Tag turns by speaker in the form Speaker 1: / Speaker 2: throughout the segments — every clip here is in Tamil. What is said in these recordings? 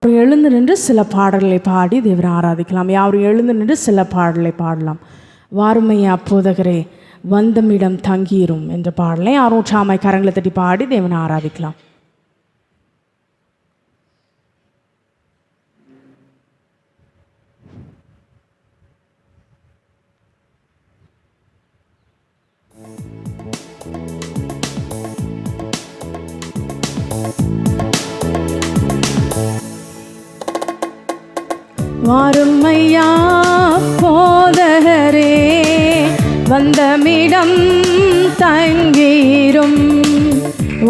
Speaker 1: யாவரும் எழுந்து நின்று சில பாடல்களை பாடி தேவனை ஆராதிக்கலாம். யாவரும் எழுந்து நின்று சில பாடலை பாடலாம். வாருமையா போதகரே வந்தமிடம் தங்கீரும் என்ற பாடலை யாரும் சாமாய் கரங்களை தட்டி பாடி தேவனை ஆராதிக்கலாம். வாருமையா போதகரே வந்தமிடம் தங்கீரும்.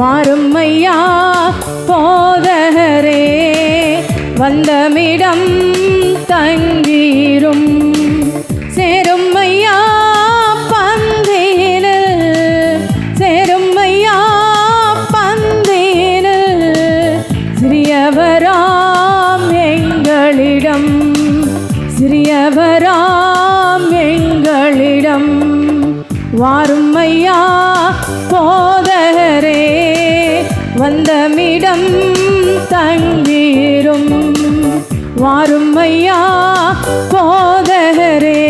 Speaker 1: வாருமையா போதகரே வந்தமிடம் தங்கீரும். சேருமையா பந்தேனு சேருமையா பந்தேனு சிறியவராம் எங்களிடம் சிறியவராம் எங்களிடம். வாருமையா போதகரே வந்தமிடம் தங்கீரும். வாருமையா போதகரே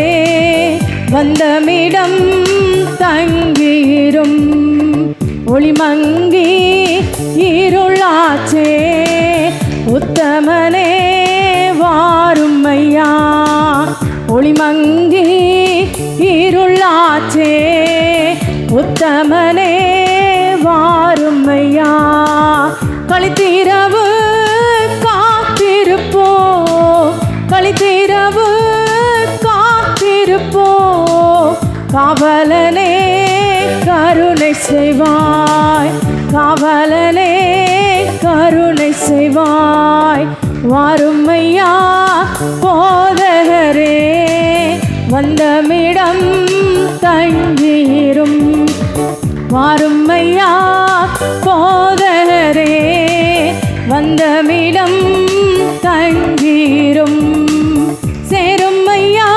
Speaker 1: வந்தமிடம் தங்கீரும். ஒளிமங்கி இருளாச்சே உத்தமனே வாருமையா. ஒளிமங்கி இருளாச்சே உத்தமனே வாருமையா. களித்திரவு காத்திருப்போ களித்திரவு காத்திருப்போ. காவலனே கருணை செய்வாய் காவலனே கருணை செய்வாய். வாருமையா போதகரே வந்தமிடம் தங்கீரும். வாருமையா போதகரே வந்தமிடம் தங்கீரும். சேருமையா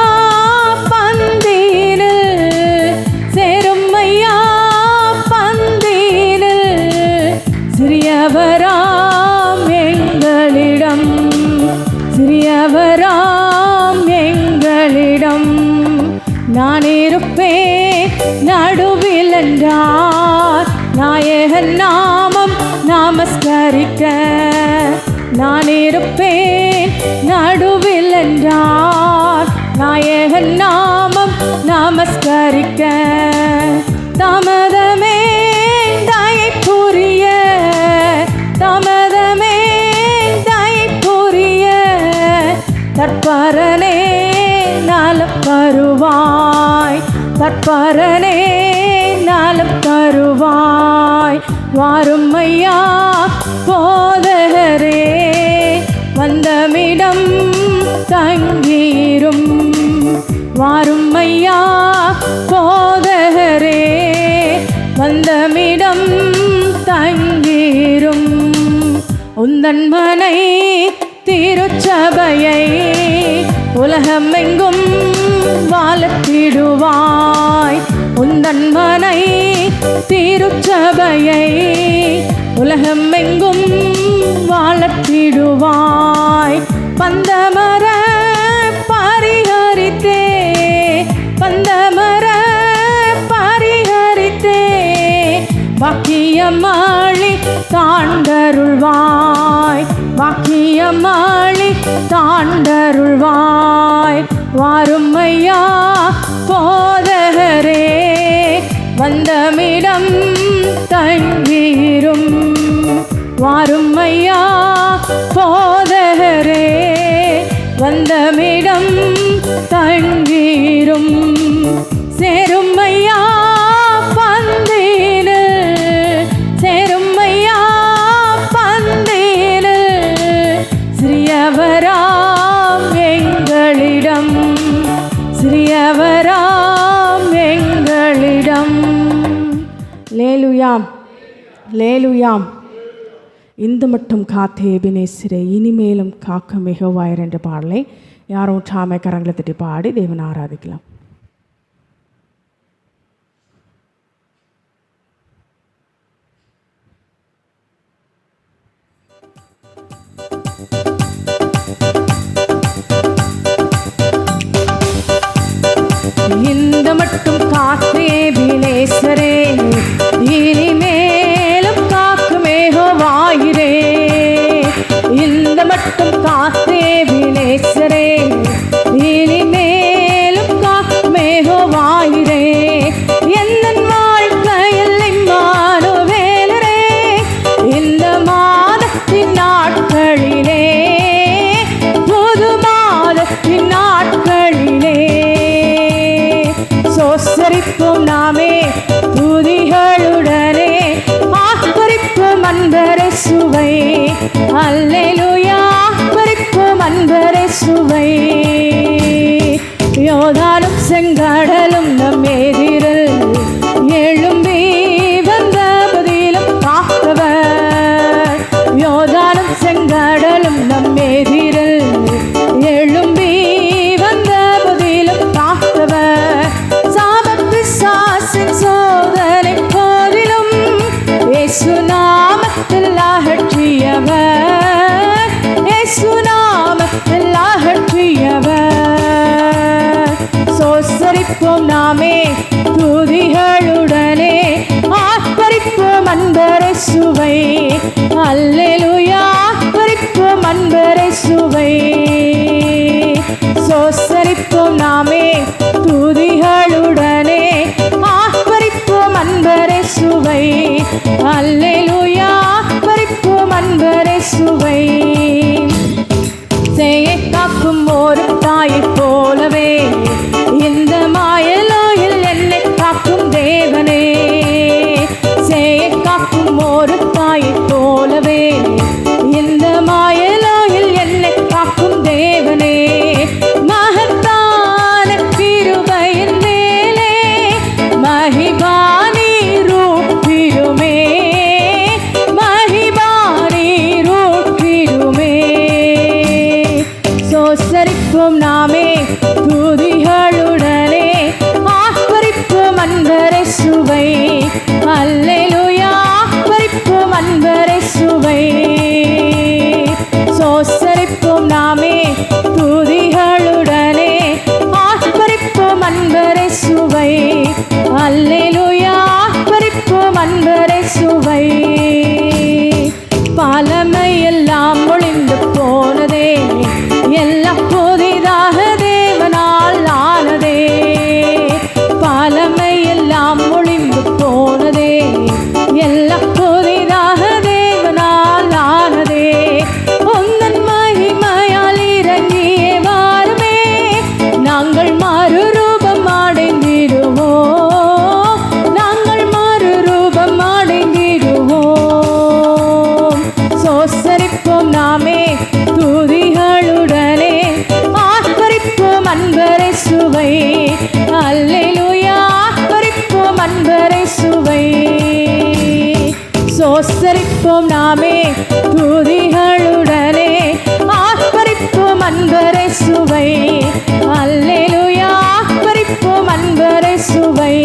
Speaker 1: பந்தேனு சேருமையா பந்தேனு சிறியவராம் எங்களிடம் சிறியவராம் எங்களிடம். நான் இருப்பேன் நடுவில் என்றார் நாயகன் நாமம் நமஸ்கரிக்க. நான் இருப்பேன் நடுவில் என்றார் நாயகன் நாமம் நமஸ்கரிக்க. தாமதமே தயை புரிய தாமதமே தயை புரிய. தற்பரனே நலம் தருவாய் தற்பரனே நலம் தருவாய். வாருமையா போதகரே வந்தமிடம் தங்கீரும். வாருமையா போதகரே வந்தமிடம் தங்கீரும். உந்தன் மனை திருச்சபையை உலகமெங்கும் வாழத்திடுவாய். உந்தன் மனை திருச்சபையை உலகமெங்கும் வாழத்திடுவாய். பந்தமர பரிஹரித்தே பந்தமர பரிஹரித்தே. பாக்கியமாளி தாண்டருள்வாய் பாக்கியமாளி தாண்டருள்வாய். வாருமையா போதகரே வந்தமிடம் தங்கீரும். வாருமையா போதகரே வந்தமிடம் தங்கீரும். சேருமையா பந்தேனு சேருமையா பந்தேனு சிறியவராம் எங்களிடம் சிறியவராம் எங்களிடம். லேலுயாம் லேலுயாம். இந்த மட்டும் காத்தே எபினேசரே இனிமேலும் காக்க மிகவாயர் என்ற பாடலை யாரும் சாமை கரங்களை தட்டி பாடி தேவனை ஆராதிக்கலாம். சுவை. அல்லேலூயா பறிப்போம் அன்பரை சுவை. யோர்தானும் செங்கடலும் நம் எதிரில் எழும்பி வந்த பதிலும் காத்தவர். யோர்தானும் செங்கடலும் நம் எதிரில் எழும்பி வந்த பதிலும் காத்தவர். சாபப்பிசாசின் சோதனை போதிலும் இயேசு நாமத்தில் அகற்றியவர். இயேசு நாமத்தில் அகற்றியவர். சோசரிப்போம் நாமே துதிகளுடனே ஆர்ப்பரிப்போம் அன்பரை சுவை. அல்லேலூயா ஆர்ப்பரிப்போம் அன்பரை சுவை. சோசரிப்போம் நாமே துதிகளுடனே ஆர்ப்பரிப்போம் அன்பரை சுவை. அல்லேலூயா ஆர்ப்பரிப்போம் அன்பரை சுவை. சேயை காக்கும் ஒரு தாயைப் போலவே இந்த மாயலோயில் என்னை காக்கும் தேவனே. சேயை காக்கும் ஒரு தாயைப் போலவே இந்த மாயலோயில் என்னை காக்கும் தேவனே. மகத்தான கிருபையின் மேலே மகிபானீரூற்றிடுமே. மகிபானீரூற்றிடுமே. சோசரிப்போம் நாமே துதிகளுடனே ஆர்ப்பரிப்போம் அன்பரை சுவை. அல்லேலூயா ஆர்ப்பரிப்போம் அன்பரை சுவை. சோசரிப்போம் நாமே துதிகளுடனே ஆர்ப்பரிப்போம் அன்பரை சுவை. அல்லேலூயா ஆர்ப்பரிப்போம் அன்பரை சுவை. பழமை எல்லாம் ஒளிந்து போனதே, எல்லாம் புதிதாக தேவனால் ஆனதே. பழமை எல்லாம் ஒளிந்து போனதே, எல்லாம் புதிதாக தேவனால் ஆனதே. உந்தன் மகிமையால் இறங்கியே வாருமே, நாங்கள் மறுரூபம் அடைந்திடுவோம். நாங்கள் மறுரூபம் அடைந்திடுவோம். சோசரிப்போம் நாமே துதிகளுடனே ஆர்ப்பரிப்போம் அன்பரை சுவை. அல்லேலூயா ஆர்ப்பரிப்போம் அன்பரை சுவை. சோசரிப்போம் நாமே துதிகளுடனே ஆர்ப்பரிப்போம் அன்பரை சுவை. அல்லேலூயா ஆர்ப்பரிப்போம் அன்பரை சுவை.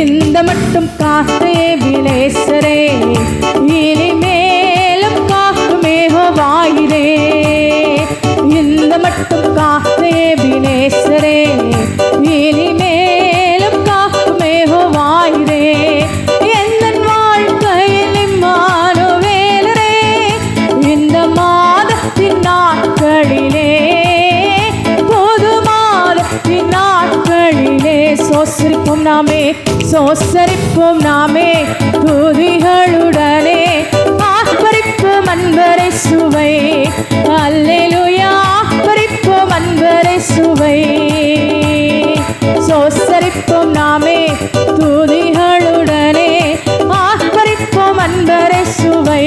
Speaker 1: இந்த மட்டும் காத்த எபினேசரே, இனிமேலும் காக்கும் யெகோவாயிரே. இந்த மட்டும் காத்த எபினேசரே, இனிமேலும் காக்கும் யெகோவாயிரே. எந்தன் வாழ்க்கையில் இம்மானுவேலரே, இந்த மாதத்தின் நாட்களிலே, புது மாதத்தின் நாட்களிலே. சோசரிப்போம் நாமே, சோசரிப்போம் நாமே துதிகளுடனே ஆர்ப்பரிப்போம் அன்பரை சுவை. அல்லேலூயா ஆர்ப்பரிப்போம் அன்பரை சுவை. சோசரிப்போம் நாமே துதிகளுடனே ஆர்ப்பரிப்போம் அன்பரை சுவை.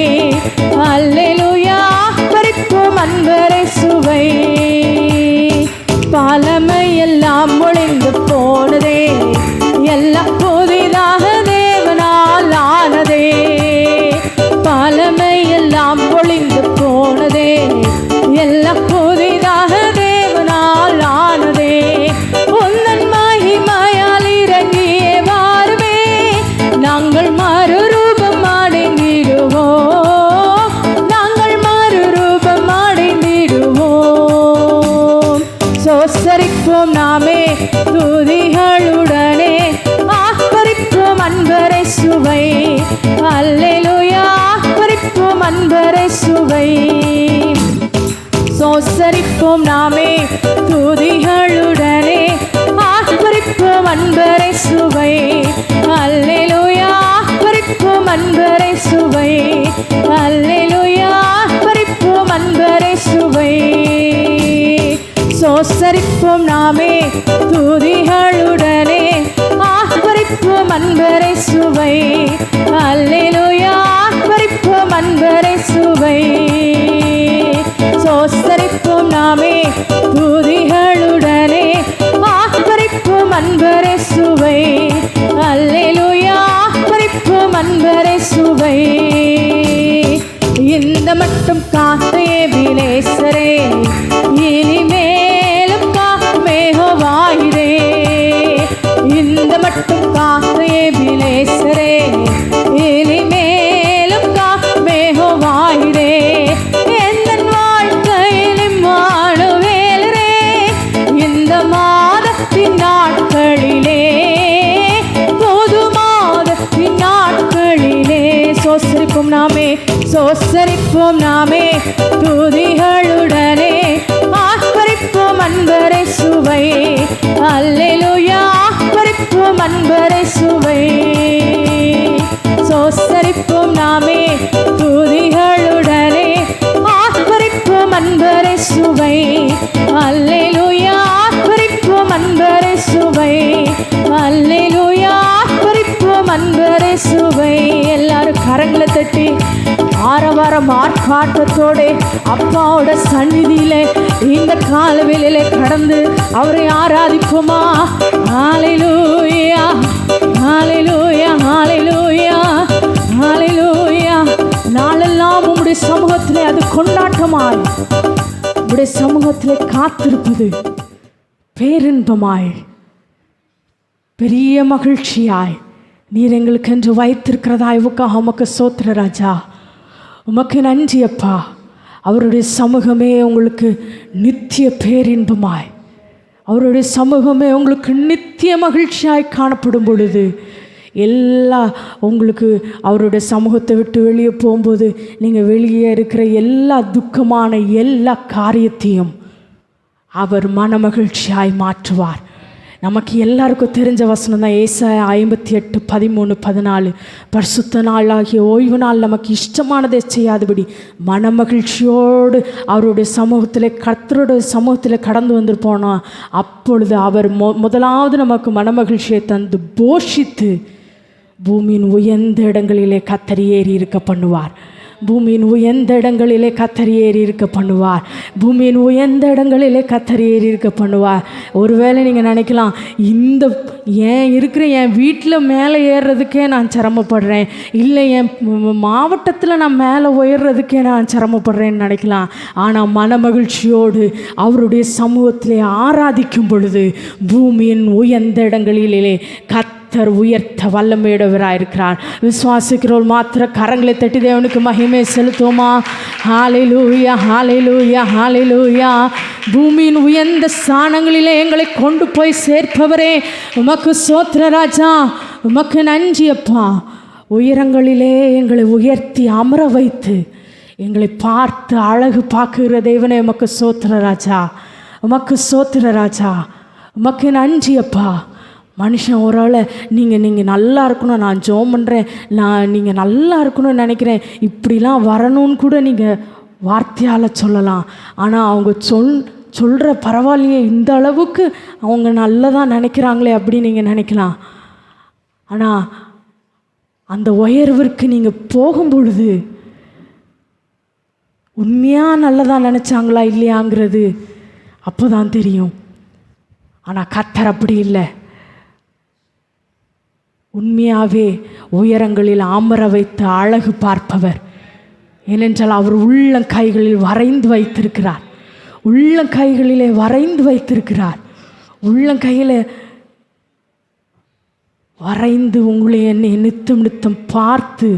Speaker 1: அல்லேலூயா ஆர்ப்பரிப்போம் அன்பரை சுவை. பழமை எல்லாம் ஒளிந்து போனதே, எல்லாம் புதிதாக தேவனால் ஆனதே. பழமை எல்லாம் ஒளிந்து போனதே, எல்லாம் புதிதாக தேவனால் ஆனதே. உந்தன் மகிமையால் இறங்கியே வாருமே, நாங்கள் மறுரூபம் அடைந்திடுவோம். நாங்கள் மறுரூபம் அடைந்திடுவோம். சோசரிப்போம் நாமே துதிகளுடனே ஆர்ப்பரிப்போம் அன்பரை சுவை. அல்லேலூயா ஆர்ப்பரிப்போம் அன்பரை சுவை. சோசரிப்போம் நாமே துதிகளுடனே ஆர்ப்பரிப்போம் அன்பரை சுவை. அல்லேலூயா ஆர்ப்பரிப்போம் அன்பரை சுவை. அல்லேலூயா ஆர்ப்பரிப்போம் அன்பரை சுவை. சோசரிப்போம் நாமே துதிகளுடனே ஆர்ப்பரிப்போம் அன்பரை சுவை. அல்லேலூயா அன்பரை சுவை சோஸ்தரிப்போம் நாமே துதிகளுடனே ஆர்ப்பரிப்போம் அன்பரை சுவை அல்லேலூயா ஆர்ப்பரிப்போம் அன்பரை சுவை இந்த மட்டும் காத்தே எபினேசரே இனிமேலும் காக்கும் யெகோவாயிரே இந்த மட்டும் காத்தே எபினேசரே இனிமேலும் காக்கும் யெகோவாயிரே எந்த வாழ்க்கையிலும் வாழுவேலரே இந்த மாதத்தின் நாட்களிலே பொது மாதத்தின் நாட்களிலே சோஸ்தரிப்போம் நாமே சோஸ்தரிப்போம் நாமே துதிகளுடனே ஆர்ப்பரிப்போம் அன்பரை சுவை அல்லேலூயா ஆர்ப்பரிப்போம் அன்பரை சுவை சோஸ்தரிப்போம் நாமே துதிகளுடனே ஆர்ப்பரிப்போம் அன்பரை சுவை அல்லேலூயா ஆர்ப்பரிப்போம் அன்பரை சுவை அல்லேலூயா ஆர்ப்பரிப்போம் அன்பரை சுவை எல்லாரும் கரங்களை தட்டி ஆரவாரம் ஆர்ப்பாட்டத்தோட அப்பாவோட சந்நிதியிலே இந்த காலவேளையிலே கடந்து அவரை ஆராதிப்போமா ஹல்லேலூயா ஹல்லேலூயா ஹல்லேலூயா ஹல்லேலூயா நாளெல்லாம் உம்முடைய சமூகத்திலே அது கொண்டாட்டமாய் உம்முடைய சமூகத்திலே காத்திருப்பது பேரின்பமாய் பெரிய மகிழ்ச்சியாய் நீர் எங்களுக்கென்று வைத்திருக்கிறதா இவுக்காக உமக்கு சோத்திர ராஜா உமக்கு நன்றி அப்பா அவருடைய சமூகமே உங்களுக்கு நித்திய பேரின்பமாய் அவருடைய சமூகமே உங்களுக்கு நித்திய மகிழ்ச்சியாய் காணப்படும் பொழுது எல்லா உங்களுக்கு அவருடைய சமூகத்தை விட்டு வெளியே போகும்போது நீங்கள் வெளியே இருக்கிற எல்லா துக்கமான எல்லா காரியத்தையும் அவர் மனமகிழ்ச்சியாய் மாற்றுவார். நமக்கு எல்லாருக்கும் தெரிஞ்ச வசனம் தான் ஏசாயா 58:13-14 பரிசுத்த நாளாகிய ஓய்வு நாள் நமக்கு இஷ்டமானதை செய்யாதபடி மனமகிழ்ச்சியோடு அவருடைய சமூகத்தில் கர்த்தருடைய சமூகத்தில் கடந்து வந்துருப்போனோம். அப்பொழுது அவர் முதலாவது நமக்கு மனமகிழ்ச்சியை தந்து போஷித்து பூமியின் உயர்ந்த இடங்களிலே கர்த்தர் ஏறி இருக்க பண்ணுவார். பூமியின் உயர்ந்த இடங்களிலே கர்த்தர் ஏறி இருக்க பண்ணுவார். பூமியின் உயர்ந்த இடங்களிலே கர்த்தர் ஏறி இருக்க பண்ணுவார். ஒருவேளை நீங்கள் நினைக்கலாம், இந்த என் வீட்டில் மேலே ஏறுறதுக்கே நான் சிரமப்படுறேன், இல்லை என் மாவட்டத்தில் நான் மேலே உயர்றதுக்கே நான் சிரமப்படுறேன்னு நினைக்கலாம். ஆனால் மனமகிழ்ச்சியோடு அவருடைய சமூகத்திலே ஆராதிக்கும் பொழுது பூமியின் உயர்ந்த இடங்களிலே கர்த்தர் உயர்த்த வல்லமையுடையவராயிருக்கிறார். விசுவாசிக்கிறோர் மாத்திர கரங்களை தட்டி தேவனுக்கு மகிமை செலுத்துவோமா? ஹல்லேலூயா ஹல்லேலூயா ஹல்லேலூயா. பூமியின் உயர்ந்த ஸ்தானங்களிலே எங்களை கொண்டு போய் சேர்ப்பவரே உமக்கு சோத்திர ராஜா, உமக்கு நன்றி அப்பா. உயரங்களிலே எங்களை உயர்த்தி அமர வைத்து எங்களை பார்த்து அழகு பார்க்குகிற தேவனே உமக்கு சோத்திர ராஜா, உமக்கு சோத்திர ராஜா, உமக்கு நன்றி அப்பா. மனுஷன் ஒருவேளை நீங்கள் நல்லா இருக்கணும், நான் ஜெபம் பண்ணுறேன், நீங்கள் நல்லா இருக்கணும்னு நினைக்கிறேன், இப்படிலாம் வரணும்னு கூட நீங்கள் வார்த்தையால் சொல்லலாம். ஆனால் அவங்க சொல்கிற பரவாயில்லையே, இந்த அளவுக்கு அவங்க நல்லதாக நினைக்கிறாங்களே அப்படின்னு நீங்கள் நினைக்கலாம். ஆனால் அந்த உயர்விற்கு நீங்கள் போகும்பொழுது உண்மையாக நல்லதாக நினச்சாங்களா இல்லையாங்கிறது அப்போ தான் தெரியும். ஆனால் கர்த்தர் அப்படி இல்லை. உண்மையாகவே உயரங்களில் அமர வைத்து அழகு பார்ப்பவர். ஏனென்றால் அவர் உள்ளங்கைகளில் வரைந்து வைத்திருக்கிறார், உள்ளங்கைகளிலே வரைந்து வைத்திருக்கிறார். உள்ளங்கையில் வரைந்து உங்களை என்னை நித்தம் பார்த்து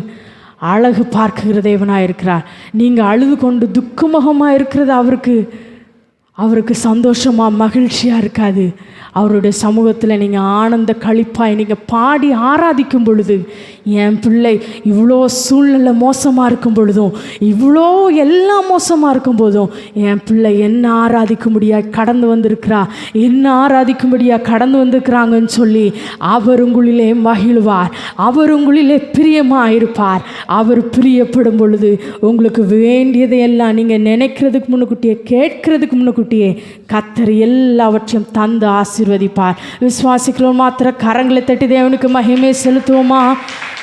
Speaker 1: அழகு பார்க்குகிற தேவனாக இருக்கிறார். நீங்கள் அழுது கொண்டு துக்கமுகமாக இருக்கிறது அவருக்கு சந்தோஷமாக மகிழ்ச்சியாக இருக்காது. அவருடைய சமூகத்தில் நீங்கள் ஆனந்த களிப்பாய் நீங்கள் பாடி ஆராதிக்கும் பொழுது, என் பிள்ளை இவ்வளோ சூழ்நிலை மோசமாக இருக்கும் பொழுதும், இவ்வளோ எல்லாம் மோசமாக இருக்கும் போதும் என் பிள்ளை என்ன ஆராதிக்கும்படியாக கடந்து வந்திருக்கிறா, என்ன ஆராதிக்கும்படியாக கடந்து வந்திருக்கிறாங்கன்னு சொல்லி அவர் உங்களிலே மகிழ்வார், அவர் உங்களிலே பிரியமாக இருப்பார். அவர் பிரியப்படும் பொழுது உங்களுக்கு வேண்டியதையெல்லாம் நீங்கள் நினைக்கிறதுக்கு முன்னுக்கூட்டியே கேட்கறதுக்கு முன்னுக்கூட்டியே கர்த்தர் எல்லாவற்றையும் தந்து ஆசீர்வதிப்பார். விசுவாசிக்கிறோம் மாத்திர கரங்களை தட்டி தேவனுக்கு மகிமை செலுத்துவோமா?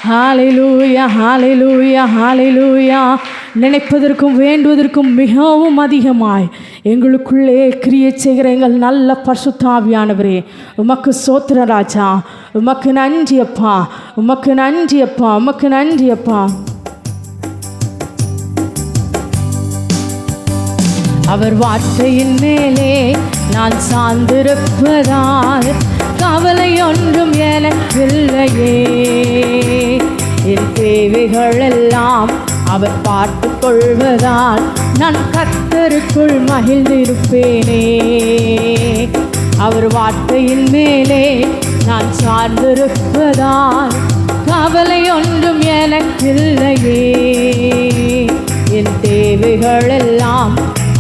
Speaker 1: ஹalleluya ஹalleluya ஹalleluya. நினைப்பதற்கும் வேண்டுவதற்கும் மிகவும் அதிகமாய் எங்களுக்குள்ளே கிரியை செய்கிற எங்கள் நல்ல பரிசுத்த ஆவியானவரே, உமக்கு ஸ்தோத்திரம் ராஜா. உமக்கு நன்றி அப்பா, உமக்கு நன்றி அப்பா, உமக்கு நன்றி அப்பா. அவர் வார்த்தையின் மேலே நான் சார்ந்திருப்பதால் கவலை ஒன்றும் எனக்கில்லையே. என் தேவைகள் எல்லாம் அவர் பார்த்து கொள்வதால் நான் கர்த்தருக்குள் மகிழ்ந்திருப்பேனே. அவர் வார்த்தையின் மேலே நான் சார்ந்திருப்பதால் கவலை ஒன்றும் எனக்கில்லையே. என் தேவைகள் எல்லாம்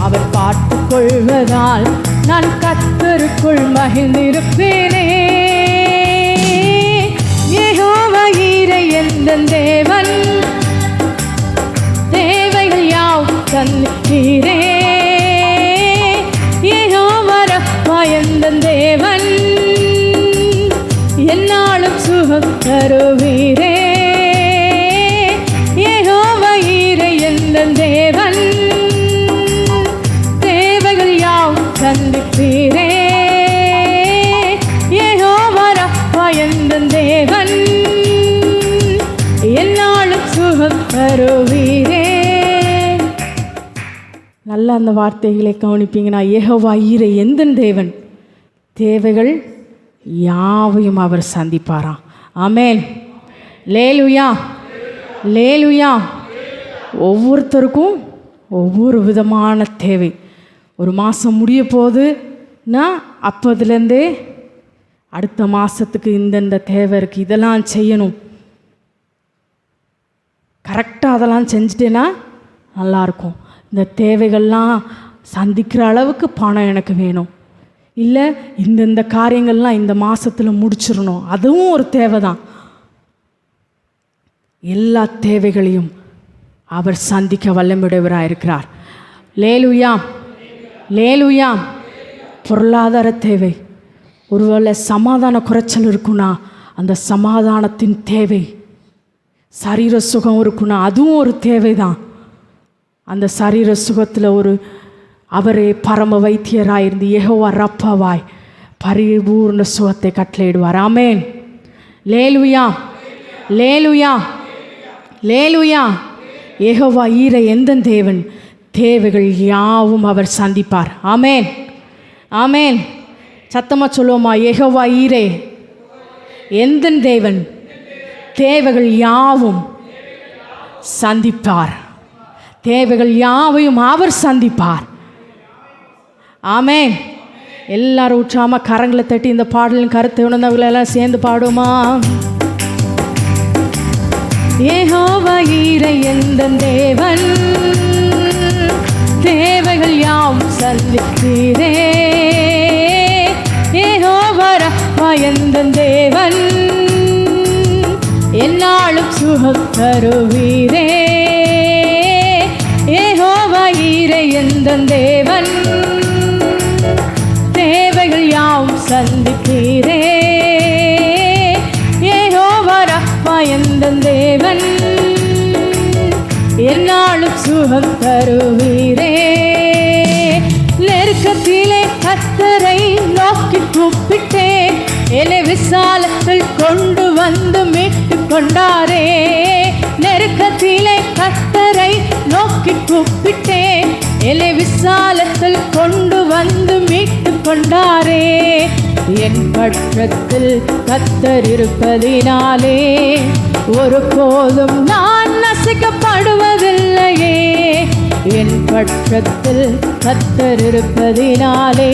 Speaker 1: அவர் பார்த்து கொள்வதால் நான் கர்த்தருக்குள் மகிழ்ந்திருப்பேனே. யெகோவா ஈரே எந்தன் தேவன், தேவைகள் யாவும் தந்தீரே. யெகோவா ரப்பா எந்தன் தேவன், என்னாலும் சுகம் தருவீரே. யெகோவா ஈரே எந்தன் தேவன், சந்திப்பீரே. யெகோவா ரப்பா எந்தன் தேவன், என்னாலும் சுகம் தருவீரே. நல்லா அந்த வார்த்தைகளை கவனிப்பீங்கன்னா, யெகோவா ஈரே எந்தன் தேவன், தேவைகள் யாவையும் அவர் சந்திப்பாராம். ஆமென். லேலுயா லேலுயா. ஒவ்வொருத்தருக்கும் ஒவ்வொரு விதமான தேவை. ஒரு மாதம் முடிய போகுதுன்னா அப்போதுலேருந்தே அடுத்த மாதத்துக்கு இந்தந்த தேவை இருக்குது, இதெல்லாம் செய்யணும், கரெக்டாக அதெல்லாம் செஞ்சுட்டேன்னா நல்லாயிருக்கும். இந்த தேவைகள்லாம் சந்திக்கிற அளவுக்கு பணம் எனக்கு வேணும், இல்லை இந்தந்த காரியங்கள்லாம் இந்த மாதத்தில் முடிச்சிடணும், அதுவும் ஒரு தேவை தான். எல்லா தேவைகளையும் அவர் சந்திக்க வல்லமுடையவராக இருக்கிறார். லேலுயா லேலுயா. பொருளாதார தேவை, ஒருவேளை சமாதான குறைச்சல் இருக்குன்னா அந்த சமாதானத்தின் தேவை. சரீர சுகம் இருக்குன்னா அதுவும் ஒரு தேவை தான். அந்த சரீர சுகத்தில் அவரே பரம வைத்தியராக இருந்து யெகோவா ரப்பாவாய் பரிபூர்ண சுகத்தை கட்டளையிடுவார். ஆமென். லேலுயா லேலுயா லேலுயா. யெகோவா ஈரே எந்தன் தேவன், தேவைகள் யாவும் அவர் சந்திப்பார். ஆமென் ஆமென். சத்தமாக சொல்லுவோமா? யெகோவா ஈரே எந்தன் தேவன், தேவைகள் யாவும் சந்திப்பார். தேவைகள் யாவையும் அவர் சந்திப்பார். ஆமென். எல்லாரும் உற்சாகமா கரங்களை தட்டி இந்த பாடலின் கருத்தை உணர்ந்தவர்களெல்லாம் சேர்ந்து பாடுமா? யெகோவா ஈரே எந்தன் தேவன், தேவைகள் யாவும் சந்திப்பீரே. யெகோவா ரப்பா எந்தன் தேவன், என்னாலும் சுகம் தருவீரே. யெகோவா ஈரே எந்தன் தேவன், தேவைகள் யாவும் சந்திப்பீரே. யெகோவா ரப்பா எந்தன் தேவன், என்னாலும் சுகம் தருவீரே. நெருக்கத்திலே கர்த்தரை நோக்கி கூப்பிட்டே, என்னை விசாலத்தில் கொண்டு வந்து மீட்டு கொண்டாரே. நெருக்கத்திலே கர்த்தரை நோக்கி கூப்பிட்டே, என்னை விசாலத்தில் கொண்டு வந்து மீட்டு கொண்டாரே. என் பட்சத்தில் கர்த்தர் இருப்பதினாலே ஒருபோதும் நான் நசுக்கப்படுவதில்லையே. என் பட்சத்தில் கர்த்தர் இருப்பதினாலே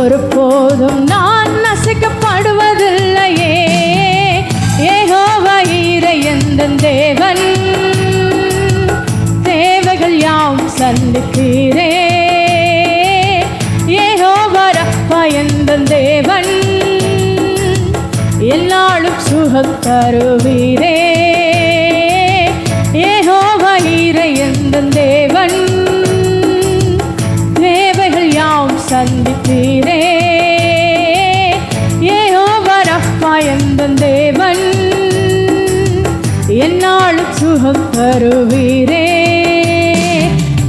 Speaker 1: ஒருபோதும் நான் நசுக்கப்படுவதில்லையே. யெகோவா ஈரே எந்தன் தேவன், தேவைகள் யாவும் சந்திப்பீரே. யெகோவா ரப்பா எந்தன் தேவன், என்னாலும் சுகம் தருவீரே. யெகோவா ஈரே எந்தன் தேவன், தேவைகள் யாவும் சந்திப்பீரே. யெகோவா ரப்பா எந்தன் தேவன், என்னாலும் சுகம் தருவீரே.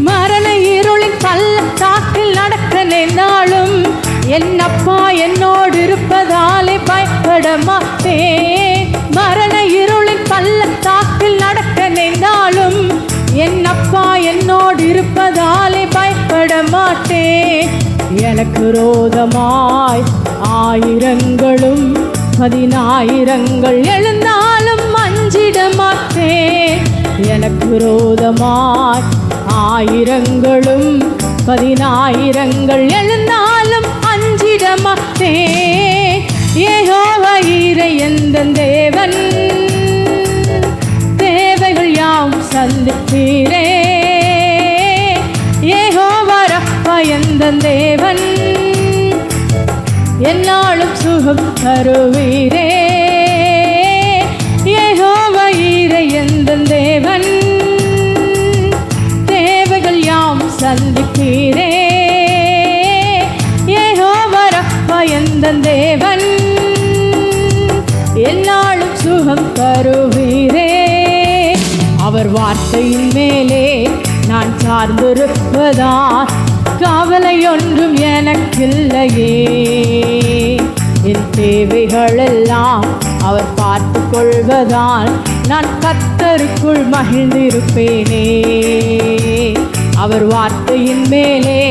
Speaker 1: மரண இருளின் பள்ளத்தாக்கில் நடக்க நேர்ந்தாலும் என் அப்பா என்னோடு இருப்பதாலே பயப்பட மாட்டேன். மரண இருளின் பள்ளத்தாக்கில் நடக்க நேர்ந்தாலும் என் அப்பா என்னோடு இருப்பதாலே பயப்பட மாட்டேன். எனக்கு விரோதமாய் ஆயிரங்களும் 10,000 எழுந்தாலும் அஞ்சிட மாட்டேன். எனக்கு விரோதமாய் ஆயிரங்களும் 10,000 எழுந்தாலும் அஞ்சிட மாட்டேன். யெகோவா ஈரே எந்தன் தேவன், தேவைகள் யாவும் சந்திப்பீரே. யெகோவா ரப்பா எந்தன் தேவன், என்னாலும் சுகம் தருவீரே. யெகோவா ஈரே எந்தன் தேவன், தேவைகள் யாவும் சந்திப்பீரே. யெகோவா ரப்பா எந்தன் தேவன், என்னாலும் சுகம் தருவீரே. அவர் வார்த்தையின் மேலே நான் சார்ந்திருப்பதால் கவலை ஒன்றும் எனக்கில்லையே. என் தேவைகளெல்லாம் அவர் பார்த்து கொள்வதால் நான் கர்த்தருக்குள் மகிழ்ந்திருப்பேனே. அவர் வார்த்தையின் மேலே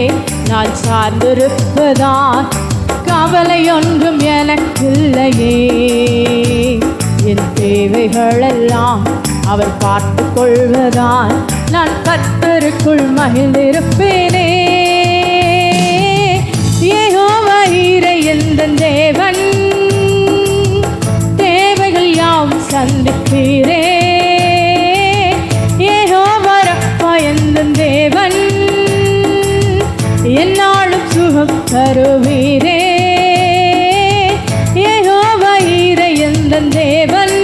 Speaker 1: நான் சார்ந்திருப்பதால் கவலை ஒன்றும் எனக்கில்லையே. என் தேவைகளெல்லாம் அவர் பார்த்து கொள்வதால் நான் கர்த்தருக்குள் மகிழ்ந்திருப்பேனே. யெகோவா ஈரே எந்தன் தேவன், தேவைகள் யாவும் சந்திப்பீரே. யெகோவா ரப்பா எந்தன் தேவன், என்னாலும் சுகம் தருவீரே. யெகோவா ஈரே எந்தன் தேவன்,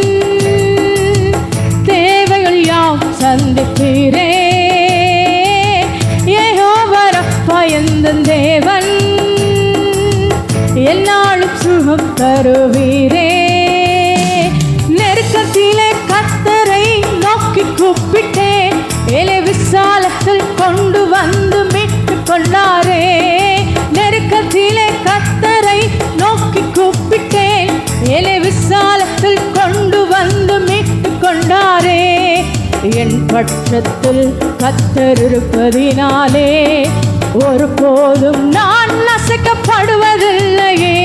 Speaker 1: தேவைகள் யாவும் சந்திப்பீரே. யெகோவா ரப்பா எந்தன் தேவன், என்னாலும் சுகம் தருவீரே. நெருக்கத்திலே கர்த்தரை நோக்கி கூப்பிட்டேன், ஏலே விசாலத்தில் கொண்டு வந்து மீட்டு கொண்டாரே. நெருக்கத்திலே கர்த்தரை நோக்கி கூப்பிட்டேன், ஏலே விசாலத்தில் கொண்டு வந்து மீட்டு கொண்டாரே. என் பட்சத்தில் கர்த்தர் இருப்பதினாலே ஒருபோதும் நான் நசுக்கப்படுவதில்லையே.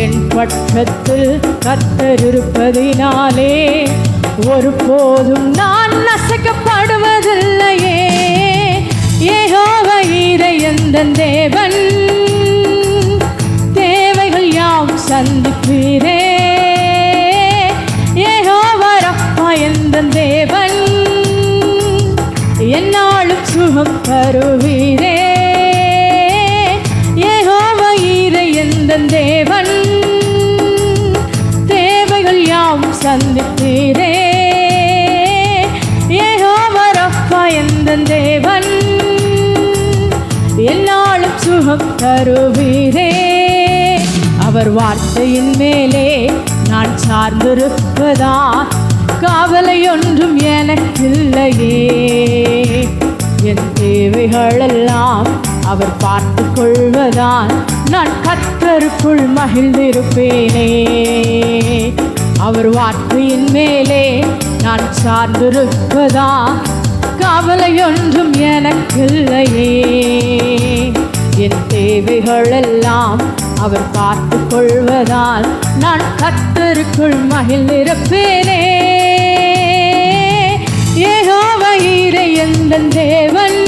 Speaker 1: என் பட்சத்தில் கர்த்தர் இருப்பதினாலே ஒருபோதும் நான் நசுக்கப்படுவதில்லையே. யெகோவா ஈரே எந்தன் தேவன், தேவைகள் யாவும் சந்திப்பீரே. யெகோவா ரப்பா எந்தன் தேவன், என்னாலும் சுகம் தருவீரே. யெகோவா ஈரே எந்தன் தேவன், தேவைகள் யாவும் சந்திப்பீரே. யெகோவா ரப்பா எந்தன் தேவன், என்னாலும் சுகம் தருவீரே. அவர் வார்த்தையின் மேலே நான் சார்ந்திருப்பதால் கவலை ஒன்றும் எனக்கில்லையே. என் தேவைகளெல்லாம் அவர் பார்த்து கொள்வதால் நான் கர்த்தருக்குள் மகிழ்ந்திருப்பேனே. அவர் வார்த்தையின் மேலே நான் சார்ந்திருப்பதால் கவலை ஒன்றும் எனக்கில்லையே. என் தேவைகளெல்லாம் அவர் பார்த்து கொள்வதால் நான் கர்த்தருக்குள் மகிழ்ந்திருப்பேனே. யெகோவா ஈரே எந்தன் தேவன்,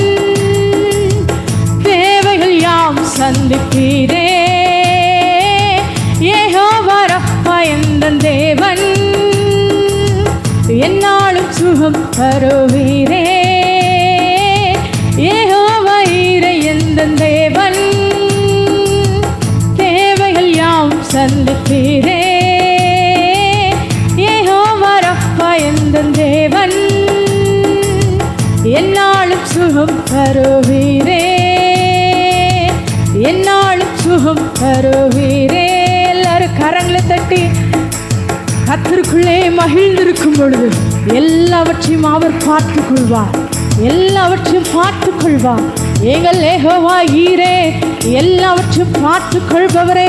Speaker 1: தேவைகள் யாவும் சந்திப்பீரே. யெகோவா ரப்பா எந்தன் தேவன், என்னாலும் சுகம் தருவீரே. யெகோவா ஈரே எந்தன் தேவன், தேவைகள் யாவும் சந்திப்பீரே. யெகோவா ரப்பா எந்தன் தேவன், என்னாலும் சுகம் தருவீரே. என்னாலும் சுகம் தருவீரே. எல்லாரும் கரங்களை தட்டி கர்த்தருக்குள்ளே மகிழ்ந்திருக்கும் பொழுது எல்லாவற்றையும் அவர் பார்த்துக் கொள்வார், எல்லாவற்றையும் பார்த்துக் கொள்வார். எங்கள் யெகோவா ஈரே, எல்லாவற்றையும் பார்த்துக் கொள்பவரே,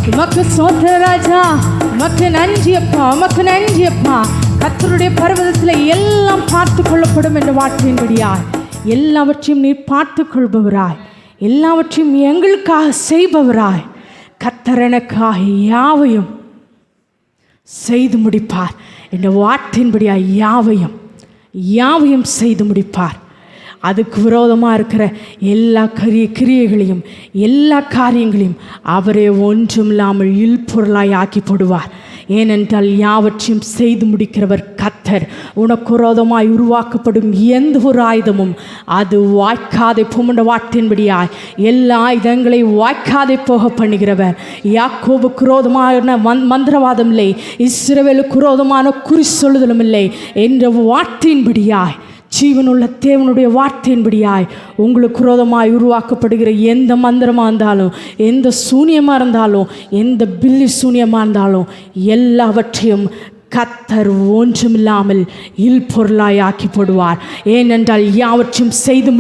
Speaker 1: உமக்கு ஸ்தோத்திர ராஜா, உமக்கு நன்றியப்பா, உமக்கு நன்றியப்பா. கர்த்தருடைய பர்வதத்தில் எல்லாம் பார்த்து கொள்ளப்படும் என்ற வார்த்தையின்படியாய் எல்லாவற்றையும் நீர் பார்த்து கொள்பவராய், எல்லாவற்றையும் எங்களுக்காக செய்பவராய், கர்த்தர் எனக்காக யாவையும் செய்து முடிப்பார் என்ற வார்த்தையின்படியாய் யாவையும் செய்து முடிப்பார். அதுக்கு விரோதமாக இருக்கிற எல்லா கிரியைகளையும் எல்லா காரியங்களையும் அவரே ஒன்றுமில்லாமல் இல்பொருளாய் ஆக்கி போடுவார். ஏனென்றால் யாவற்றையும் செய்து முடிக்கிறவர் கர்த்தர். உனக்கு விரோதமாய் உருவாக்கப்படும் எந்த ஒரு ஆயுதமும் அது வாய்க்காதே போகின்ற வார்த்தையின்படியாய் எல்லா ஆயுதங்களையும் வாய்க்காதே போக பண்ணுகிறவர். யாக்கோபுக்கு விரோதமான மந்திரவாதம் இல்லை, இஸ்ரவேலுக்கு விரோதமான குறி சொல்லுதலும் இல்லை என்ற வார்த்தையின்படியாய், ஜீவனுள்ள தேவனுடைய வார்த்தையின்படியாய் உங்களுக்கு விரோதமாய் உருவாக்கப்படுகிற எந்த மந்திரமாக இருந்தாலும், எந்த சூனியமாக இருந்தாலும், எந்த பில்லி சூனியமாக இருந்தாலும் எல்லாவற்றையும் கர்த்தர் ஒன்றுமில்லாமல் இல்பொருளாய் ஆக்கி போடுவார். ஏனென்றால் யாவற்றையும் செய்து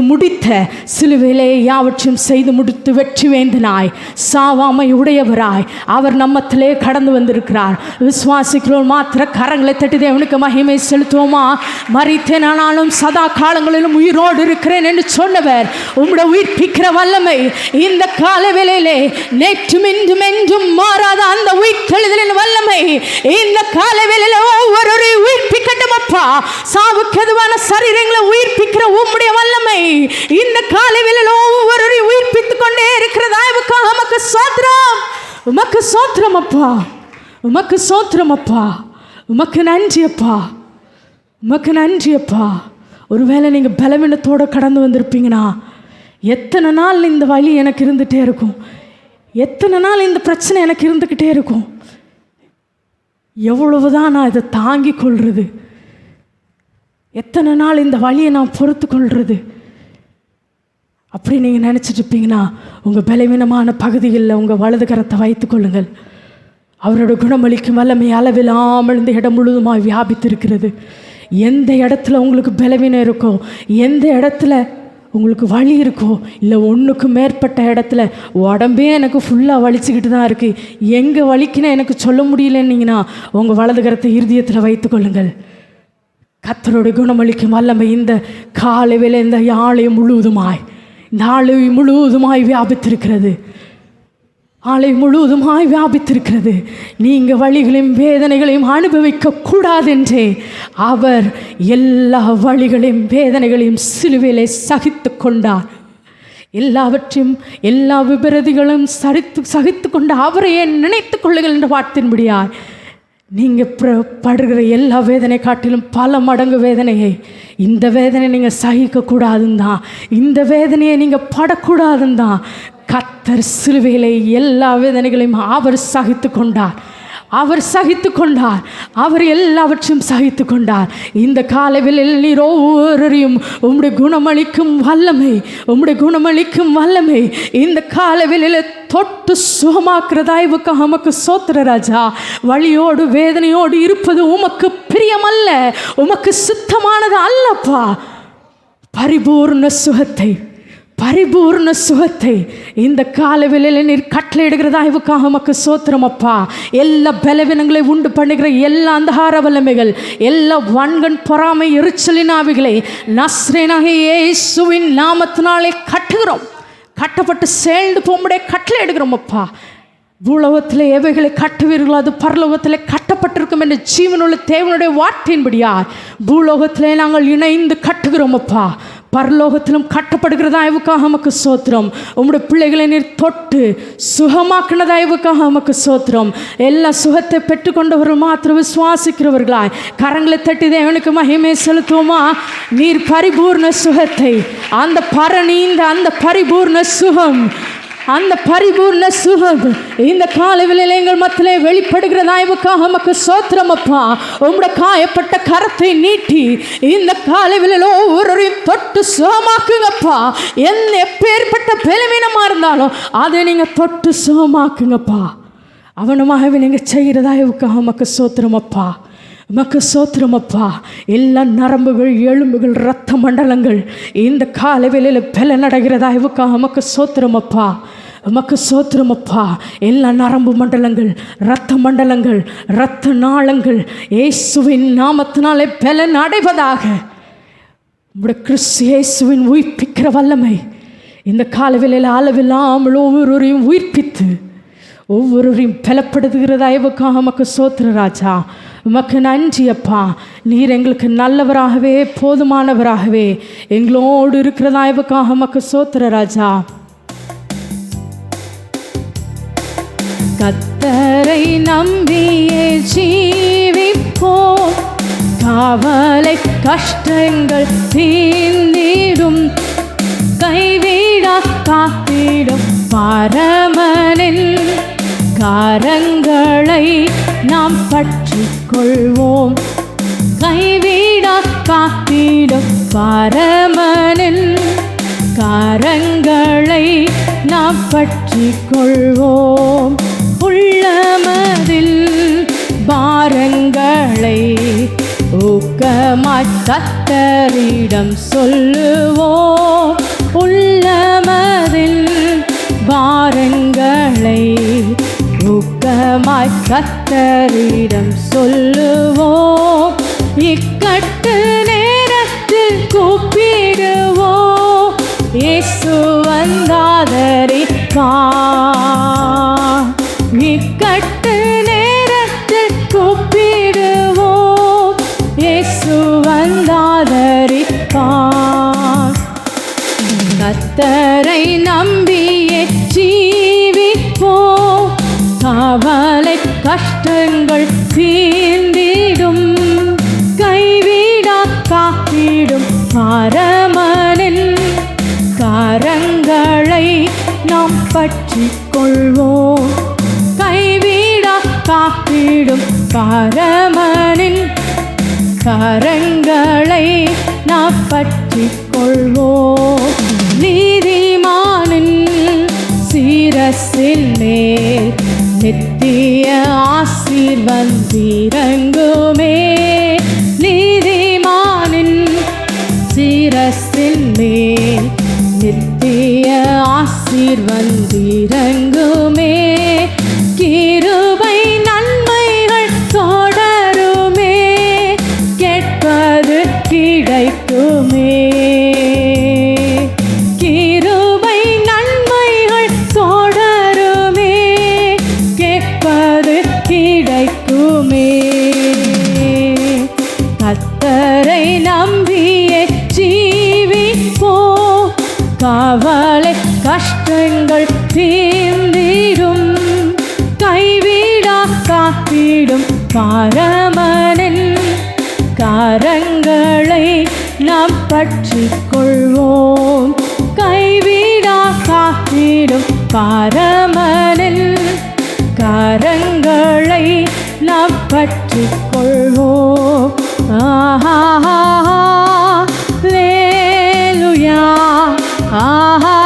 Speaker 1: முடித்த சிலுவையிலே யாவற்றையும் செய்து முடித்து வெற்றி வேந்தனாய் சாவாமை உடையவராய் அவர் நம்மத்திலே கடந்து வந்திருக்கிறார். விசுவாசிக்கிறோம் மாத்திர கரங்களை தட்டி தேவனுக்கு மகிமை செலுத்துவோமா? மரித்தேனானாலும் சதா காலங்களிலும் உயிரோடு இருக்கிறேன் என்று சொன்னவர் உம்முடைய உயிர்ப்பிக்கிற வல்லமை இந்த கால வேளையிலே நேற்றும் இன்றும் என்றும் மாறாத அந்த உயிர்த்தெழுதலின் வல்லமை இந்த காலவேளையில ஒவ்வொருவரையும் உயிர்ப்பிக்கட்டும் அப்பா. சாவுக்கு எதுவான சரீரங்களை உயிர்ப்பிக்கிற உம்முடைய வல்லமை இந்த காலவேளையில ஒவ்வொருவரையும் உயிர்ப்பித்துக் கொண்டே இருக்கிற தயவுக்காக உமக்கு ஸ்தோத்திரம், உமக்கு ஸ்தோத்திரம் அப்பா, உமக்கு ஸ்தோத்திரம் அப்பா, உமக்கு நன்றி அப்பா, உமக்கு நன்றி அப்பா. ஒருவேளை நீங்கள் பலவீனத்தோடு கடந்து வந்திருப்பீங்கன்னா, எத்தனை நாள் இந்த வலி எனக்கு இருந்துகிட்டே இருக்கும், எத்தனை நாள் இந்த பிரச்சனை எனக்கு இருந்துக்கிட்டே இருக்கும், எவ்வளவுதான் நான் இதை தாங்கி கொள்வது, எத்தனை நாள் இந்த வலியை நான் பொறுத்து கொள்வது அப்படி நீங்கள் நினச்சிட்டு இருப்பீங்கன்னா, உங்கள் பலவீனமான பகுதிகளில் உங்கள் வலது கரத்தை வைத்து கொள்ளுங்கள். அவரோட குணமளிக்கும் வல்லமை அளவில்லாமல் இந்த இடம் முழுவதுமாக வியாபித்திருக்கிறது. எந்த இடத்துல உங்களுக்கு பலவீனம் இருக்கோ, எந்த இடத்துல உங்களுக்கு வலி இருக்கோ, இல்லை ஒன்றுக்கு மேற்பட்ட இடத்துல உடம்பே எனக்கு ஃபுல்லாக வலிச்சுக்கிட்டு தான் இருக்குது, எங்கே வலிக்குன்னு எனக்கு சொல்ல முடியலன்னீங்கன்னா உங்கள் வலது கரத்தை இருதயத்தில் வைத்து கொள்ளுங்கள். கர்த்தருடைய குணமளிக்கும் வல்லமை இந்த காலையில் இந்த ஆலயம் முழுவதுமாய் வியாபித்திருக்கிறது, ஆலயம் முழுவதுமாய் வியாபித்திருக்கிறது. நீங்கள் வலிகளையும் வேதனைகளையும் அனுபவிக்க கூடாதென்றே அவர் எல்லா வலிகளையும் வேதனைகளையும் சிலுவையிலே சகித்து கொண்டார். எல்லாவற்றையும் எல்லா விபரதிகளும் சகித்து கொண்டு அவரையே நினைத்து கொள்ளுங்கள் என்ற வார்த்தையின்படியார் நீங்கள் படுகிற எல்லா வேதனை காட்டிலும் பல மடங்கு வேதனையை, இந்த வேதனை நீங்கள் சகிக்கக்கூடாதுன்னு தான், இந்த வேதனையை நீங்கள் படக்கூடாதுன்னு தான் கர்த்தர் சிலுவையிலே எல்லா வேதனைகளையும் அவர் சகித்து கொண்டார், அவர் எல்லாவற்றையும் சகித்து கொண்டார். இந்த காலவில் நீர் ஒவ்வொருவரையும் உம்முடைய குணமளிக்கும் வல்லமை இந்த காலவில் தொட்டு சுகமாக்குற தயவுக்காக உமக்கு ஸ்தோத்திர ராஜா. வலியோடு வேதனையோடு இருப்பது உமக்கு பிரியமல்ல, உமக்கு சித்தமானது அல்லப்பா. பரிபூர்ண சுகத்தை இந்த காலவேளையில் நீர் கட்டளையிடுகிறதா இவுக்காக உமக்கு ஸ்தோத்திரம் அப்பா. எல்லா பலவீனங்களை உண்டு பண்ணுகிற எல்லா அந்தகார வல்லமைகள், எல்லா வன்கண் பொறாமை எரிச்சலின் ஆவிகளை நஸ்ரேனாகிய இயேசுவின் நாமத்தினாலே கட்டுகிறோம். கட்டப்பட்டு சேர்ந்து போம்படியே கட்டளையிடுகிறோம் அப்பா. பூலோகத்தில் எவைகளை கட்டுவீர்களோ அது பரலோகத்தில் கட்டப்பட்டிருக்கும் என்ற ஜீவனுள்ள தேவனுடைய வார்த்தையின்படியா பூலோகத்திலே நாங்கள் இணைந்து கட்டுகிறோம் அப்பா. பரலோகத்திலும் கட்டப்படுகிற தயவுக்காக நமக்கு ஸ்தோத்திரம். உம்முடைய பிள்ளைகளை நீர் தொட்டு சுகமாக்கின தயவுக்காக நமக்கு ஸ்தோத்திரம். எல்லா சுகத்தை பெற்றுக்கொண்டவர்கள் மாத்திரம் விசுவாசிக்கிறவர்களாய் கரங்களை தட்டி தேவனுக்கு மகிமை செலுத்துவோமா? நீர் பரிபூர்ண சுகத்தை, அந்த பரநீந்த அந்த பரிபூர்ண சுகம், அந்த பரிபூர்ண சுகம் இந்த காலவில் எங்கள் மத்தியிலே வெளிப்படுகிற தயவுக்காக நமக்கு ஸ்தோத்திரம் அப்பா. உம்முடைய காயப்பட்ட கரத்தை நீட்டி இந்த காலவில் ஒவ்வொருவரையும் தொட்டு சுகமாக்குங்கப்பா. எப்பேற்பட்ட பலவீனமாக இருந்தாலும் அதை நீங்கள் தொட்டு சுகமாக்குங்கப்பா. அவனமாகவே நீங்கள் செய்கிற தயவுக்காக உமக்கு ஸ்தோத்திரம் அப்பா. உமக்கு ஸ்தோத்திரம் அப்பா. எல்லா நரம்புகள், எலும்புகள், இரத்த மண்டலங்கள் இந்த காலை வேளையில் பலனடைகிற தயவுக்காக உமக்கு ஸ்தோத்திரம் அப்பா. உமக்கு ஸ்தோத்திரம் அப்பா. எல்லா நரம்பு மண்டலங்கள், இரத்த மண்டலங்கள், இரத்த நாளங்கள் இயேசுவின் நாமத்தினாலே பலன் அடைவதாக. உம்முடைய கிறிஸ்து இயேசுவின் உயிர்ப்பிக்கிற வல்லமை இந்த காலவேளையில் அளவில்லாமல் ஒவ்வொருவரையும் உயிர்ப்பித்து ஒவ்வொருவரையும் பலப்படுத்துகிற தயவுக்காக உமக்கு ஸ்தோத்திர ராஜா. உமக்கு நன்றி அப்பா. நீர் எங்களுக்கு நல்லவராகவே போதுமானவராகவே எங்களோடு இருக்கிற தயவுக்காக உமக்கு ஸ்தோத்திர ராஜா. கர்த்தரை நம்பியே ஜீவிப்போம், கவலை கஷ்டங்கள் தீர்ந்திடும், கைவிடா காத்திடும் பரமனின் கரங்களை நாம் பற்றி கொள்வோம். கைவிடா காத்திடும் பரமனின் கரங்களை நாம் பற்றி கொள்வோம். உள்ளமதில் பாரங்களை ஊக்கமாய் கர்த்தரிடம் சொல்லுவோம். உள்ளமதில் பாரங்களை ஊக்கமாய் கர்த்தரிடம் சொல்லுவோம். இக்கட்டு நேரத்தில் கூப்பிடுவோம், இயேசு வந்தாதரிப்பார். இக்கட்டு நேரத்தில் கூப்பிடுவோம், இயேசு வந்தாதரிப்பார். கர்த்தரை நம்பியே ஜீவிப்போம், கவலை கஷ்டங்கள் தீர்ந்திடும், கைவிடா காத்திடும் பரமனின் கரங்களை நாம் பற்றி கொள்வோம். கைவிடா காத்திடும் பரமனின் கரங்களை நாம் பற்றி கொள்வோம். நீதிமானின் சிரசின் மேல் நித்திய ஆசீர்வதிரங்குமே. நீதிமானின் சிரசின் மேல் நித்திய ஆசீர்வதிரங்குமே. கிருபை நன்மைகள் தொடருமே, கேட்பது கிடைக்குமே. கிருபை நன்மைகள் தொடருமே, கேட்பது கிடைக்குமே. கர்த்தரை நம்பியே ஜீவிப்போம், கவலை கஷ்டங்கள் தீர்ந்திடும், கைவிடா காத்திடும் பரமனின் கரங்களை நாம் பற்றி கொள்வோம். கைவிடா காத்திடும் பரமனின் கரங்களை நாம் பற்றி கொள்வோம். ஆஹா லேலுயா, ஆஹா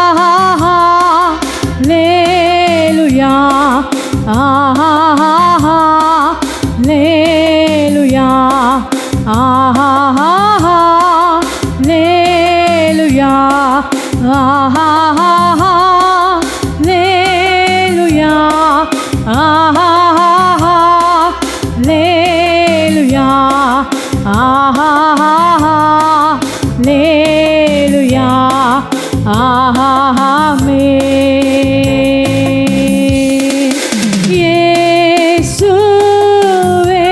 Speaker 1: லேலுயா, ஆஹா லேலுயா, ஆஹா லேலுயா, ஆஹா லேலுயா, ஆஹா லேலுயா, ஆஹா லேலுயா, ஆஹா இயேசுவே,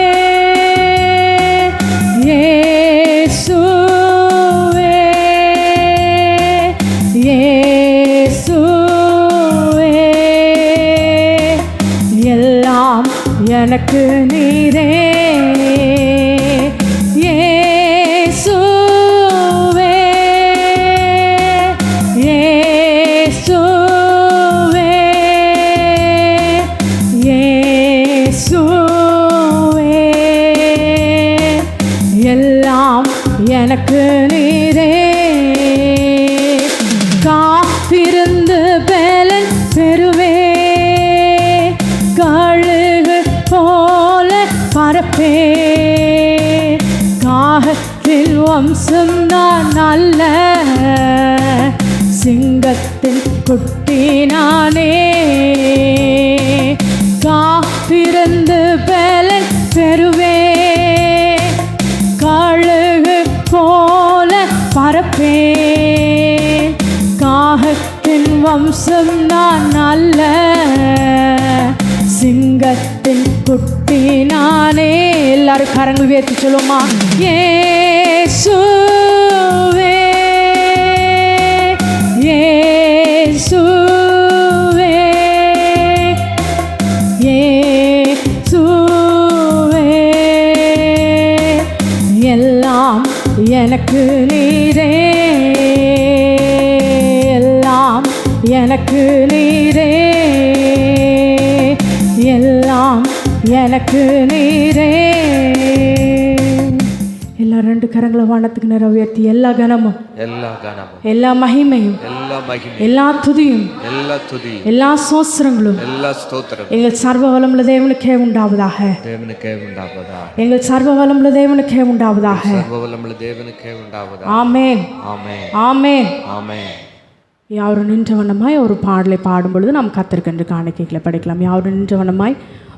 Speaker 1: இயேசுவே, இயேசுவே, எல்லாம் எனக்கு நீரே. இயேசுவே, இயேசுவே, இயேசுவே, எல்லாம் எனக்கு நீரே. காத்திருந்து பலன் பெறுவே, கால பறப்பேன். காகத்தின் வம்சம் நான் அல்ல, சிங்கத்தின் குட்டி நானே. காப்பிருந்து பலன் பெறுவேன், கழுகு போல பறப்பேன். காகத்தின் வம்சம் நான் அல்ல, சிங்கத்தின் குட்டி நானே. எல்லாரும் கரங்கள் உயர்த்தி சொல்லுமா? இயேசுவே இயேசுவே இயேசுவே, எல்லாம் எனக்கு நீரே, எல்லாம் எனக்கு நீரே, எல்லாம் எனக்கு நீரே. எல்லா ரெண்டு கரங்களை வானத்துக்கு நேரம் உயர்த்தி எல்லா கனமும் எல்லா மகிமையும் எல்லா துதியும் எல்லா ஸ்தோத்திரங்களும் எங்கள் சர்வ வல்லமுள்ள தேவனுக்கே உண்டாவதாக. எங்கள் சர்வ வல்லமுள்ள தேவனுக்கே உண்டாவதாக. ஆமென் ஆமென் ஆமென். யாரும் நின்ற வண்ணமாய் ஒரு பாடலை பாடும் பொழுது நாம் கர்த்தருக்கென்று காணிக்கைகளை படைக்கலாம். யாரும் நின்ற வண்ணமாய்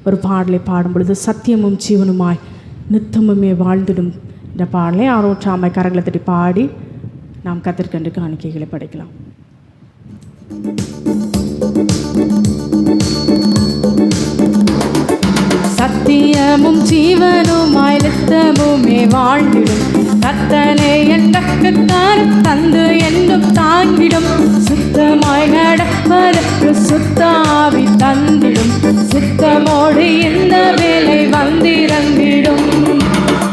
Speaker 1: ஒரு பாடலை பாடும் பொழுது சத்தியமும் ஜீவனுமாய் நித்தமுமே வாழ்ந்திடும் இந்த பாடலை ஆரோற்றாமை கரங்களை தட்டி பாடி நாம் கர்த்தருக்கென்று காணிக்கைகளை படைக்கலாம். சத்தியமும் ஜீவனுமாய் நித்தமுமே வாழ்ந்திடும் கர்த்தனை எனக்கு தந்து என்னும் தாங்கிடும். சுத்தமாய் நடப்பதற்கு சுத்தாவி தந்திடும், சுத்தமோடு இந்த வேலை வந்திறங்கிடும்.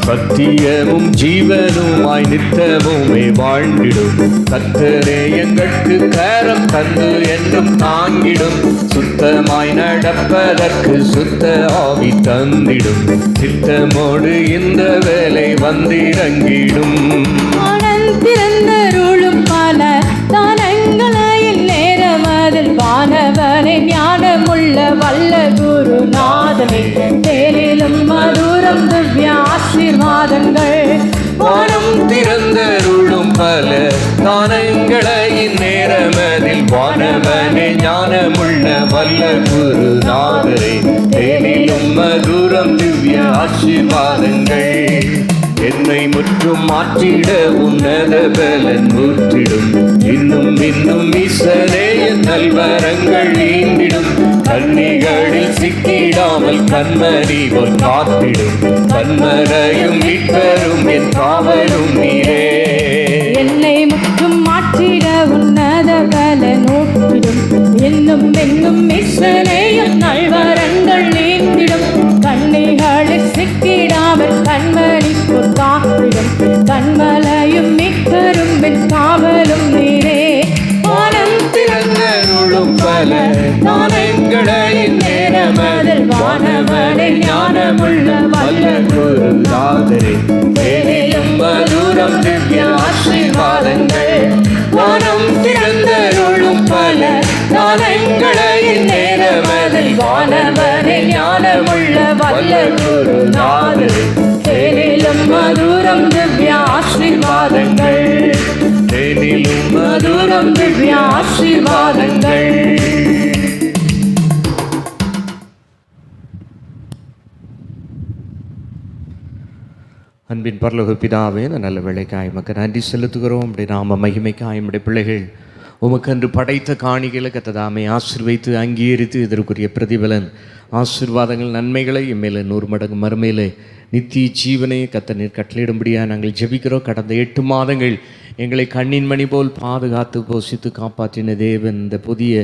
Speaker 2: சத்தியமும் ஜீவனுமாய் நித்தமுமே வாழ்ந்திடும் கர்த்தரே எங்களுக்கு கரம் தந்து என்றும் தாங்கிடும். சுத்தமாய் நடப்பதற்கு சுத்த ஆவி தந்திடும், சித்தமோடு இந்த வேலை வந்திறங்கிடும்.
Speaker 1: திறந்தருளும் பல தானங்களையில் நேரமதில் வானவனை ஞானமுள்ள வல்ல குருநாதனை தேரிலும் மதுரம் திவ்ய ஆசீர்வாதங்கள்.
Speaker 2: வானம் திறந்தருளும் பல தானங்களையின் நேரமதில் வானவனை ஞானமுள்ள வல்ல குருநாதரை தேரிலும் மதுரம் திவ்ய ஆசீர்வாதங்கள். என்னை முற்றும் மாற்றிட உன்னத பலன் ஊற்றிடும், இன்னும் இன்னும் ஈசனே என் நல்வரங்கள் ஈண்டிடும். கன்னிகளில் சிக்கிடாமல் கண்மணி போல் காத்திடும், கண்மறையும் மீட்பரும் என் காவலும் நீரே.
Speaker 1: என்னை முற்றும் மாற்றிட உன்னத பலன் ஊற்றிடும், இன்னும் இன்னும் ஈசனேயும் நல்வரங்கள் ஈண்டிடும். கன்னிகளில் சிக்கிடாமல் கண்மணி காத்திடும், கண்மலையும் மீட்பரும் என் காவலும் நீரே.
Speaker 2: வானம் திறந்தருளும் பல தானங்களையின் நேரமதில் வானவனை ஞானமுள்ள வல்ல குருநாதரே தேரிலும் மதுரம் திவ்ய ஆசீர்வாதங்கள். வானம் திறந்தருளும் பல தானங்களையின் நேரமதில் வானவனை ஞானமுள்ள வல்ல குருநாதரே தேனிலும் மதுரம் திவ்ய ஆசீர்வாதங்கள், தேனிலும் மதுரம் திவ்ய ஆசீர்வாதங்கள். அன்பின் பரலோக பிதாவே, நல்ல வேளைக்காய் உமக்கு நன்றி செலுத்துகிறோம். அப்படி நாம மகிமைக்காய் நம்முடைய பிள்ளைகள் உமக்கன்று படைத்த காணிகளை கத்ததாமே ஆசீர்வைத்து அங்கீகரித்து இதற்குரிய பிரதிபலன் ஆசீர்வாதங்கள் நன்மைகளை எம்மேலே 100 மடங்கு மறுமையிலே நித்திய ஜீவனை கத்த நீர் கட்டளையிடும்படியாக நாங்கள் ஜெபிக்கிறோம். கடந்த 8 மாதங்கள் எங்களை கண்ணின் மணி போல் பாதுகாத்து போஷித்து காப்பாற்றின தேவன் இந்த புதிய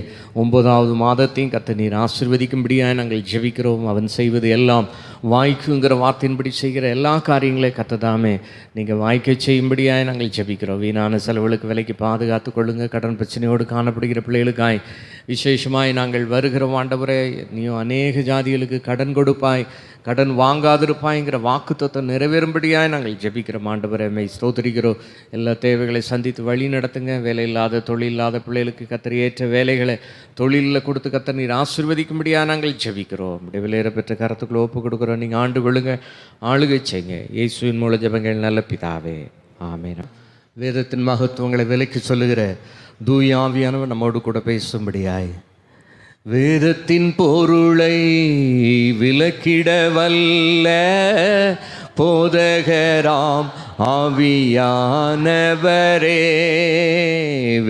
Speaker 2: 9வது மாதத்தையும் கத்த நீர் ஆசீர்வதிக்கும்படியாக நாங்கள் ஜெபிக்கிறோம். அவன் செய்வது எல்லாம் வாய்க்குங்கிற வார்த்தையின்படி செய்கிற எல்லா காரியங்களையும் கத்ததாமே நீங்கள் வாய்க்க செய்யும்படியாக நாங்கள் ஜெபிக்கிறோம். வீணான செலவுகளுக்கு விலைக்கு பாதுகாத்து கொள்ளுங்கள். கடன் பிரச்சனையோடு காணப்படுகிற பிள்ளைகளுக்காய் விசேஷமாய் நாங்கள் வருகிறோம் ஆண்டவரே, நீயும் அநேக ஜாதிகளுக்கு கடன் கொடுப்பாய், கடன் வாங்காதிருப்பாய்ங்கிற வாக்குத்தத்தம் நிறைவேறும்படியாய் நாங்கள் ஜெபிக்கிறோம் ஆண்டவரே. மெய் ஸ்தோத்திரிக்கிறோம். எல்லா தேவைகளை சந்தித்து வழி நடத்துங்க. வேலை இல்லாத தொழில் இல்லாத பிள்ளைகளுக்கு கத்தர் ஏற்ற வேலைகளை தொழிலில் கொடுத்து கத்தர் நீர் ஆசீர்வதிக்கும்படியாக நாங்கள் ஜெபிக்கிறோம். இப்படி விலையேற பெற்ற கரத்துக்குள்ள ஒப்பு கொடுக்குறோம். நீங்கள் ஆண்டு விழுங்க, ஆளுகை செய்யுங்க. இயேசுவின் மூல ஜெபங்கள் நல்ல பிதாவே, ஆமென். வேதத்தின் மகத்துவங்களை விலைக்கு சொல்லுகிற தூய ஆவியானவர் நம்மோடு கூட பேசும்படியாய் வேதத்தின் பொருளை விளக்கிட வல்ல போதகராம் ஆவியானவரே,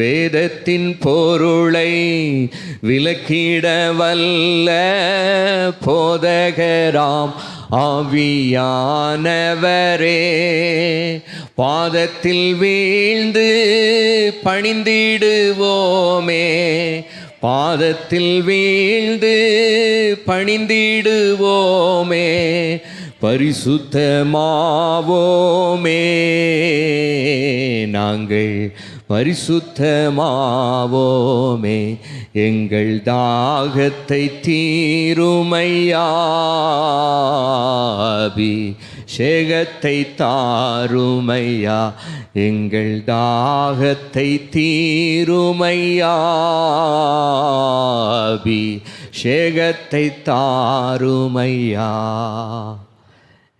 Speaker 2: வேதத்தின் பொருளை விளக்கிட வல்ல போதகராம் ஆவியானவரே, பாதத்தில் வீழ்ந்து பணிந்திடுவோமே, பாதத்தில் வீழ்ந்து பணிந்திடுவோமே, பரிசுத்தமாவோமே, நாங்கள் பரிசுத்தமாவோமே, எங்கள் தாகத்தை தீருமையா, அபிஷேகத்தை தாருமையா, எங்கள் தாகத்தை தீருமையா, அபிஷேகத்தை தாருமையா.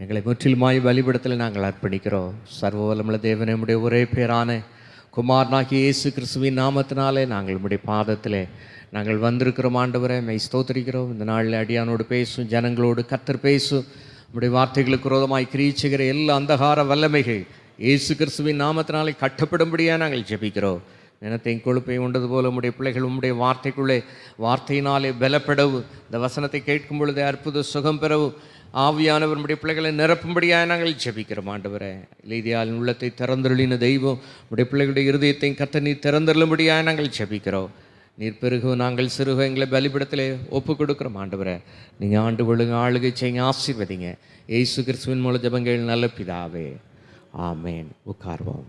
Speaker 2: எங்களை முற்றிலுமாய் வழிபடத்தில் நாங்கள் அர்ப்பணிக்கிறோம். சர்வ வல்லமுள்ள தேவனே, நம்முடைய ஒரே பேரான குமாரனாகிய இயேசு கிறிஸ்துவின் நாமத்தினாலே நாங்கள் நம்முடைய பாதத்திலே நாங்கள் வந்திருக்கிறோம் ஆண்டவரே. மெய் ஸ்தோத்திரிக்கிறோம். இந்த நாளில் அடியானோடு பேசும், ஜனங்களோடு கர்த்தர் பேசும். நம்முடைய வார்த்தைகளுக்கு விரோதமாய் கிரீச்சுகிற எல்லா அந்தகார வல்லமைகள் இயேசு கிறிஸ்துவின் நாமத்தினாலே கட்டப்படும்படியாக நாங்கள் ஜெபிக்கிறோம். நினத்தையும் கொழுப்பையும் உண்டது போல உம்முடைய பிள்ளைகள் உம்முடைய வார்த்தைக்குள்ளே வார்த்தையினாலே பலப்படவும், இந்த வசனத்தை கேட்கும் பொழுதே அற்புத சுகம் பெறவும் ஆவியானவர் நம்முடைய பிள்ளைகளை நிரப்பும்படியாக நாங்கள் ஜெபிக்கிறோம் ஆண்டவரே. லீதியால் உள்ளத்தை திறந்தருளின தெய்வம் நம்முடைய பிள்ளைகளுடைய இருதயத்தையும் கர்த்தர் நீர் திறந்தருளும்படியாக நாங்கள் ஜெபிக்கிறோம். நீர் பெருகும், நாங்கள் சிறுக எங்களை பலிபடத்திலே ஒப்பு கொடுக்குறோம் ஆண்டவரே. நீங்கள் ஆண்டு விழுங்க, ஆளுகை செய்யுங்க, ஆசீர்வதிங்க. இயேசு கிறிஸ்துவின் மூல ஜெபங்கள் நல்ல பிதாவே, ஆமேன். உட்கார்வோம்.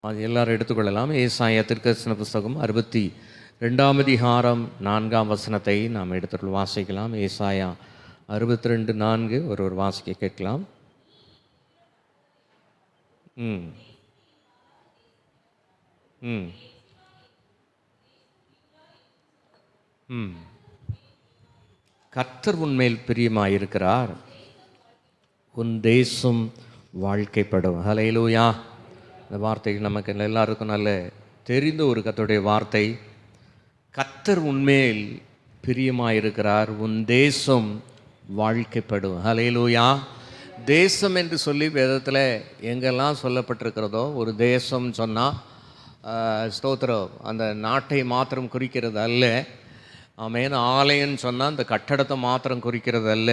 Speaker 2: அது எல்லாரும் எடுத்துக்கொள்ளலாம். ஏசாயா தீர்க்கதரிசன புஸ்தகம் 62ஆம் அதிகாரம் 4ஆம் வசனத்தை நாம் எடுத்துக்கொள்ள வாசிக்கலாம். ஏசாயா 62:4 ஒரு வாசிக்க கேட்கலாம். கர்த்தர் உன்மேல் பிரியமாயிருக்கிறார், உன் தேசம் வாழ்க்கைப்படும். ஹல்லேலூயா. இந்த வார்த்தைகள் நமக்கு எல்லாருக்கும் நல்ல தெரிந்த ஒரு கர்த்தருடைய வார்த்தை. கர்த்தர் உன்மேல் பிரியமாயிருக்கிறார், உன் தேசம் வாழ்க்கைப்படும். ஹல்லேலூயா. தேசம் என்று சொல்லி வேதத்தில் எங்கெல்லாம் சொல்லப்பட்டிருக்கிறதோ, ஒரு தேசம் சொன்னால் ஸ்தோத்திரம் அந்த நாட்டை மாத்திரம் குறிக்கிறது அல்ல. ஆமென். ஆலயம்னு சொன்னால் அந்த கட்டடத்தை மாத்திரம் குறிக்கிறது அல்ல.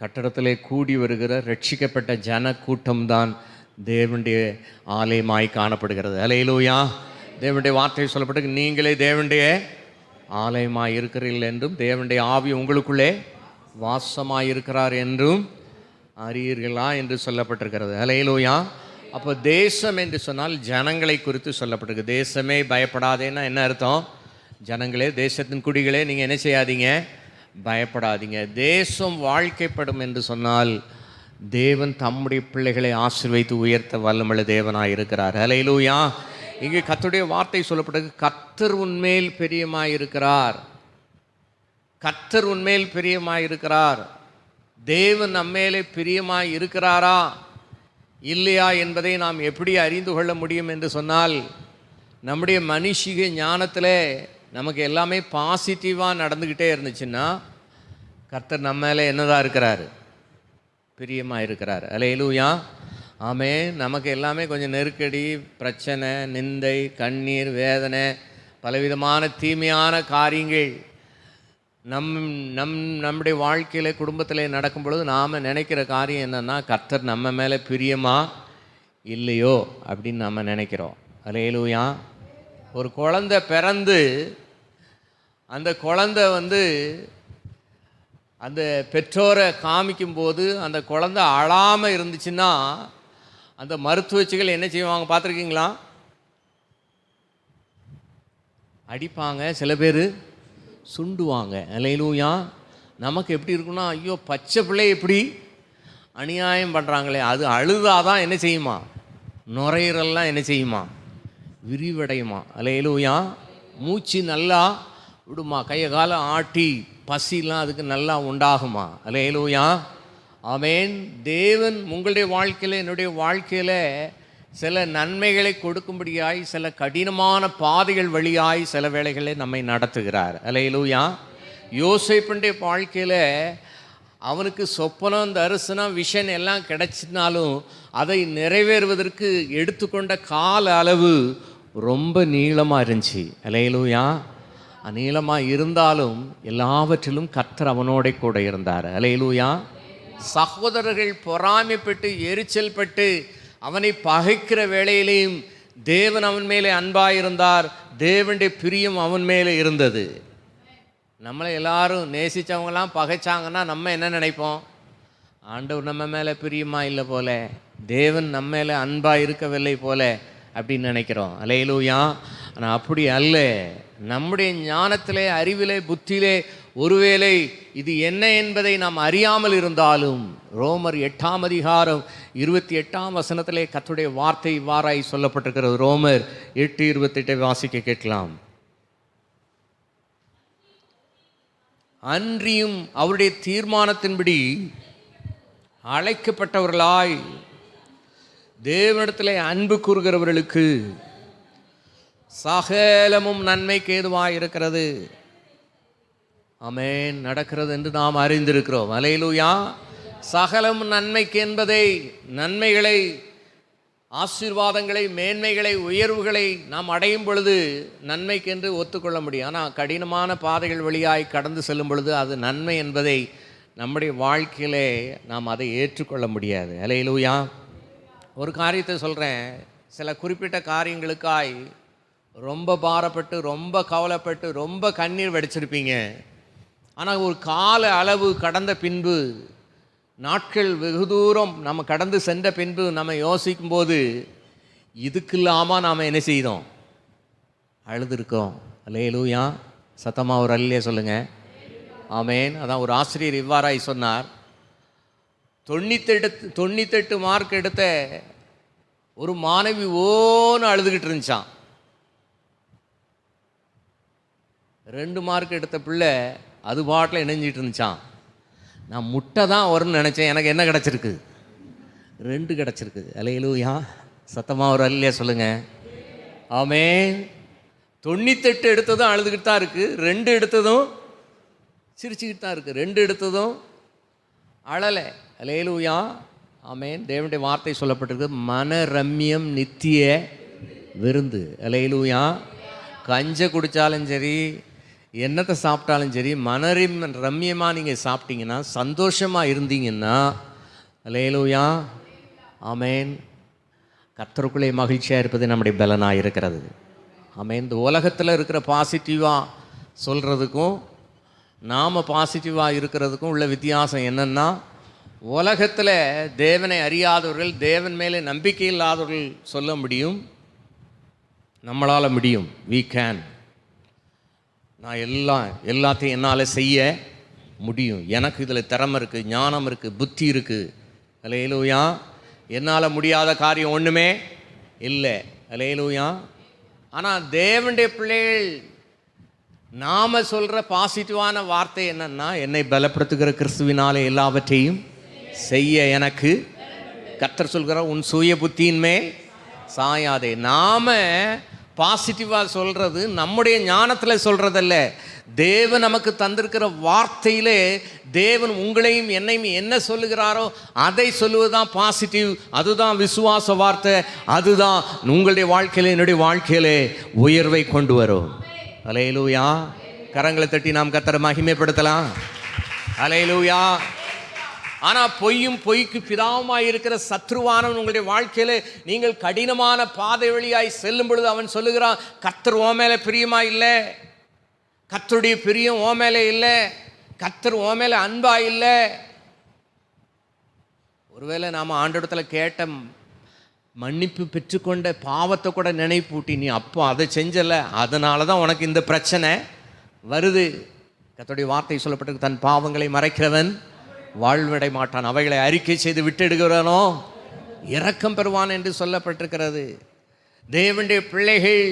Speaker 2: கட்டடத்திலே கூடி வருகிற ரட்சிக்கப்பட்ட ஜன கூட்டம்தான் தேவனுடைய ஆலயமாய் காணப்படுகிறது. ஹல்லேலூயா. தேவனுடைய வார்த்தை சொல்லப்பட்டு நீங்களே தேவனுடைய ஆலயமாய் இருக்கிறீர்கள் என்றும் தேவனுடைய ஆவி உங்களுக்குள்ளே வாசமாய் இருக்கிறார் என்றும் அறியீர்களா என்று சொல்லப்பட்டிருக்கிறது. ஹல்லேலூயா. அப்போ தேசம் என்று சொன்னால் ஜனங்களை குறித்து சொல்லப்பட்டிருக்கு. தேசமே பயப்படாதேன்னா என்ன அர்த்தம்? ஜனங்களே, தேசத்தின் குடிகளே, நீங்கள் என்ன செய்யாதீங்க, பயப்படாதீங்க. தேசம் வாழ்க்கைப்படும் என்று சொன்னால் தேவன் தம்முடைய பிள்ளைகளை ஆசீர்வதித்து உயர்த்த வல்லமுள்ள தேவனாய் இருக்கிறார். ஹல்லேலூயா. இங்கே கர்த்தருடைய வார்த்தை சொல்லப்பட்டது, கர்த்தர் உன்மேல் பிரியமாயிருக்கிறார். கர்த்தர் உன்மேல் பிரியமாயிருக்கிறார். தேவன் நம்மேலே பிரியமாய் இருக்கிறாரா இல்லையா என்பதை நாம் எப்படி அறிந்து கொள்ள முடியும் என்று சொன்னால், நம்முடைய மனுஷிக ஞானத்தில் நமக்கு எல்லாமே பாசிட்டிவாக நடந்துக்கிட்டே இருந்துச்சுன்னா கர்த்தர் நம்ம மேலே என்னதான் இருக்கிறாரு, பிரியமாக இருக்கிறார். ஹல்லேலூயா. ஆமே. நமக்கு எல்லாமே கொஞ்சம் நெருக்கடி, பிரச்சனை, நிந்தை, கண்ணீர், வேதனை, பலவிதமான தீமையான காரியங்கள் நம்முடைய வாழ்க்கையில் குடும்பத்தில் நடக்கும் பொழுது நாம் நினைக்கிற காரியம் என்னென்னா, கர்த்தர் நம்ம மேலே பிரியமா இல்லையோ அப்படின்னு நம்ம நினைக்கிறோம். ஹல்லேலூயா. ஒரு குழந்தை பிறந்து அந்த குழந்தை அந்த பெற்றோரை காமிக்கும்போது அந்த குழந்தை அழாமல் இருந்துச்சுன்னா அந்த மருத்துவச்சிகள் என்ன செய்வாங்க பார்த்துருக்கீங்களா? அடிப்பாங்க, சில பேர் சுண்டுவாங்க. அல்லேலூயா. நமக்கு எப்படி இருக்குன்னா, ஐயோ பச்சை பிள்ளை எப்படி அநியாயம் பண்ணுறாங்களே, அது அழுதாதான் என்ன செய்யுமா, நுரையீரல்லாம் என்ன செய்யுமா, விரிவடையுமா. அல்லேலூயா. மூச்சு நல்லா விடுமா, கையை காலை ஆட்டி பசிலாம் அதுக்கு நல்லா உண்டாகுமா. அல்லேலூயா. ஆமென். தேவன் உங்களுடைய வாழ்க்கையில், என்னுடைய வாழ்க்கையில் சில நன்மைகளை கொடுக்கும்படியாய் சில கடினமான பாதைகள் வழியாய் சில வேளைகளில் நம்மை நடத்துகிறார். அல்லேலூயா. யோசேப்புடைய வாழ்க்கையில் அவனுக்கு சொப்பனம், தரிசனம், விஷன் எல்லாம் கிடைச்சினாலும் அதை நிறைவேறுவதற்கு எடுத்துக்கொண்ட கால அளவு ரொம்ப நீளமாக இருந்துச்சு. அல்லேலூயா. நீளமாக இருந்தாலும் எல்லாவற்றிலும் கர்த்தர் அவனோட கூட இருந்தார். அல்லேலூயா. சகோதரர்கள் பொறாமைப்பட்டு எரிச்சல் பட்டு அவனை பகைக்கிற வேளையிலையும் தேவன் அவன் மேலே அன்பாயிருந்தார். தேவனுடைய பிரியம் அவன் மேலே இருந்தது. நம்மளை எல்லாரும் நேசித்தவங்களாம் பகைச்சாங்கன்னா நம்ம என்ன நினைப்போம், ஆண்டவர் நம்ம மேலே பிரியமாக இல்லை போல, தேவன் நம்ம மேலே அன்பாக இருக்கவில்லை போல அப்படின்னு நினைக்கிறோம். அல்லேலூயா. ஆனால் அப்படி அல்ல. நம்முடைய ஞானத்திலே, அறிவிலே, புத்தியிலே ஒருவேளை இது என்ன என்பதை நாம் அறியாமல் இருந்தாலும், ரோமர் 8ஆம் அதிகாரம் 28ஆம் வசனத்திலே கர்த்தருடைய வார்த்தை இவ்வாறாய் சொல்லப்பட்டிருக்கிறது. ரோமர் 8:28 வாசிக்க கேட்கலாம். அன்றியும் அவருடைய தீர்மானத்தின்படி அழைக்கப்பட்டவர்களாய் தேவனிடத்திலே அன்பு கூறுகிறவர்களுக்கு சகலமும் நன்மைக்கு ஏதுவாய் இருக்கிறது. ஆமென். நடக்கிறது என்று நாம் அறிந்திருக்கிறோம். அல்லேலூயா. சகலம் நன்மைக்கு என்பதை, நன்மைகளை, ஆசீர்வாதங்களை, மேன்மைகளை, உயர்வுகளை நாம் அடையும் பொழுது நன்மைக்கு என்று ஒத்துக்கொள்ள முடியும். ஆனால் கடினமான பாதைகள் வழியாய் கடந்து செல்லும் பொழுது அது நன்மை என்பதை நம்முடைய வாழ்க்கையிலே நாம் அதை ஏற்றுக்கொள்ள முடியாது. அல்லேலூயா. ஒரு காரியத்தை சொல்கிறேன். சில குறிப்பிட்ட காரியங்களுக்காய் ரொம்ப பாரப்பட்டு, ரொம்ப கவலைப்பட்டு, ரொம்ப கண்ணீர் வடிச்சிருப்பீங்க. ஆனால் ஒரு கால அளவு கடந்த பின்பு, நாட்கள் வெகு தூரம் நம்ம கடந்து சென்ற பின்பு நம்ம யோசிக்கும்போது இதுக்கு இல்லாமல் நாம் என்ன செய்தோம், அழுதுருக்கோம். அல்லேலூயா. சத்தமாக ஒரு அல்லே சொல்லுங்கள். ஆமென். அதான் ஒரு ஆசிரியர் இவ்வாறாய் சொன்னார். 98 மார்க் எடுத்த ஒரு மாணவி ஓன்னு அழுதுகிட்டு இருந்துச்சான். 2 மார்க் எடுத்த பிள்ளை அது பாட்டில் இணைஞ்சிட்டு இருந்துச்சான். நான் முட்டை தான் வரும்னு நினச்சேன், எனக்கு என்ன கிடச்சிருக்கு, 2 கிடச்சிருக்கு. அல்லேலூயா. சத்தமாக ஒரு அல்லையா சொல்லுங்கள். ஆமென். 98 எடுத்ததும் அழுதுகிட்டு தான் இருக்குது, 2 எடுத்ததும் சிரிச்சுக்கிட்டு தான் இருக்குது, 2 எடுத்ததும் அழலை. அல்லேலூயா. ஆமென். தேவனுடைய வார்த்தை சொல்லப்பட்டிருக்கு, மனரம்யம் நித்திய விருந்து. அல்லேலூயா. கஞ்சை குடித்தாலும் சரி, என்னத்தை சாப்பிட்டாலும் சரி, ரம்யமாக நீங்கள் சாப்பிட்டீங்கன்னா, சந்தோஷமாக இருந்தீங்கன்னா, அல்லேலூயா. ஆமென். கர்த்தருக்குள்ளே மகிழ்ச்சியாக இருப்பது நம்முடைய பலனாக இருக்கிறது. ஆமென். இந்த உலகத்தில் இருக்கிற பாசிட்டிவாக சொல்கிறதுக்கும் நாம் பாசிட்டிவாக இருக்கிறதுக்கும் உள்ள வித்தியாசம் என்னென்னா, உலகத்தில் தேவனை அறியாதவர்கள், தேவன் மேலே நம்பிக்கை இல்லாதவர்கள் சொல்ல முடியும், நம்மளால் முடியும். we can. நான் எல்லாத்தையும் என்னால் செய்ய முடியும், எனக்கு இதில் திறமை இருக்குது, ஞானம் இருக்குது, புத்தி இருக்குது. அல்லேலூயா. என்னால் முடியாத காரியம் ஒன்றுமே இல்லை. அல்லேலூயா. ஆனால் தேவனுடைய பிள்ளைகள் நாம் சொல்கிற பாசிட்டிவான வார்த்தை என்னன்னா, என்னை பலப்படுத்துகிற கிறிஸ்துவினாலே எல்லாவற்றையும் செய்ய எனக்கு கர்த்தர் சொல்கிற உன் சுய புத்தியின் மேல் சாயாதே. நாம் பாசிட்டிவாக சொல்கிறது நம்முடைய ஞானத்தில் சொல்கிறதல்ல, தேவன் நமக்கு தந்திருக்கிற வார்த்தையிலே தேவன் உங்களையும் என்னையும் என்ன சொல்லுகிறாரோ அதை சொல்லுவது தான் பாசிட்டிவ். அதுதான் விசுவாச வார்த்தை. அதுதான் உங்களுடைய வாழ்க்கையில், என்னுடைய வாழ்க்கையிலே உயர்வை கொண்டு வரும். அல்லேலூயா. கரங்களை தட்டி நாம் கர்த்தரை மகிமைப்படுத்தலாம். அல்லேலூயா. ஆனால் பொய்க்கு பிதாவுமாய் இருக்கிற சத்ருவானவன் உங்களுடைய வாழ்க்கையில் நீங்கள் கடினமான பாதை வழியாய் செல்லும் பொழுது அவன் சொல்லுகிறான், கர்த்தர் ஓ மேலே பிரியமாக இல்லை, கர்த்தருடைய பிரியம் ஓ மேலே இல்லை, கர்த்தர் ஓ மேலே அன்பா இல்லை. ஒருவேளை நாம் ஆண்டவரிடத்தில் கேட்ட மன்னிப்பு பெற்றுக்கொண்ட பாவத்தை கூட நினைப்பூட்டி, நீ அப்போ அதை செஞ்சல, அதனால தான் உனக்கு இந்த பிரச்சனை வருது. கர்த்தருடைய வார்த்தை சொல்லப்பட்டிருக்கு, தன் பாவங்களை மறைக்கிறவன் வாழ்வடை மாட்டான், அவைகளை அறிக்கை செய்து விட்டெடுக்கிறவனோ இரக்கம் பெறுவான் என்று சொல்லப்பட்டிருக்கிறது. தேவனுடைய பிள்ளைகள்,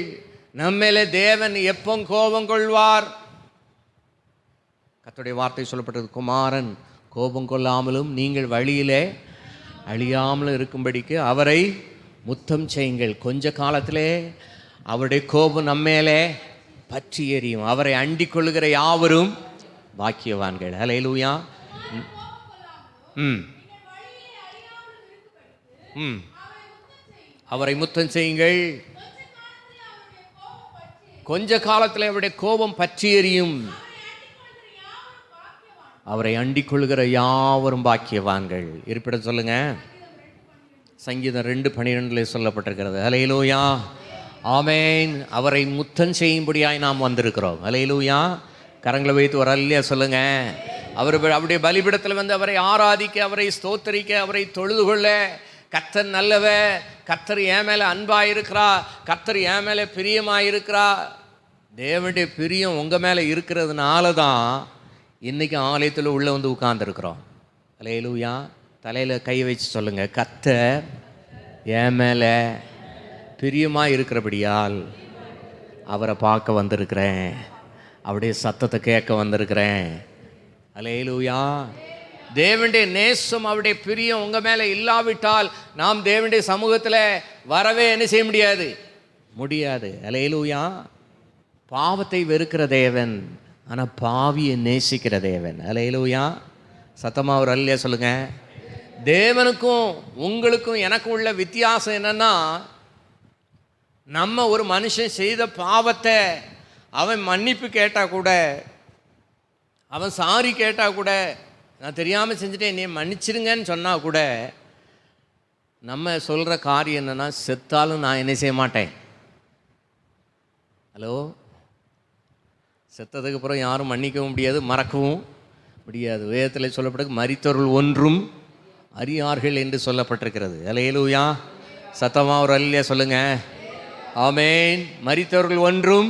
Speaker 2: நம்மேலே தேவன் எப்போ கோபம் கொள்வார்? கர்த்தருடைய வார்த்தை சொல்லப்பட்டது, குமாரன் கோபம் கொள்ளாமலும் நீங்கள் வழியிலே அழியாமலும் இருக்கும்படிக்கு அவரை முத்தம் செய்யுங்கள். கொஞ்ச காலத்திலே அவருடைய கோபம் நம்மேலே பற்றி எறியும். அவரை அண்டிக் கொள்ளுகிற யாவரும் பாக்கியவான்கள். ஹல்லேலூயா. அவரை முத்தம் செய்யுங்கள். கொஞ்ச காலத்தில் அவருடைய கோபம் பற்றி எறியும். அவரை அண்டிக் கொள்ளுகிற யாவரும் பாக்கியவான்கள். இருப்பிடம் சொல்லுங்க. சங்கீதம் 2:12 சொல்லப்பட்டிருக்கிறது. ஹல்லேலூயா, ஆமேன். அவரை முத்தம் செய்யும்படியாய் நாம் வந்திருக்கிறோம். ஹல்லேலூயா. கரங்களை வைத்து ஒரு அல்லேலூயா சொல்லுங்க. அவருடைய பலிபீடத்தில் வந்து அவரை ஆராதிக்க, அவரை ஸ்தோத்தரிக்க, அவரை தொழுது கொள்ள, கர்த்தர் நல்லவர், கர்த்தர் என் மேலே அன்பாயிருக்கிறா, கர்த்தர் என் மேலே பிரியமாயிருக்கிறா. தேவனுடைய பிரியம் உங்கள் மேலே இருக்கிறதுனால தான் இன்றைக்கி ஆலயத்தில் உள்ளே வந்து உட்கார்ந்துருக்குறோம். ஹல்லேலூயா. தலையில் கை வச்சு சொல்லுங்கள், கர்த்தர் என் மேலே பிரியமாக இருக்கிறபடியால் அவரை பார்க்க வந்திருக்கிறேன், அவருடைய சத்தத்தை கேட்க வந்திருக்கிறேன். ஹல்லேலூயா. தேவனுடைய நேசம், அவருடைய பிரியம் உங்கள் மேலே இல்லாவிட்டால் நாம் தேவனுடைய சமூகத்தில் வரவே என்ன செய்ய முடியாது. ஹல்லேலூயா. பாவத்தை வெறுக்கிற தேவன், ஆனால் பாவியை நேசிக்கிற தேவன். ஹல்லேலூயா. சத்தமாக ஒரு அல்லேலூயா சொல்லுங்க. தேவனுக்கும் உங்களுக்கும் எனக்கும் உள்ள வித்தியாசம் என்னன்னா, நம்ம ஒரு மனுஷன் செய்த பாவத்தை அவன் மன்னிப்பு கேட்டால் கூட, அவன் சாரி கேட்டால் கூட, நான் தெரியாமல் செஞ்சுட்டேன் நீ மன்னிச்சிருங்கன்னு சொன்னால் கூட, நம்ம சொல்கிற காரியம் என்னென்னா, செத்தாலும் நான் என்ன செய்ய மாட்டேன். ஹலோ. செத்ததுக்கு அப்புறம் யாரும் மன்னிக்கவும் முடியாது, மறக்கவும் முடியாது. வேதத்தில் சொல்லப்பட்டிருக்கு, மரித்தவர்கள் ஒன்றும் அறியார்கள் என்று சொல்லப்பட்டிருக்கிறது. ஹல்லேலூயா. சத்தமாக ஒரு அல்லேலூயா சொல்லுங்க. ஆமேன். மரித்தவர்கள் ஒன்றும்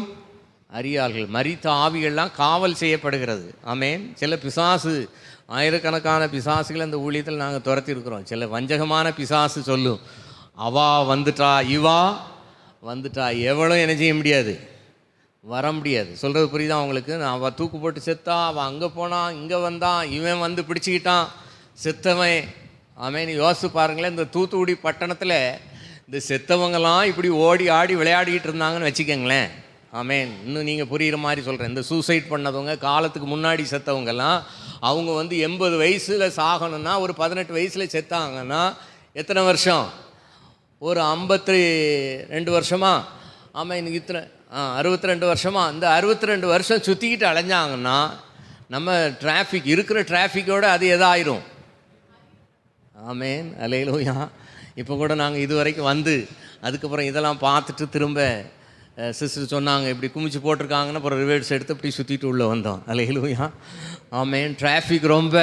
Speaker 2: அறியார்கள். மரித்த ஆவிகள்லாம் காவல் செய்யப்படுகிறது. ஆமேன். சில பிசாசு, ஆயிரக்கணக்கான பிசாசுகள் அந்த ஊழியத்தில் நாங்கள் துரத்தி இருக்கிறோம். சில வஞ்சகமான பிசாசு சொல்லும், அவா வந்துட்டா, இவா வந்துட்டா, எவ்வளோ என்ன செய்ய முடியாது, வர முடியாது. சொல்கிறது புரியுதா உங்களுக்கு? அவள் தூக்கு போட்டு செத்தா, அவள் அங்கே போனான், இங்கே வந்தான், இவன் வந்து பிடிச்சிக்கிட்டான், செத்தவன். ஆமேன். யோசித்து பாருங்களேன், இந்த தூத்துக்குடி பட்டணத்தில் இந்த செத்தவங்கெல்லாம் இப்படி ஓடி ஆடி விளையாடிக்கிட்டு இருந்தாங்கன்னு வச்சுக்கோங்களேன். ஆமேன். இன்னும் நீங்கள் புரிகிற மாதிரி சொல்கிறேன். இந்த சூசைட் பண்ணதவங்க, காலத்துக்கு முன்னாடி செத்தவங்கெல்லாம், அவங்க வந்து 80 வயசில் சாகணும்னா, ஒரு 18 வயசில் செத்தாங்கன்னா எத்தனை வருஷம்? ஒரு 52 வருஷமா? ஆமாம். இன்னைக்கு இத்தனை 62 வருஷமா? இந்த 62 வருஷம் சுற்றிக்கிட்டு அலைஞ்சாங்கன்னா நம்ம டிராஃபிக், இருக்கிற டிராஃபிக்கோடு அது எதாயிரும். ஆமேன். ஹல்லேலூயா. இப்போ கூட நாங்கள் இது வரைக்கும் வந்து அதுக்கப்புறம் இதெல்லாம் பார்த்துட்டு திரும்ப சிஸ்டர் சொன்னாங்க, இப்படி குமிச்சு போட்டிருக்காங்கன்னா அப்புறம் ரிவர்ஸ் எடுத்து இப்படி சுற்றிட்டு உள்ளே வந்தோம். ஹல்லேலூயா. ஆமேன். டிராஃபிக் ரொம்ப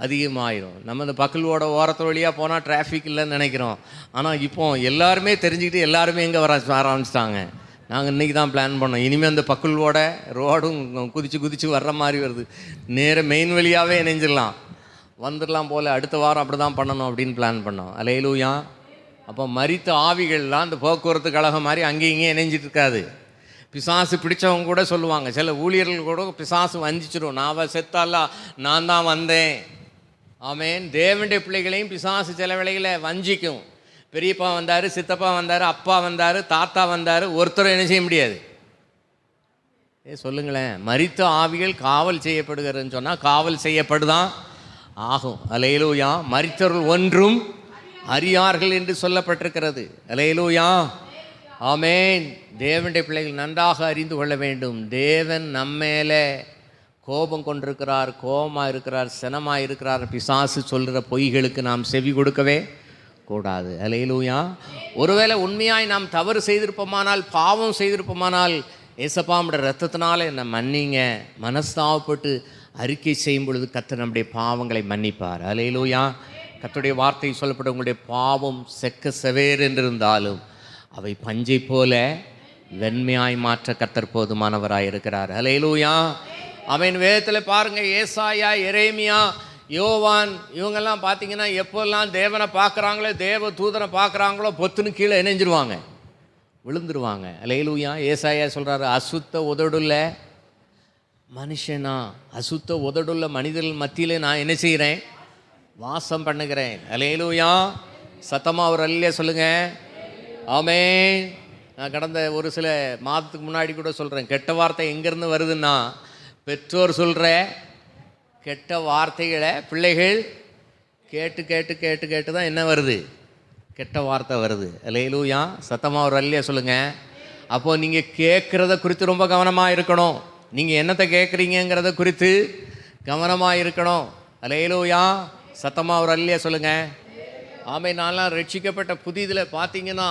Speaker 2: அதிகமாகிடும். நம்ம இந்த பக்கலோட ஓரத்து வழியாக போனால் டிராஃபிக் இல்லைன்னு நினைக்கிறோம். ஆனால் இப்போ எல்லாருமே தெரிஞ்சுக்கிட்டு எல்லாருமே எங்கே வர ஆரம்பிச்சிட்டாங்க. நாங்கள் இன்றைக்கி தான் பிளான் பண்ணோம், இனிமேல் அந்த பக்கலோட ரோடும் குதிச்சு வர்ற மாதிரி வருது, நேர மெயின் வழியாகவே இணைஞ்சிடலாம், வந்துடலாம் போல், அடுத்த வாரம் அப்படி தான் பண்ணணும் அப்படின்னு பிளான் பண்ணோம். ஹல்லேலூயா. அப்போ மரித்த ஆவிகள்லாம் அந்த போக்குவரத்து கழகம் மாதிரி அங்கேயும் இங்கேயும் இணைஞ்சிட்டு இருக்காது. பிசாசு பிடிச்சவங்க கூட சொல்லுவாங்க, சில ஊழியர்கள் கூட பிசாசு வஞ்சிச்சிடும், நான் செத்தாலா நான் தான் வந்தேன். ஆமேன். தேவனுடைய பிள்ளைகளையும் பிசாசு சில வேளைகளை வஞ்சிக்கும். பெரியப்பா வந்தார், சித்தப்பா வந்தார், அப்பா வந்தார், தாத்தா வந்தார், ஒருத்தரும் என்ன செய்ய முடியாது. சொல்லுங்களேன். மரித்த ஆவிகள் காவல் செய்யப்படுகிறதுன்னு சொன்னால் காவல் செய்யப்படுதான் ஆகும். ஹல்லேலூயா. மரித்தவர்கள் ஒன்றும் அறியார்கள் என்று சொல்லப்பட்டிருக்கிறது. ஹல்லேலூயா. ஆமேன். தேவனுடைய பிள்ளைகள் நன்றாக அறிந்து கொள்ள வேண்டும், தேவன் நம்மேலே கோபம் கொண்டிருக்கிறார், கோபமாக இருக்கிறார், சினமாக இருக்கிறார். பிசாசு சொல்கிற பொய்களுக்கு நாம் செவி கொடுக்கவே கூடாது. ஹல்லேலூயா. ஒருவேளை உண்மையாய் நாம் தவறு செய்திருப்போமானால், பாவம் செய்திருப்போமானால், ஏசப்பாவுடைய ரத்தத்தினால என்னை மன்னிங்க, மனஸ்தாபப்பட்டு அறிக்கை செய்யும் பொழுது கர்த்தர் நம்முடைய பாவங்களை மன்னிப்பார். ஹல்லேலூயா. கர்த்தருடைய வார்த்தை சொல்லப்பட்ட உங்களுடைய பாவம் செக்க செவேர் என்றிருந்தாலும் அவை பஞ்சை போல வெண்மையாய் மாற்ற கர்த்தர் போதுமானவராய் இருக்கிறார். ஹல்லேலூயா. அவன் வேதத்தில் பாருங்க, ஏசாயா, எரேமியா, யோவான் இவங்கெல்லாம் பார்த்தீங்கன்னா எப்போல்லாம் தேவனை பார்க்குறாங்களோ, தேவ தூதனை பார்க்குறாங்களோ பொத்துன்னு கீழே இணைஞ்சிருவாங்க, விழுந்துருவாங்க. ஹல்லேலூயா. ஏசாயா சொல்கிறாரு, அசுத்த உதடுள்ள மனுஷனா, அசுத்த உதடுள்ள மனிதர்கள் மத்தியில் நான் என்ன செய்கிறேன், வாசம் பண்ணுகிறேன். ஹல்லேலூயா. சத்தமாக ஒரு அல்லேலூயா சொல்லுங்கள். ஆமென். நான் கடந்த ஒரு சில மாதத்துக்கு முன்னாடி கூட சொல்கிறேன், கெட்ட வார்த்தை எங்கேருந்து வருதுன்னா, பெற்றோர் சொல்கிற கெட்ட வார்த்தைகளை பிள்ளைகள் கேட்டு கேட்டு கேட்டு கேட்டு தான் என்ன வருது, கெட்ட வார்த்தை வருது. ஹல்லேலூயா. சத்தமாக ஒரு அல்லேலூயா சொல்லுங்கள். அப்போது நீங்கள் கேட்குறத குறித்து ரொம்ப கவனமாக இருக்கணும். நீங்கள் என்னத்தை கேட்குறீங்கிறத குறித்து கவனமாக இருக்கணும். ஹல்லேலூயா. சத்தமாக ஒரு அல்லேலூயா சொல்லுங்கள். ஆமென். நான்லாம் ரட்சிக்கப்பட்ட புதிதில் பார்த்தீங்கன்னா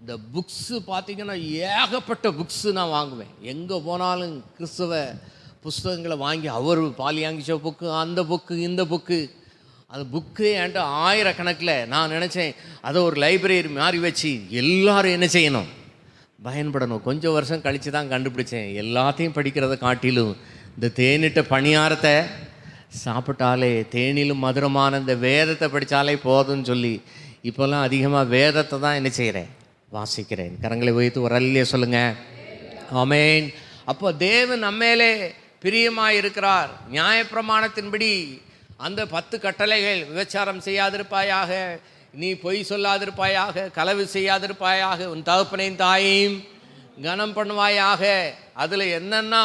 Speaker 2: இந்த புக்ஸு பார்த்தீங்கன்னா ஏகப்பட்ட புக்ஸு நான் வாங்குவேன். எங்கே போனாலும் கிறிஸ்தவ புஸ்தகங்களை வாங்கி, அவர் பாலியாங்கிச்ச புக்கு, அந்த புக்கு, இந்த புக்கு, அந்த புக்கு என்கிட்ட ஆயிரக்கணக்கில். நான் நினச்சேன் அதை ஒரு லைப்ரரி மாதிரி வச்சு எல்லோரும் என்ன செய்யணும், பயன்படணும். கொஞ்சம் வருஷம் கழித்து தான் கண்டுபிடிச்சேன், எல்லாத்தையும் படிக்கிறத காட்டிலும் இந்த தேனிட்ட பணியாரத்தை சாப்பிட்டாலே, தேனிலும் மதுரமான இந்த வேதத்தை படித்தாலே போதும்னு சொல்லி இப்போல்லாம் அதிகமாக வேதத்தை தான் என்ன செய்கிறேன், வாசிக்கிறேன். கரங்களை வைத்து ஒரு அல்லேலூயா சொல்லுங்கள். ஆமென். அப்போ தேவன் நம்மேலே பிரியமாக இருக்கிறார். நியாயப்பிரமாணத்தின்படி அந்த 10 கட்டளைகள், விபச்சாரம் செய்யாதிருப்பாயாக, நீ பொய் சொல்லாதிருப்பாயாக, களவு செய்யாதிருப்பாயாக, உன் தகப்பனையும் தாயையும் கனம் பண்ணுவாயாக. அதில் என்னென்னா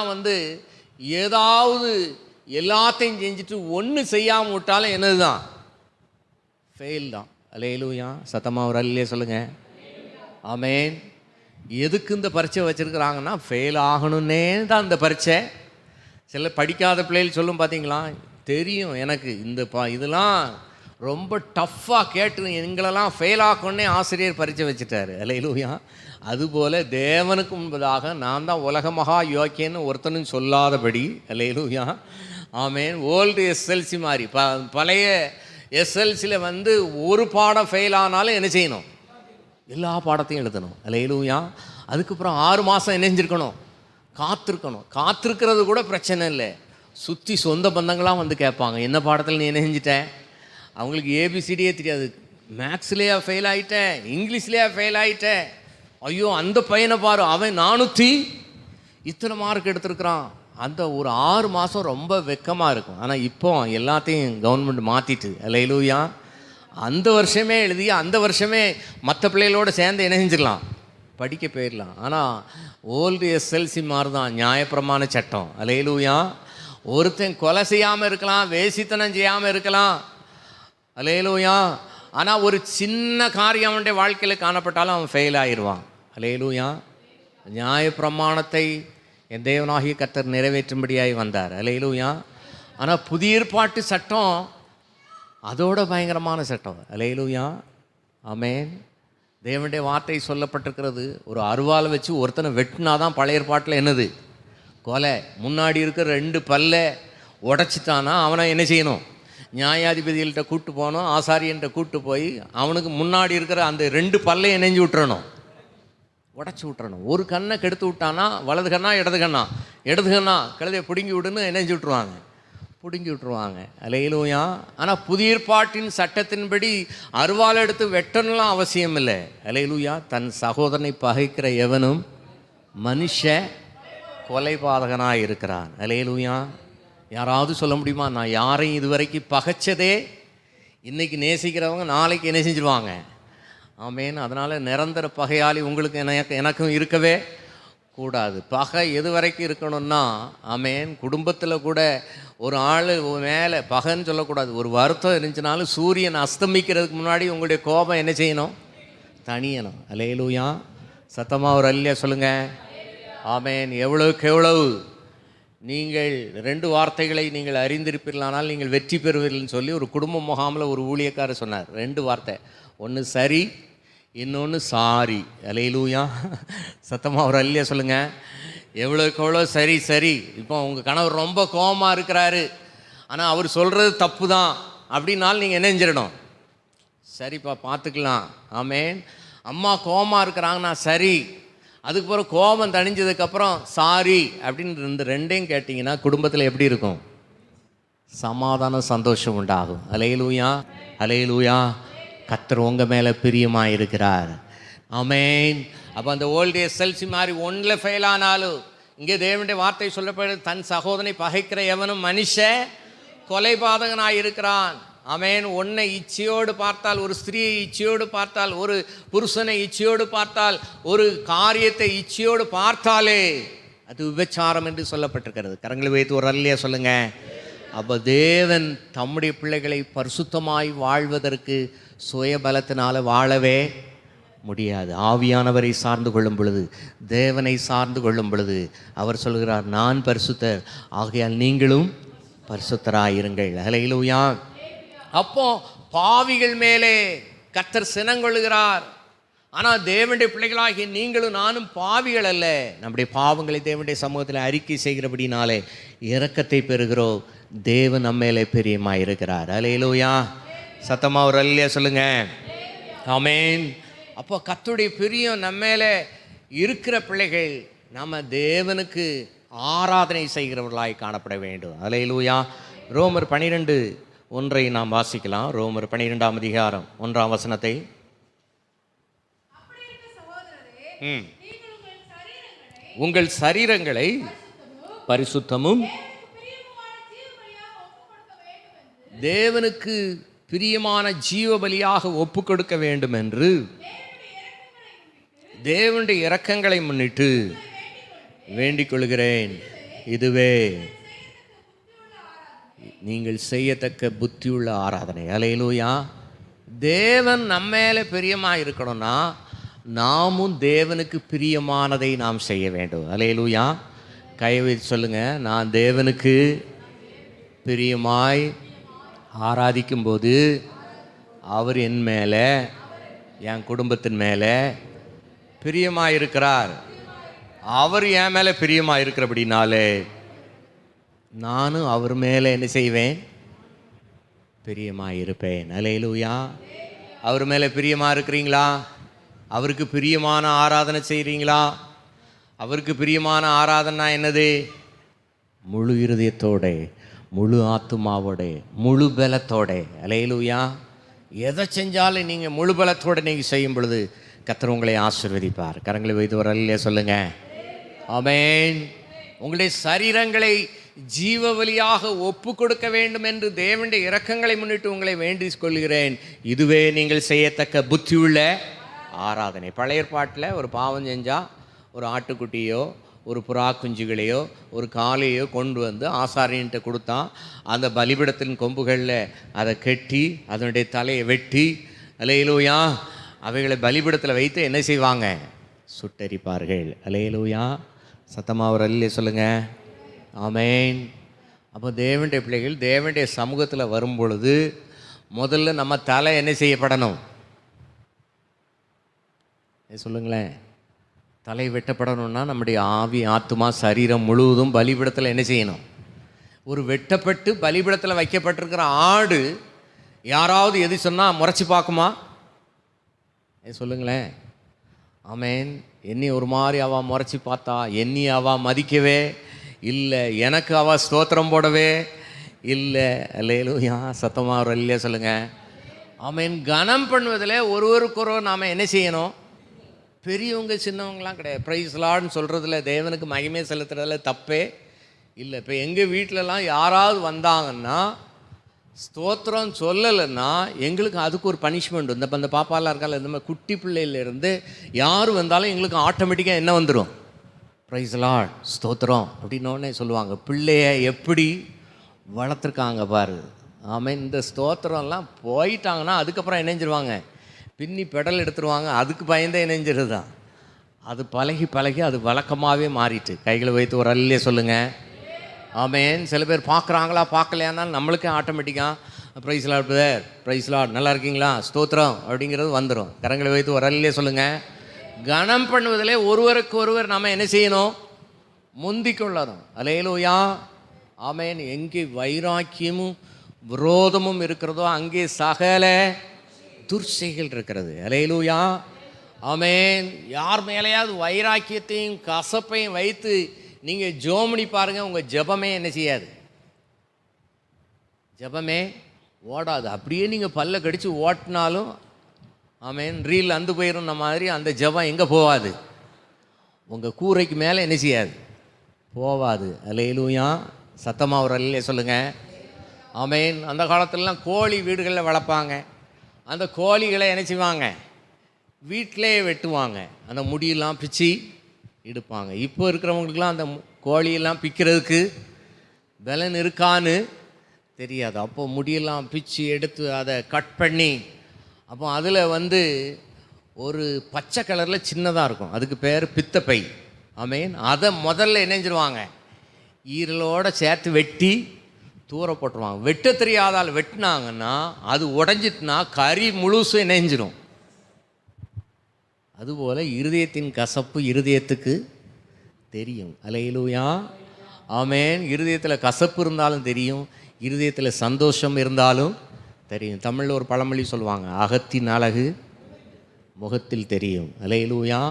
Speaker 2: ஏதாவது எல்லாத்தையும் செஞ்சுட்டு ஒன்று செய்யாமல் விட்டாலும் என்னது தான், ஃபெயில் தான். ஹல்லேலூயா. சத்தமாக ஒரு அல்லேலூயா சொல்லுங்கள். ஆமென். எதுக்கு இந்த பரீட்சை வச்சுருக்குறாங்கன்னா, ஃபெயில் ஆகணுன்னே தான் இந்த பரீட்சை. சில படிக்காத பிள்ளைகள் சொல்லும் பார்த்தீங்களா, தெரியும் எனக்கு இந்த இதெல்லாம் ரொம்ப டஃப்பாக கேட்டு எங்களெல்லாம் ஃபெயில் ஆகணுன்னே ஆசிரியர் பரீட்சை வச்சுட்டாரு. ஹல்லேலூயா. அதுபோல் தேவனுக்கு முன்பதாக நான் தான் உலக மகா யோக்கியன்னு ஒருத்தனும் சொல்லாதபடி, ஹல்லேலூயா. ஆமென். ஓல்டு எஸ்எல்சி மாதிரி பழைய எஸ்எல்சியில் ஒரு பாடம் ஃபெயில் ஆனாலும் என்ன செய்யணும், எல்லா பாடத்தையும் எழுதணும். ஹல்லேலூயா. அதுக்கப்புறம் 6 மாதம் என்ன செஞ்சுருக்கணும், காத்திருக்கணும். காத்திருக்கிறது கூட பிரச்சனை இல்லை. சுற்றி சொந்த பந்தங்களாம் கேட்பாங்க, என்ன பாடத்தில் நீ என்ன செஞ்சிட்டேன், அவங்களுக்கு ஏபிசிடியே தெரியாது, மேக்ஸ்லேயே ஃபெயில் ஆகிட்டேன், இங்கிலீஷ்லேயே ஃபெயில் ஆகிட்டேன், ஐயோ அந்த பையனை பாரு, அவன் 400 இத்தனை மார்க் எடுத்திருக்கிறான். அந்த ஒரு 6 மாதம் ரொம்ப வெக்கமாக இருக்கும். ஆனால் இப்போ எல்லாத்தையும் கவர்மெண்ட் மாற்றிட்டு, ஹல்லேலூயா, அந்த வருஷமே எழுதி அந்த வருஷமே மற்ற பிள்ளைகளோடு சேர்ந்து என்ன செஞ்சிடலாம், படிக்க போயிடலாம். ஆனால் ஓல்டு எஸ்எல்சி மாதிரி தான் நியாயப்பிரமாண சட்டம். ஹல்லேலூயா. ஒருத்தன் கொலை செய்யாமல் இருக்கலாம், வேசித்தனம் செய்யாமல் இருக்கலாம். ஹல்லேலூயா. ஆனால் ஒரு சின்ன காரியம் அவனுடைய வாழ்க்கையில் காணப்பட்டாலும் அவன் ஃபெயில் ஆயிடுவான். ஹல்லேலூயா. நியாயப்பிரமாணத்தை என் தேவனாகிய கர்த்தர் நிறைவேற்றும்படியாய் வந்தார். ஹல்லேலூயா. ஆனால் புதிய ஏற்பாட்டு சட்டம் அதோட பயங்கரமான சட்டம். ஹல்லேலூயா. ஆமென். தேவனுடைய வார்த்தை சொல்லப்பட்டிருக்கிறது, ஒரு அருவாளை வச்சு ஒருத்தனை வெட்டினா தான் பழைய ஏற்பாட்டில் என்னது, கொலை. முன்னாடி இருக்கிற 2 பல்லை உடைச்சிட்டானா அவனை என்ன செய்யணும், நியாயாதிபதிகள்கிட்ட கூப்பிட்டு போகணும், ஆசாரியன்கிட்ட கூப்பிட்டு போய் அவனுக்கு முன்னாடி இருக்கிற அந்த 2 பல்லை இணைஞ்சு விட்டுறணும், உடச்சி விட்டுறணும். ஒரு கண்ணை கெடுத்து விட்டானா, வலது கண்ணா இடது கண்ணா, இடது கண்ணா கழுதையை பிடுங்கி விடுன்னு இணைஞ்சு விட்டுருவாங்க, பிடுங்கி விட்டுருவாங்க. ஹல்லேலூயா. ஆனால் புதிய ஏற்பாட்டின் சட்டத்தின்படி அருவாள் எடுத்து வெட்டணும்லாம் அவசியம் இல்லை. ஹல்லேலூயா. தன் சகோதரனை பகைக்கிற எவனும் மனுஷ கொலைபாதகனாக இருக்கிறான். ஹல்லேலூயா. யாராவது சொல்ல முடியுமா, நான் யாரையும் இதுவரைக்கும் பகைச்சதே, இன்றைக்கி நேசிக்கிறவங்க நாளைக்கு என்ன செஞ்சுருவாங்க. ஆமென். அதனால் நிரந்தர பகையாளி உங்களுக்கு எனக்கும் இருக்கவே கூடாது. பகை எது வரைக்கும் இருக்கணும்னா, ஆமென், குடும்பத்தில் கூட ஒரு ஆள் மேலே பகைன்னு சொல்லக்கூடாது. ஒரு வருத்தம் இருந்துச்சுனாலும் சூரியன் அஸ்தமிக்கிறதுக்கு முன்னாடி உங்களுடைய கோபம் என்ன செய்யணும், தணியணும். ஹல்லேலூயா. சத்தமாக ஒரு அல்லேலூயா சொல்லுங்கள். ஆமென். எவ்வளவுக்கு எவ்வளவு நீங்கள் 2 வார்த்தைகளை நீங்கள் அறிந்திருப்பீர்களானால் நீங்கள் வெற்றி பெறுவீர்கள்னு சொல்லி ஒரு குடும்ப முகாமில் ஒரு ஊழியக்காரர் சொன்னார். 2 வார்த்தை, ஒன்று சரி, இன்னொன்று சாரி. ஹல்லேலூயா. சத்தமாக ஒரு அல்லேலூயா சொல்லுங்கள். எவ்வளோக்கு எவ்வளோ சரி சரி. இப்போ உங்கள் கணவர் ரொம்ப கோபமாக இருக்கிறாரு, ஆனால் அவர் சொல்கிறது தப்பு தான், அப்படின்னாலும் நீங்கள் என்ன செஞ்சிடணும், சரிப்பா பார்த்துக்கலாம். ஆமேன். அம்மா கோபமாக இருக்கிறாங்கன்னா சரி, அதுக்கு பிறகு கோபம் தணிஞ்சதுக்கப்புறம் சாரி அப்படின்னு இந்த ரெண்டையும் கேட்டிங்கன்னா குடும்பத்தில் எப்படி இருக்கும்? சமாதானம், சந்தோஷம் உண்டாகும். அல்லேலூயா, அல்லேலூயா. கர்த்தர் உங்கள் மேலே பிரியமாக இருக்கிறார். ஆமேன். அப்போ அந்த ஓல்ட் ஏஜ் செல்சி மாதிரி ஒன்றில் ஃபெயில் ஆனாலும் இங்கே தேவனுடைய வார்த்தை சொல்லப்படுது, தன் சகோதரனை பகைக்கிற எவனும் மனுஷ கொலைபாதகனாக இருக்கிறான். ஆமேன். ஒன்றை இச்சையோடு பார்த்தால், ஒரு ஸ்திரீயை இச்சையோடு பார்த்தால், ஒரு புருஷனை இச்சையோடு பார்த்தால், ஒரு காரியத்தை இச்சையோடு பார்த்தாலே அது விபச்சாரம் என்று சொல்லப்பட்டிருக்கிறது. கரங்களை வைத்து ஒரு அல்லையா சொல்லுங்க. அப்போ தேவன் தம்முடைய பிள்ளைகளை பரிசுத்தமாய் வாழ்வதற்கு சுயபலத்தினால வாழவே முடியாது. ஆவியானவரை சார்ந்து கொள்ளும் பொழுது, தேவனை சார்ந்து கொள்ளும் பொழுது அவர் சொல்கிறார், நான் பரிசுத்தர், ஆகையால் நீங்களும் பரிசுத்தராயிருங்கள். அல்லேலூயா. அப்போ பாவிகள் மேலே கர்த்தர் சினங்கொள்ளுகிறார். ஆனால் தேவனுடைய பிள்ளைகளாகிய நீங்களும் நானும் பாவிகள் அல்ல. நம்முடைய பாவங்களை தேவனுடைய சமூகத்தில் அறிக்கை செய்கிறபடினாலே இரக்கத்தை பெறுகிறோம். தேவன் நம்ம மேலே பிரியமாக இருக்கிறார். அல்லேலூயா. சத்தமாக ஒரு அல்லையா சொல்லுங்க. ஆமேன். அப்போ கர்த்தருடைய பிரியம் நம்ம மேலே இருக்கிற பிள்ளைகள் நம்ம தேவனுக்கு ஆராதனை செய்கிறவர்களாய் காணப்பட வேண்டும். அல்லேலூயா. ரோமர் 12:1 நாம் வாசிக்கலாம். ரோமர் 12ஆம் அதிகாரம் 1ஆம் வசனத்தை. உங்கள் சரீரங்களை பரிசுத்தமும் தேவனுக்கு பிரியமான ஜீவ பலியாக ஒப்பு கொடுக்க வேண்டும் என்று தேவனுடைய இரக்கங்களை முன்னிட்டு வேண்டிக் கொள்கிறேன். இதுவே நீங்கள் செய்யத்தக்க புத்தியுள்ள ஆராதனை. அல்லேலூயா. தேவன் நம்ம மேலே பிரியமாக இருக்கணும்னா நாமும் தேவனுக்கு பிரியமானதை நாம் செய்ய வேண்டும். அல்லேலூயா. கையை சொல்லுங்க, நான் தேவனுக்கு பிரியமாய் ஆராதிக்கும்போது அவர் என் மேலே, என் குடும்பத்தின் மேலே பிரியமாக இருக்கிறார். அவர் என் மேலே பிரியமாக இருக்கிறபடினாலே நானும் அவர் மேலே என்ன செய்வேன்? பிரியமாக இருப்பேன். அல்லேலூயா. அவர் மேலே பிரியமாக இருக்கிறீங்களா? அவருக்கு பிரியமான ஆராதனை செய்கிறீங்களா? அவருக்கு பிரியமான ஆராதனை என்னது? முழு இருதயத்தோட, முழு ஆத்துமாவோட, முழு பலத்தோட. அல்லேலூயா. எதை செஞ்சாலும் நீங்கள் முழு பலத்தோடு நீங்கள் செய்யும் பொழுது கர்த்தர் உங்களை ஆசீர்வதிப்பார். கரங்களை வைத்து ஒரு அல்லேலூயா சொல்லுங்க. ஆமென். உங்களுடைய சரீரங்களை ஜீவ பலியாக ஒப்பு கொடுக்க வேண்டும் என்று தேவனுடைய இரக்கங்களை முன்னிட்டு உங்களை வேண்டிக் கொள்கிறேன். இதுவே நீங்கள் செய்யத்தக்க புத்தியுள்ள ஆராதனை. பழைய ஏற்பாட்டில் ஒரு பாவம் செஞ்சால் ஒரு ஆட்டுக்குட்டியோ ஒரு புறா குஞ்சுகளையோ ஒரு காளையோ கொண்டு வந்து ஆசாரியன்ட்ட கொடுத்தா அந்த பலிபீடத்தின் கொம்புகளில் அதை கட்டி அதனுடைய தலையை வெட்டி, அல்லேலூயா, அவைகளை பலிபீடத்தில் வைத்து என்ன செய்வாங்க? சுட்டரிப்பார்கள். அல்லேலூயா. சத்தமாக ஒரு அல்லேலூயா சொல்லுங்கள். ஆமென். அப்போ தேவனுடைய பிள்ளைகள் தேவனுடைய சமூகத்தில் வரும் பொழுது முதல்ல நம்ம தலை என்ன செய்யப்படணும்? சொல்லுங்களேன். தலை வெட்டப்படணும்னா நம்முடைய ஆவி, ஆத்துமா, சரீரம் முழுவதும் பலிபீடத்தில் என்ன செய்யணும்? ஒரு வெட்டப்பட்டு பலிபீடத்தில் வைக்கப்பட்டிருக்கிற ஆடு யாராவது எது சொன்னால் முறைச்சி பார்க்குமா? சொல்லுங்களேன். ஆமென். என்னை ஒரு மாதிரி அவள் முறைச்சி பார்த்தா, என்னை அவள் மதிக்கவே இல்லை, எனக்கு அவள் ஸ்தோத்திரம் போடவே இல்லை. அல்லேலூயா. சத்தமாக ஒரு இல்லையா சொல்லுங்கள். ஆமென். கனம் பண்ணுவதில் ஒருவருக்கொருவர் நாம் என்ன செய்யணும்? பெரியவங்க சின்னவங்களாம் கிடையாது. ப்ரைஸ் லார்ட்னு சொல்கிறதுல தேவனுக்கு மகிமை செலுத்துறதுல தப்பே இல்லை. இப்போ எங்கள் வீட்டிலலாம் யாராவது வந்தாங்கன்னா ஸ்தோத்திரம் சொல்லலைன்னா எங்களுக்கு அதுக்கு ஒரு பனிஷ்மெண்ட். இந்த பாப்பாலாம் இருக்கால, இந்த மாதிரி குட்டி பிள்ளையிலேருந்து யார் வந்தாலும் எங்களுக்கு ஆட்டோமேட்டிக்காக என்ன வந்துடும்? ப்ரைஸ் லார்ட், ஸ்தோத்திரம் அப்படின்னோடனே சொல்லுவாங்க. பிள்ளைய எப்படி வளர்த்துருக்காங்க பாரு. ஆமாம். இந்த ஸ்தோத்திரம்லாம் போயிட்டாங்கன்னா அதுக்கப்புறம் இணைஞ்சிருவாங்க, பின்னி பெடல் எடுத்துருவாங்க. அதுக்கு பயந்தே இணைஞ்சிருது தான். அது பழகி பழகி அது வழக்கமாகவே மாறிட்டு. கைகளை வைத்து ஒரு அல்லே சொல்லுங்கள். ஆமென். சில பேர் பார்க்குறாங்களா பார்க்கலையானாலும் நம்மளுக்கே ஆட்டோமேட்டிக்காக praise Lord brother, praise Lord, நல்லா இருக்கீங்களா, ஸ்தோத்திரம் அப்படிங்கிறது வந்துடும். கரங்களை வைத்து ஒரு அல்லே சொல்லுங்கள். கனம் பண்ணுவதிலே ஒருவருக்கு ஒருவர் நம்ம என்ன செய்யணும்? முந்திக் கொள்ளணும். அல்லேலூயா. ஆமென். எங்கே வைராக்கியமும் விரோதமும் இருக்கிறதோ அங்கே சகல துர்ச்சைகள் இருக்கிறது. அல்லேலூயா, ஆமென். யார் மேலேயாவது வைராக்கியத்தையும் கசப்பையும் வைத்து நீங்கள் ஜெபம் பண்ணி பாருங்கள், உங்கள் ஜெபமே என்ன செய்யாது? ஜெபமே ஓடாது. அப்படியே நீங்கள் பல்ல கடித்து ஓட்டினாலும் ஆமென் ரீல் அந்து போயிடும் மாதிரி அந்த ஜெபம் எங்கே போகாது? உங்கள் கூரைக்கு மேலே என்ன செய்யாது? போவாது. அல்லேலூயா, சத்தமாக ஒரு அல்லே சொல்லுங்கள். ஆமென். அந்த காலத்துலலாம் கோழி வீடுகளில் வளர்ப்பாங்க. அந்த கோழிகளை என்ன செய்வாங்க? வீட்டிலே வெட்டுவாங்க. அந்த முடியெல்லாம் பிச்சு எடுப்பாங்க. இப்போ இருக்கிறவங்களுக்குலாம் அந்த கோழியெல்லாம் பிக்கிறதுக்கு பலன் இருக்கான்னு தெரியாது. அப்போ முடியெல்லாம் பிச்சு எடுத்து அதை கட் பண்ணி, அப்போ அதில் ஒரு பச்சை கலரில் சின்னதாக இருக்கும், அதுக்கு பேர் பித்தப்பை. ஆமென். அதை முதல்ல இணைஞ்சிருவாங்க, ஈரலோடு சேர்த்து வெட்டி தூர போட்டுருவாங்க. வெட்ட தெரியாதால் வெட்டினாங்கன்னா அது உடஞ்சிட்டுனா கறி முழுசும் இணைஞ்சிடும். அதுபோல் இருதயத்தின் கசப்பு இருதயத்துக்கு தெரியும். அல்லேலூயா, ஆமென். இருதயத்தில் கசப்பு இருந்தாலும் தெரியும், இருதயத்தில் சந்தோஷம் இருந்தாலும் தெரியும். தமிழில் ஒரு பழமொழி சொல்லுவாங்க, அகத்தின் அழகு முகத்தில் தெரியும். அல்லேலூயா.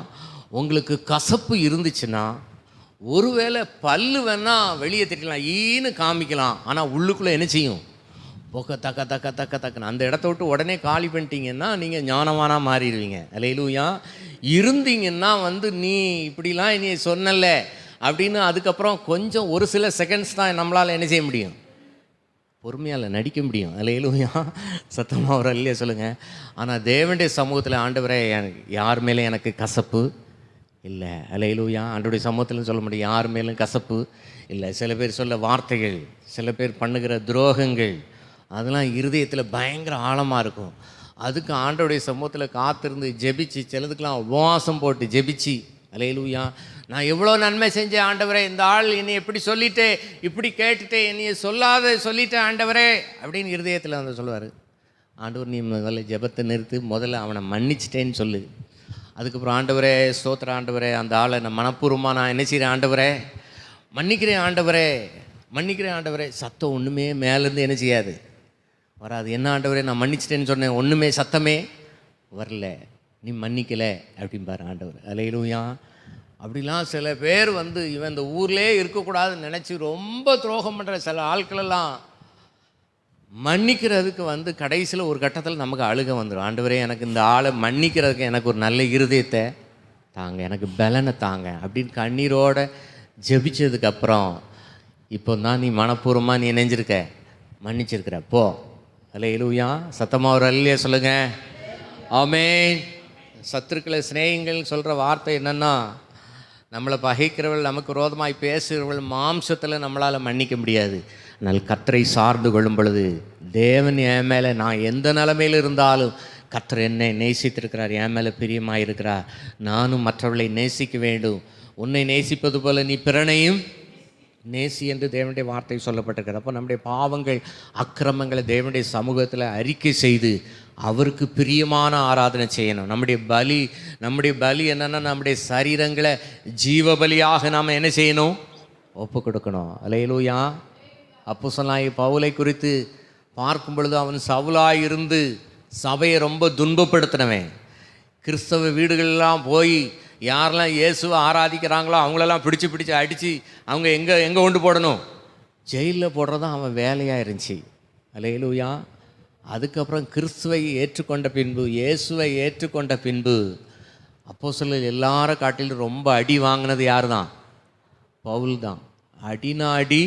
Speaker 2: உங்களுக்கு கசப்பு இருந்துச்சுன்னா ஒருவேளை பல்லு வேணால் வெளியே தெரியலாம், ஈன்னு காமிக்கலாம், ஆனால் உள்ளுக்குள்ளே என்ன செய்யும்? பொக்க தக்க தக்க தக்க தக்கன்னு அந்த இடத்த விட்டு உடனே காலி பண்ணிட்டீங்கன்னா நீங்கள் ஞானமானாக மாறிடுவீங்க. அல்லேலூயா. இருந்தீங்கன்னா நீ இப்படிலாம் நீ சொன்னல அப்படின்னு அதுக்கப்புறம் கொஞ்சம் ஒரு சில செகண்ட்ஸ் தான் நம்மளால் என்ன செய்ய முடியும்? பொறுமையால் நடிக்க முடியும். அல்லேலூயா, சத்தமாக ஒரு அல்லையே சொல்லுங்கள். ஆனால் தேவனுடைய சமூகத்தில் ஆண்டவரே யார் மேலே எனக்கு கசப்பு இல்லை. அல்லேலூயா. ஆண்டவருடைய சமூகத்தில் சொல்ல முடியும், யார் மேலும் கசப்பு இல்லை. சில பேர் சொல்ல வார்த்தைகள், சில பேர் பண்ணுகிற துரோகங்கள், அதெல்லாம் இருதயத்தில் பயங்கர ஆழமாக இருக்கும். அதுக்கு ஆண்டவருடைய சமூகத்தில் காத்திருந்து ஜெபிச்சு, சிலதுக்கெலாம் உபவாசம் போட்டு ஜெபிச்சு, அல்லேலூயா, நான் எவ்வளோ நன்மை செஞ்சேன் ஆண்டவரே, இந்த ஆள் என்னை எப்படி சொல்லிட்டே, இப்படி கேட்டுட்டே, என்னைய சொல்லாத சொல்லிட்டேன் ஆண்டவரே அப்படின்னு இருதயத்தில் சொல்லுவார். ஆண்டவர் நீ முதல்ல ஜெபத்தை நிறுத்து, முதல்ல அவனை மன்னிச்சிட்டேன்னு சொல்லு. அதுக்கப்புறம் ஆண்டவரே ஸ்தோத்திர ஆண்டவரே, அந்த ஆளை நான் மனப்பூர்வமாக நான் என்ன செய்கிறேன் ஆண்டவரே, மன்னிக்கிறேன் ஆண்டவரே, மன்னிக்கிறேன் ஆண்டவரே. சத்தம் ஒன்றுமே மேலேருந்து என்ன செய்யாது? வராது. என்ன ஆண்டவரே நான் மன்னிச்சிட்டேன்னு சொன்னேன், ஒன்றுமே சத்தமே வரல, நீ மன்னிக்கலை அப்படிம்பார் ஆண்டவர். அல்லேலூயா. அப்படிலாம் சில பேர் இவன் இந்த ஊர்லேயே இருக்கக்கூடாதுன்னு நினச்சி ரொம்ப துரோகம் பண்ணுற சில ஆட்களெல்லாம் மன்னிக்கிறதுக்கு கடைசியில் ஒரு கட்டத்தில் நமக்கு அழுக வந்துடும். ஆண்டவரே எனக்கு இந்த ஆளை மன்னிக்கிறதுக்கு எனக்கு ஒரு நல்ல இருதயத்தை தாங்க, எனக்கு பலனை தாங்க அப்படின்னு கண்ணீரோடு ஜெபிச்சதுக்கப்புறம் இப்போ தான் நீ மனப்பூர்வமாக நீ நினைஞ்சிருக்க, மன்னிச்சிருக்கிற போ. அல்லேலூயா, சத்தமாக ஒரு அல்லையே சொல்லுங்கள். ஆமென். சத்துருக்களை சிநேகிங்கள் சொல்கிற வார்த்தை என்னென்னா, நம்மளை பகைக்கிறவள், நமக்கு விரோதமாய் பேசுகிறவள் மாம்சத்தில் நம்மளால் மன்னிக்க முடியாது. ஆனால் கர்த்தரை சார்ந்து கொள்ளும் பொழுது தேவன் என் மேலே, நான் எந்த நிலைமையில் இருந்தாலும் கர்த்தர் என்னை நேசித்திருக்கிறார், என் மேலே பிரியமாக இருக்கிறார், நானும் மற்றவர்களை நேசிக்க வேண்டும். உன்னை நேசிப்பது போல நீ பிறனையும் நேசி என்று தேவனுடைய வார்த்தை சொல்லப்பட்டிருக்கிறது. அப்போ நம்முடைய பாவங்கள் அக்கிரமங்களை தேவனுடைய சமூகத்தில் அறிக்கை செய்து அவருக்கு பிரியமான ஆராதனை செய்யணும். நம்முடைய பலி என்னென்னா, நம்முடைய சரீரங்களை ஜீவ பலியாக நாம் என்ன செய்யணும்? ஒப்பு கொடுக்கணும். அல்லேலூயா. அப்போஸ்தலனாகிய பவுலை குறித்து பார்க்கும் பொழுது அவன் சவுலாய் இருந்து சபையை ரொம்ப துன்பப்படுத்தினவன். கிறிஸ்தவ வீடுகளெல்லாம் போய் யாரெல்லாம் இயேசுவை ஆராதிக்கிறாங்களோ அவங்களெல்லாம் பிடிச்சி அடித்து அவங்க எங்கே கொண்டு போடணும்? ஜெயிலில் போடுறதான் அவன் வேலையாக இருந்துச்சு. அல்லேலூயா. அதுக்கப்புறம் கிறிஸ்துவை ஏற்றுக்கொண்ட பின்பு, இயேசுவை ஏற்றுக்கொண்ட பின்பு அப்போஸ்தலர் எல்லாரும் காட்டிலும் ரொம்ப அடி வாங்கினது யார் தான்? பவுல் தான். அடினா அடி,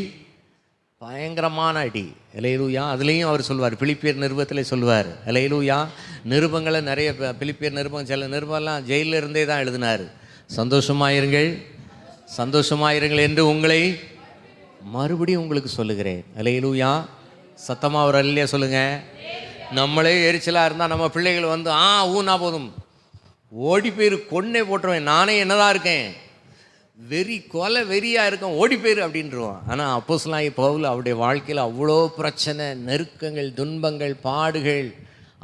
Speaker 2: பயங்கரமான அடி. அல்லேலூயா. அதுலேயும் அவர் சொல்வார், பிலிப்பியர் நிருபத்தில் சொல்வார். அல்லேலூயா. நிருபங்களை நிறைய, பிலிப்பியர் நிருபம், சில நிருபம்லாம் ஜெயிலில் இருந்தே தான் எழுதினார். சந்தோஷமாயிருங்கள், சந்தோஷமாயிருங்கள் என்று உங்களை மறுபடியும் உங்களுக்கு சொல்லுகிறேன். அல்லேலூயா. சத்தமாக ஒரு அல்லையா சொல்லுங்கள். நம்மளே எரிச்சலாக இருந்தால் நம்ம பிள்ளைகள் ஊனா போதும் ஓடி போயிரு, கொன்னே போட்டுருவேன், நானே என்னதான் இருக்கேன், கொலை வெறியாக இருக்கும், ஓடி போயிரு அப்படின்றவான். ஆனால் அப்போஸ்தலனாகிய பவுல் அவருடைய வாழ்க்கையில் அவ்வளோ பிரச்சனை, நெருக்கங்கள், துன்பங்கள், பாடுகள்.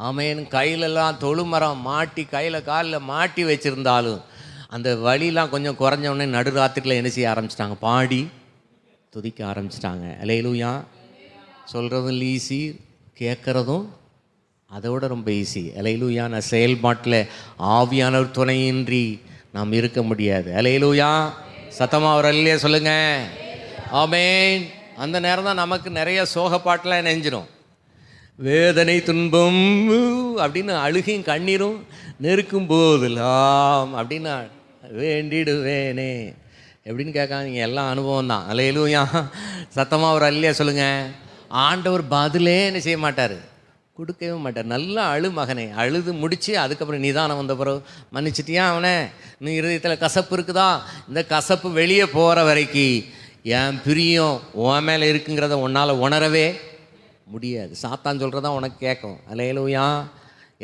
Speaker 2: ஆமென். கையிலெல்லாம் தொழுமரம் மாட்டி, கையில் காலில் மாட்டி வச்சுருந்தாலும் அந்த வழியெலாம் கொஞ்சம் குறைஞ்ச நடுராத்திரியில் என்ன செய்ய ஆரம்பிச்சிட்டாங்க? பாடி துதிக்க ஆரம்பிச்சிட்டாங்க. அல்லேலூயா. சொல்கிறதும் ஈஸி, கேட்குறதும் அதை விட ரொம்ப ஈஸி. அல்லேலூயா. நான் செயல்பாட்டில் ஆவியானவர் துணையின்றி நாம் இருக்க முடியாது. அல்லேலூயா. சத்தமாக ஒரு அல்லையே சொல்லுங்கள். ஆமென். அந்த நேரம் தான் நமக்கு நிறைய சோகப்பாட்டெலாம் நெஞ்சிடும். வேதனை துன்பம் அப்படின்னு அழுகையும் கண்ணீரும் நெருக்கும் போதெல்லாம் அப்படின்னு வேண்டிடுவேனே எப்படின்னு கேட்காதீங்க, எல்லாம் அனுபவம் தான். அல்லேலூயா. சத்தமாக ஒரு அல்லையா சொல்லுங்கள். ஆண்டவர் பதிலே என்ன செய்ய மாட்டார், கொடுக்கவே மாட்டார். நல்லா அழு மகனே, அழுது முடித்து அதுக்கப்புறம் நிதானம் வந்த பிறகு மன்னிச்சிட்டியா அவனே, இன்னும் இருதயத்தில் கசப்பு இருக்குதா, இந்த கசப்பு வெளியே போகிற வரைக்கும் என் பிரியம் உன் மேலே இருக்குங்கிறத உன்னால் உணரவே முடியாது. சாத்தான் சொல்கிறதா உனக்கு கேட்கும். அல்லேலூயா.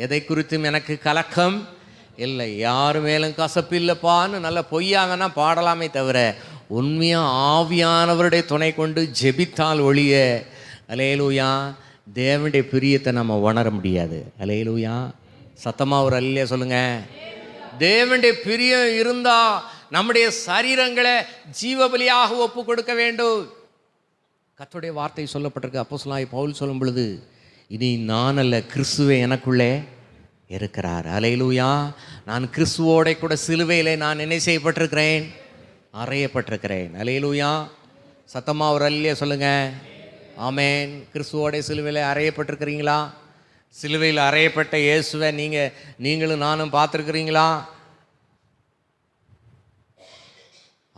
Speaker 2: எதை குறித்தும் எனக்கு கலக்கம் இல்லை, யார் மேலும் கசப்பு இல்லைப்பான்னு நல்ல பொய்யா வேணால் பாடலாமே தவிர உண்மையாக ஆவியானவருடைய துணை கொண்டு ஜெபித்தால் ஒழிய அல்லேலூயா தேவனுடைய பிரியத்தை நம்ம உணர முடியாது. அல்லேலூயா. சத்தமாக ஒரு அல்லையா சொல்லுங்கள். தேவனுடைய பிரியம் இருந்தால் நம்முடைய சரீரங்களை ஜீவபலியாக ஒப்பு கொடுக்க வேண்டும். கர்த்தருடைய வார்த்தை சொல்லப்பட்டிருக்கு. அப்போஸ்தலனாகிய பவுல் சொல்லும் பொழுது, இனி நான் அல்ல கிறிஸ்துவே எனக்குள்ளே இருக்கிறார். அல்லேலூயா. நான் கிறிஸ்துவோட கூட சிலுவையில் நான் என்ன செய்யப்பட்டிருக்கிறேன், அறையப்பட்டிருக்கிறேன். அல்லேலூயா. சத்தமாக ஒரு அல்லையா சொல்லுங்கள். ஆமென். கிறிஸ்துவோட சிலுவையில் அறையப்பட்டிருக்கிறீங்களா? சிலுவையில் அறையப்பட்ட இயேசுவை நீங்களும் நானும் பார்த்துருக்குறீங்களா?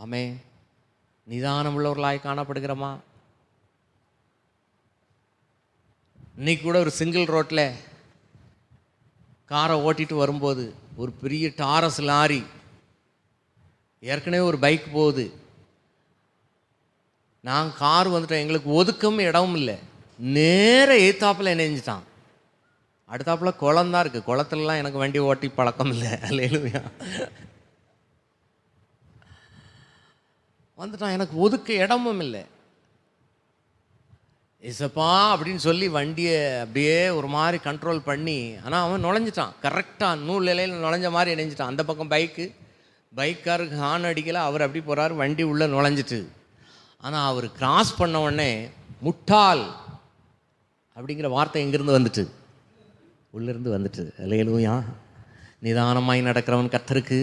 Speaker 2: ஆமென். நிதானம் உள்ளவர்களாய் காணப்படுகிறோமா? இன்னைக்கு கூட ஒரு சிங்கிள் ரோட்டில் காரை ஓட்டிட்டு வரும்போது ஒரு பெரிய டாரஸ் லாரி, ஏற்கனவே ஒரு பைக் போகுது, நாங்கள் கார் வந்துட்டோம், எங்களுக்கு ஒதுக்கம் இடமும் இல்லை, நேர எய்த்தாப்பில் நினைஞ்சிட்டான். அடுத்தாப்பில் குளம் தான் இருக்குது, குளத்துலலாம் எனக்கு வண்டி ஓட்டி பழக்கம் இல்லை. அல்லேலூயா. வந்துட்டான், எனக்கு ஒதுக்க இடமும் இல்லை. இசப்பா அப்படின்னு சொல்லி வண்டியை அப்படியே ஒரு மாதிரி கண்ட்ரோல் பண்ணி, ஆனால் அவன் நுழைஞ்சிட்டான், கரெக்டாக நூல் நிலையில் நுழைஞ்ச மாதிரி இணைஞ்சிட்டான். அந்த பக்கம் பைக்காருக்கு ஹார்ன் அடிக்கலை, அவர் அப்படி போகிறாரு, வண்டி உள்ளே நுழைஞ்சிட்டு. ஆனால் அவர் கிராஸ் பண்ண உடனே முட்டாள் அப்படிங்கிற வார்த்தை எங்கேருந்து வந்துட்டு, உள்ளேருந்து வந்துட்டு. அல்லேலூயா. நிதானமாய் நடக்கிறவன் கர்த்தருக்கு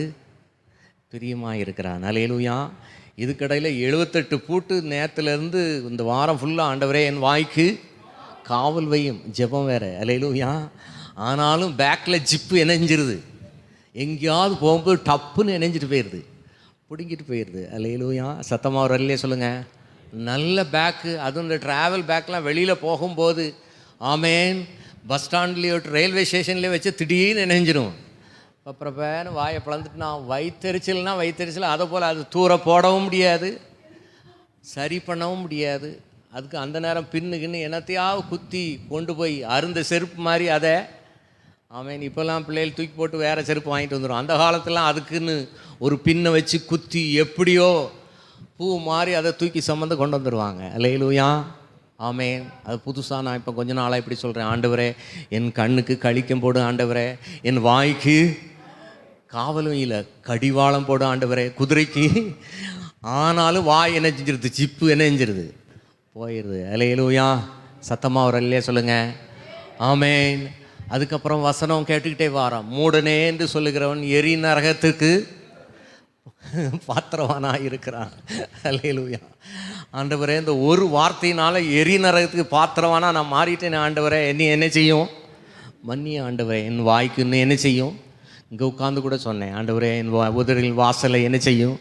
Speaker 2: பிரியமாக இருக்கிறான். அல்லேலூயா. இதுக்கடையில் 78 பூட்டு நேரத்துலேருந்து இந்த வாரம் ஃபுல்லாக ஆண்டவரே என் வாய்க்கு காவல் வையும் ஜெபம் வேறு. அல்லேலூயா. ஆனாலும் பேக்கில் ஜிப்பு இணைஞ்சிருது, எங்கேயாவது போகும்போது டப்புன்னு இணைஞ்சிட்டு போயிடுது, பிடுங்கிட்டு போயிடுது. அல்லேலூயா. சத்தமாக ஒரு அல்லையே சொல்லுங்கள். நல்ல பேக்கு, அதுவும் இந்த ட்ராவல் பேக்கெலாம் வெளியில் போகும்போது ஆமேன், பஸ் ஸ்டாண்ட்லேயோ ரயில்வே ஸ்டேஷன்லேயே வச்சு திடீர்னு இணைஞ்சிடும். அப்புறம் வாயை பிளந்துட்டுனா வயிற்றுச்சல், அதை போல் அது தூர போடவும் முடியாது, சரி பண்ணவும் முடியாது. அதுக்கு அந்த நேரம் பின்னுக்குன்னு என்னத்தையாவது குத்தி கொண்டு போய் அருந்த செருப்பு மாதிரி அதை ஆமேன். இப்போல்லாம் பிள்ளைகள் தூக்கி போட்டு வேறு செருப்பு வாங்கிட்டு வந்துடும். அந்த காலத்துலாம் அதுக்குன்னு ஒரு பின்னை வச்சு குத்தி எப்படியோ பூ மாதிரி அதை தூக்கி சம்மந்து கொண்டு வந்துடுவாங்க. அல்லேலூயா. ஆமேன். அது புதுசாக நான் இப்போ கொஞ்ச நாளாக இப்படி சொல்கிறேன். ஆண்டவரே என் கண்ணுக்கு கழிக்கம் போடு, ஆண்டவரே என் வாய்க்கு காவலும் இல்லை கடிவாளம் போடு, ஆண்டவரே குதிரைக்கு. ஆனாலும் வாய் என்ன செஞ்சிருது, ஜிப்பு என்ன செஞ்சிருது, போயிடுது. அல்லேலூயா. சத்தமாக ஒரு அல்லையே சொல்லுங்கள். ஆமேன். அதுக்கப்புறம் வசனம் கேட்டுக்கிட்டே வாரான். மூடனே என்று சொல்லுகிறவன் எரி நரகத்துக்கு பாத்திரவானாக இருக்கிறான். அல்லேலூயா. ஆண்டவரே இந்த ஒரு வார்த்தையினால் எரி நரகத்துக்கு பாத்திரவானா நான் மாறிட்டேன். ஆண்டவரே என்னை என்ன செய்யும், மன்னிய ஆண்டவரே, என் வாய்க்கு இன்னும் என்ன செய்யும். இங்கே உட்காந்து கூட சொன்னேன், ஆண்டவரே என் உதரின் வாசலை என்ன செய்யும்,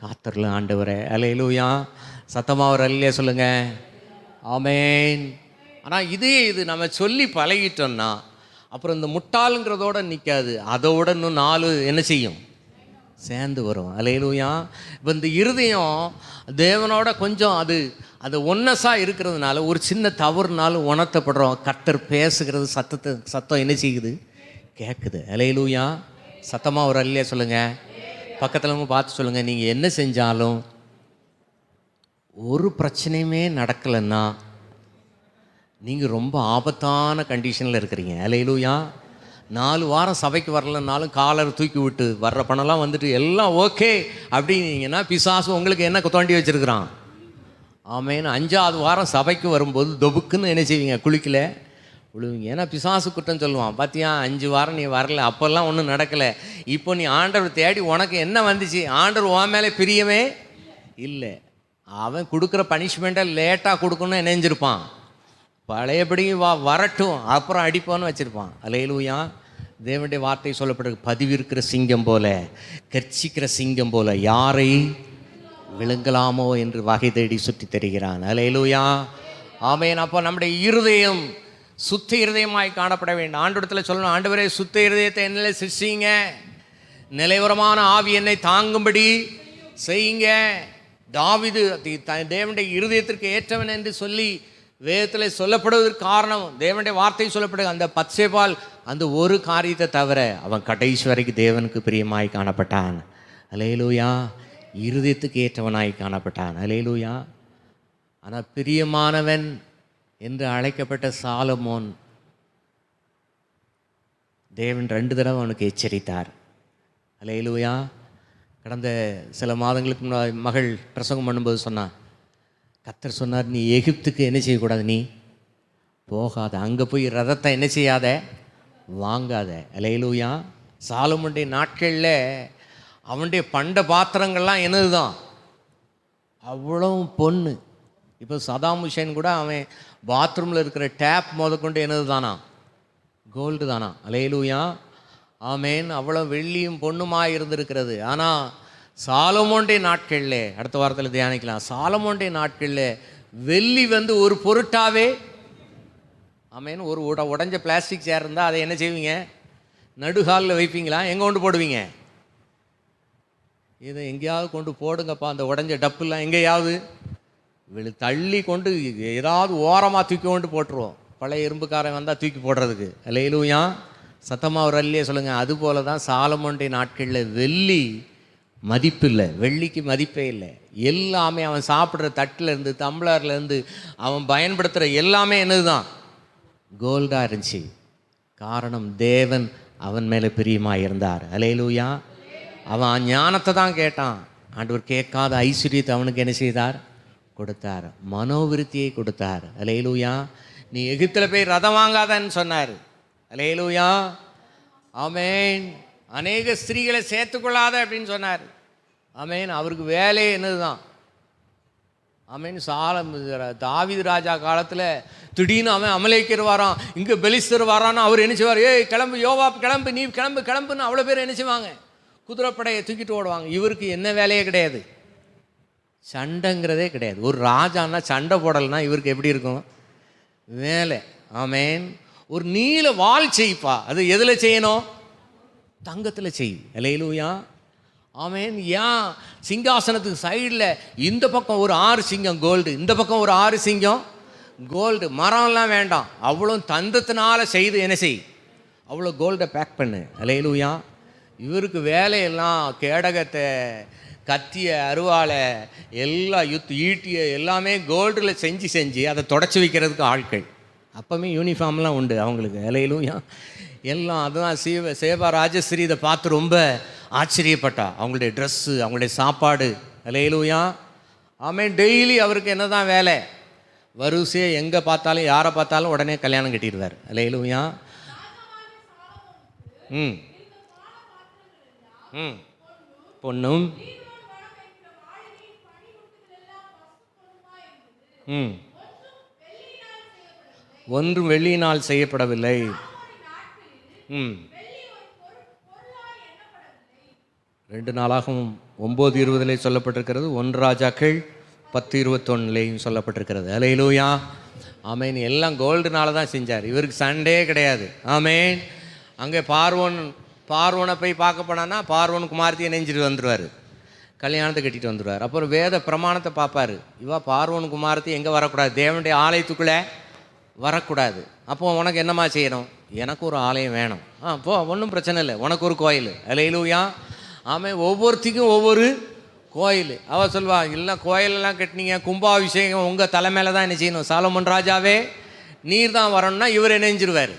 Speaker 2: காத்தரல ஆண்டவரே. அல்லேலூயா. சத்தமாக ஒரு அல்லையே சொல்லுங்கள். ஆமேன். ஆனால் இது நம்ம சொல்லி பழகிட்டோம்னா அப்புறம் இந்த முட்டாளுங்கிறதோடு நிற்காது, அதோட இன்னும் 4 என்ன செய்யும், சேர்ந்து வரும். அல்லேலூயா. இப்போ இந்த இருதயம் தேவனோட கொஞ்சம் அது ஒன்னஸாக இருக்கிறதுனால ஒரு சின்ன தவறுனாலும் உணர்த்தப்படுறோம். கர்த்தர் பேசுகிறது சத்தம் என்ன செய்யுது, கேட்குது. அல்லேலூயா. சத்தமாக ஒரு அல்லையா சொல்லுங்கள். பக்கத்தில் பார்த்து சொல்லுங்கள். நீங்கள் என்ன செஞ்சாலும் ஒரு பிரச்சனையுமே நடக்கலைன்னா நீங்கள் ரொம்ப ஆபத்தான கண்டிஷனில் இருக்கிறீங்க. அல்லேலூயா. 4 வாரம் சபைக்கு வரலன்னாலும் காலர் தூக்கி விட்டு வர்ற பணம்லாம் வந்துட்டு எல்லாம் ஓகே அப்படின்னீங்கன்னா பிசாசு உங்களுக்கு என்ன தோண்டி வச்சுருக்கிறான், ஆமேன். 5வது வாரம் சபைக்கு வரும்போது தொபுக்குன்னு என்ன செய்வீங்க? குளிக்கல விழுவீங்க. ஏன்னா பிசாசு குற்றம் சொல்லுவான், பார்த்தியா 5 வாரம் நீ வரல, அப்போல்லாம் ஒன்றும் நடக்கலை, இப்போ நீ ஆண்டவர் தேடி உனக்கு என்ன வந்துச்சு? ஆண்டவர் உன் மேலே பிரியமே இல்லை. அவன் கொடுக்குற பனிஷ்மெண்ட்டை லேட்டாக கொடுக்கணும்னு நினைஞ்சிருப்பான். பழையபடி வரட்டும் அப்புறம் அடிப்பான்னு வச்சுருப்பான். அல்லேலூயா. தேவனுடைய வார்த்தை சொல்லப்படுறது, பதிவிருக்கிற சிங்கம் போல, கர்ச்சிக்கிற சிங்கம் போல யாரை விழுங்கலாமோ என்று வகை தேடி சுற்றி தருகிறான். அல்லேலூயா. ஆமென். அப்போ நம்முடைய இருதயம் சுத்த இருதயமாய் காணப்பட வேண்டும். ஆண்டவரத்தில் சொல்லணும், ஆண்டவரே சுத்த இருதயத்தை என்னில் சிருஷ்டிங்க, நிலைவரமான ஆவி என்னை தாங்கும்படி செய்யுங்க. தாவீது தேவனுடைய இருதயத்திற்கு ஏற்றவன் என்று சொல்லி வேதத்தில் சொல்லப்படுவதற்கு காரணம், தேவனுடைய வார்த்தை சொல்லப்படுது, அந்த பத்சேபால் அந்த ஒரு காரியத்தை தவிர அவன் கடைசி வரைக்கும் தேவனுக்கு பிரியமாய் காணப்பட்டான். அல்லேலூயா. இருதயத்துக்கு ஏற்றவனாய் காணப்பட்டான். அல்லேலூயா. ஆனால் பிரியமானவன் என்று அழைக்கப்பட்ட சாலமோன், தேவன் 2 தடவை அவனுக்கு எச்சரித்தார். அல்லேலூயா. கடந்த சில மாதங்களுக்கு முன்னாடி மகள் பிரசங்கம் பண்ணும்போது சொன்னான், கர்த்தர் சொன்னார், நீ எகிப்துக்கு என்ன செய்யக்கூடாது, நீ போகாத, அங்கே போய் ரதத்தை என்ன செய்யாத, வாங்காத. அல்லேலூயா. சாலமோனுடைய நாட்களில் அவனுடைய பண்ட பாத்திரங்கள்லாம் என்னது தான், அவ்வளோ பொண்ணு. இப்போ சதாம் ஹுசேன் கூட அவன் பாத்ரூமில் இருக்கிற டேப் முதற்கொண்டு என்னது தானா, கோல்டு தானா. அல்லேலூயா. ஆமேன். அவ்வளோ வெள்ளியும் பொண்ணுமாக இருந்திருக்கிறது. ஆனால் சாலமோனுடைய நாட்களில், அடுத்த வாரத்தில் தியானிக்கலாம், சாலமோனுடைய நாட்களில் வெள்ளி ஒரு பொருட்டாவே, ஆமேன், ஒரு உடஞ்ச பிளாஸ்டிக் சேர் இருந்தால் அதை என்ன செய்வீங்க? நடுகாலில் வைப்பீங்களா? எங்கே கொண்டு போடுவீங்க? இதை எங்கேயாவது கொண்டு போடுங்கப்பா, அந்த உடஞ்ச டப்புலாம் எங்கேயாவது தள்ளி கொண்டு ஏதாவது ஓரமாக தூக்கி கொண்டு போட்டுருவோம். பழைய இரும்புக்காரன் வந்தால் தூக்கி போடுறதுக்கு. அல்லேலூயா. சத்தமாக ஒரு அல்லையே சொல்லுங்கள். அதுபோல தான் சாலமோனுடைய நாட்களில் வெள்ளி மதிப்பில்லை, வெள்ளிக்கு மதிப்பே இல்லை. எல்லாமே அவன் சாப்பிட்ற தட்டிலேருந்து டம்ளர்லேருந்து அவன் பயன்படுத்துகிற எல்லாமே என்னது தான், கோல்டாக இருந்துச்சு. காரணம், தேவன் அவன் மேலே பிரியமாக இருந்தார். அல்லேலூயா. அவன் ஞானத்தை தான் கேட்டான், ஆண்டவர் கேட்காத ஐஸ்வர்யத்தை அவனுக்கு என்ன செய்தார்? கொடுத்தார். மனோவிருத்தியை கொடுத்தார். அல்லேலூயா. நீ எகிப்தில் போய் ரதம் வாங்காதன்னு சொன்னார். அல்லேலூயா. ஆமேன். அநேக ஸ்திரீகளை சேர்த்துக்கொள்ளாத அப்படின்னு சொன்னார். ஆமேன். அவருக்கு வேலையே என்னது தான். ஆமேன். தாவீது ராஜா காலத்தில் திடீர்னு அவன் அமலேக்கர் வாரான், இங்கே பெலிஸ்தர் வாரான்னு அவர் என்ன செய்வார்? ஏய் கிளம்பு யோவாப், கிளம்பு, நீ கிளம்பு கிளம்புன்னு அவ்வளோ பேர் என்ன செய்வாங்க? குதிரைப்படையை தூக்கிட்டு ஓடுவாங்க. இவருக்கு என்ன வேலையே கிடையாது, சண்டைங்கிறதே கிடையாது. ஒரு ராஜான்னா சண்டை போடலைன்னா இவருக்கு எப்படி இருக்கும் வேலை? ஆமேன். ஒரு நீல வாள் செய்ப்பா, அது எதில் செய்யணும்? தங்கத்தில் செய். அல்லேலூயா. ஆமேன். ஏன் சிங்காசனத்துக்கு சைடில் இந்த பக்கம் ஒரு 6 சிங்கம் கோல்டு, இந்த பக்கம் ஒரு 6 சிங்கம் கோல்டு. மரம்லாம் வேண்டாம், அவ்வளோ தந்தத்தினால செய்து என்ன செய், அவ்வளோ கோல்டை பேக் பண்ணு. அல்லேலூயா. இவருக்கு வேலையெல்லாம் கேடகத்தை, கத்திய, அருவாளை, எல்லா ஈட்டிய எல்லாமே கோல்டில் செஞ்சு அதை தொடச்சி வைக்கிறதுக்கு ஆட்கள். அப்போவுமே யூனிஃபார்ம்லாம் உண்டு அவங்களுக்கு. அல்லேலூயா. எல்லாம் அதுதான். சேவா ராஜஸ்ரீ இதை பார்த்து ரொம்ப ஆச்சரியப்பட்டா. அவங்களுடைய ட்ரெஸ்ஸு, அவங்களுடைய சாப்பாடு. அல்லேலூயா. ஆமேன். டெய்லி அவருக்கு என்ன தான் வேலை? வரிசையை எங்கே பார்த்தாலும் யாரை பார்த்தாலும் உடனே கல்யாணம் கட்டிடுவார். அல்லேலூயா. ம் ம் பொண்ணும் ஒன்றும் வெள்ளியினால் செய்யப்படவில்லை. 2 நாளாகவும் 9:20 சொல்லப்பட்டிருக்கிறது. 1 ராஜாக்கள் 10:21 சொல்லப்பட்டிருக்கிறது. அல்லேலூயா. ஆமேன். எல்லாம் கோல்டுனால தான் செஞ்சார். இவருக்கு சண்டே கிடையாது. ஆமேன். அங்கே பார்வோனை போய் பார்க்க போனான்னா பார்வோன் குமாரத்தையை நெஞ்சிட்டு வந்துடுவார், கல்யாணத்தை கட்டிட்டு வந்துடுவார். அப்புறம் வேத பிரமாணத்தை பார்ப்பார். இவா பார்வோன் குமாரத்தை எங்கே வரக்கூடாது? தேவனுடைய ஆலயத்துக்குள்ளே வரக்கூடாது. அப்போ உனக்கு என்னம்மா செய்யணும்? எனக்கு ஒரு ஆலயம் வேணும். போ, ஒன்றும் பிரச்சனை இல்லை, உனக்கு ஒரு கோயில். அல்லேலூயா. ஆமாம். ஒவ்வொருத்திக்கும் ஒவ்வொரு கோயில். அவள் சொல்வா, இல்லை கோயிலெல்லாம் கட்டினீங்க, கும்பாபிஷேகம் உங்கள் தலைமையில் தான் என்ன செய்யணும்? சாலமோன் ராஜாவே நீர் தான் வரணும்னா இவர் இணைஞ்சிருவார்,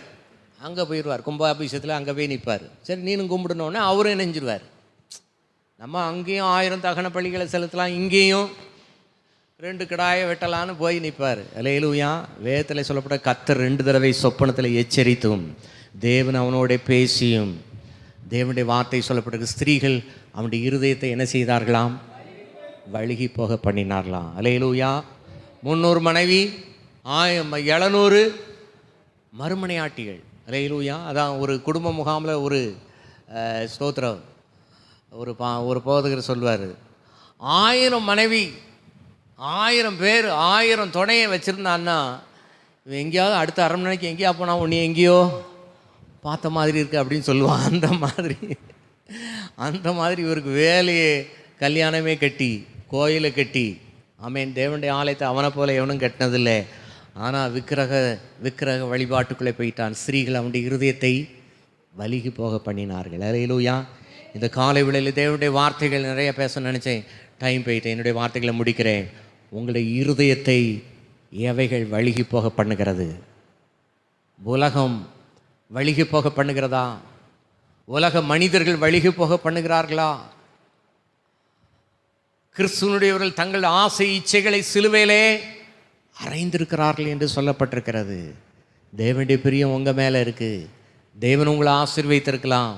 Speaker 2: அங்கே போயிடுவார் கும்பாபிஷேகத்தில், அங்கே போய் நிற்பார். சரி நீனும் கும்பிடணுன்னே அவரும் இணைஞ்சிருவார். நம்ம அங்கேயும் 1000 தகன பலிகளை செலுத்தலாம், இங்கேயும் 2 கிடாயை வெட்டலான்னு போய் நிற்பார். அல்லேலூயா. வேதத்தில் சொல்லப்பட்ட கர்த்தர் 2 தடவை சொப்பனத்தில் எச்சரித்தும் தேவன் அவனோட பேசியும் தேவனுடைய வார்த்தை சொல்லப்பட்டிருக்கு. ஸ்திரீகள் அவனுடைய இருதயத்தை என்ன செய்தார்களாம்? வழுகி போக பண்ணினார்களாம். அல்லேலூயா. 300 மனைவி, 700 மறுமனையாட்டிகள். அல்லேலூயா. அதான் ஒரு குடும்ப முகாமில் ஒரு ஸ்தோத்திரம் ஒரு போதகர் சொல்வார், 1000 மனைவி 1000 பேர் 1000 துணையை வச்சுருந்தான்னா இவன் எங்கேயாவது அடுத்த அரை மணி நேரத்துக்கு எங்கேயா போனால் உன்னை எங்கேயோ பார்த்த மாதிரி இருக்குது அப்படின்னு சொல்லுவான். அந்த மாதிரி இவருக்கு வேலையே கல்யாணமே கட்டி கோயிலை கட்டி, ஆமேன், தேவனுடைய ஆலயத்தை அவனை போல எவனும் கட்டினதில்லை. ஆனால் விக்கிரக வழிபாட்டுக்குள்ளே போயிட்டான். ஸ்திரீகள் அவனுடைய இருதயத்தை வலிகி போக பண்ணினார்கள். அல்லேலூயா. இந்த காலை வேளையில் தேவனுடைய வார்த்தைகள் நிறைய பேச நினச்சேன், டைம் போயிட்டேன். என்னுடைய வார்த்தைகளை முடிக்கிறேன். உங்களுடைய இருதயத்தை எவைகள் வழுகி போக பண்ணுகிறது? உலகம் வழுகி போக பண்ணுகிறதா? உலக மனிதர்கள் வழுகி போக பண்ணுகிறார்களா? கிறிஸ்துவனுடையவர்கள் தங்கள் ஆசை இச்சைகளை சிலுவையிலே அறைந்திருக்கிறார்கள் என்று சொல்லப்பட்டிருக்கிறது. தேவனுடைய பிரியம் உங்கள் மேலே இருக்குது. தேவன் உங்களை ஆசீர்வதித்திருக்கலாம்.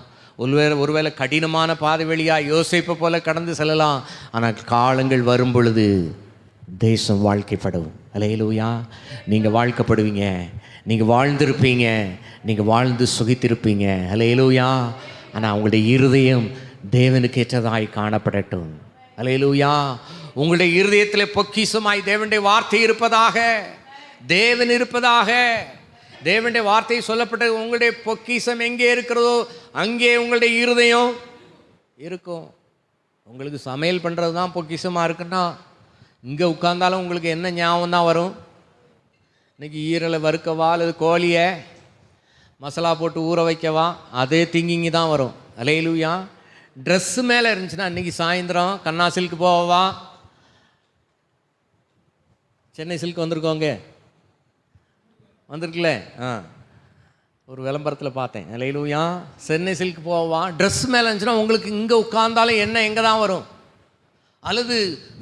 Speaker 2: ஒருவேளை கடினமான பாதை வழியாக யோசிப்பை போல கடந்து செல்லலாம். ஆனால் காலங்கள் வரும் பொழுது தேசம் வாழ்க்கைப்படும். அல்லேலூயா. நீங்கள் வாழ்க்கைப்படுவீங்க, நீங்கள் வாழ்ந்திருப்பீங்க, நீங்கள் வாழ்ந்து சுகித்திருப்பீங்க. அல்லேலூயா. ஆனால் அவங்களுடைய இருதயம் தேவனுக்கு ஏற்றதாய் காணப்படட்டும். அல்லேலூயா. உங்களுடைய இருதயத்தில் பொக்கிஷமாய் தேவனுடைய வார்த்தை இருப்பதாக, தேவன் இருப்பதாக. தேவனுடைய வார்த்தை சொல்லப்பட்ட உங்களுடைய பொக்கிஷம் எங்கே இருக்கிறதோ அங்கே உங்களுடைய இருதயம் இருக்கும். உங்களுக்கு சமையல் பண்ணுறது தான் பொக்கிஷமாக இருக்குன்னா இங்கே உட்கார்ந்தாலும் உங்களுக்கு என்ன ஞாபகம் தான் வரும்? இன்றைக்கி ஈரலை வறுக்கவா அல்லது கோழியை மசாலா போட்டு ஊற வைக்கவா, அதே திங்கிங்கி தான் வரும். அல்லேலூயா. ட்ரெஸ்ஸு மேலே இருந்துச்சுன்னா இன்றைக்கி சாயந்தரம் கண்ணா சில்க்கு போவா, சென்னை சில்க் வந்திருக்கோங்க, வந்திருக்குல்ல, ஒரு விளம்பரத்தில் பார்த்தேன். அல்லேலூயா. சென்னை சில்க் போவா, ட்ரெஸ் மேலே இருந்துச்சுன்னா உங்களுக்கு இங்கே உட்கார்ந்தாலும் என்ன எங்கே தான் வரும்? அல்லது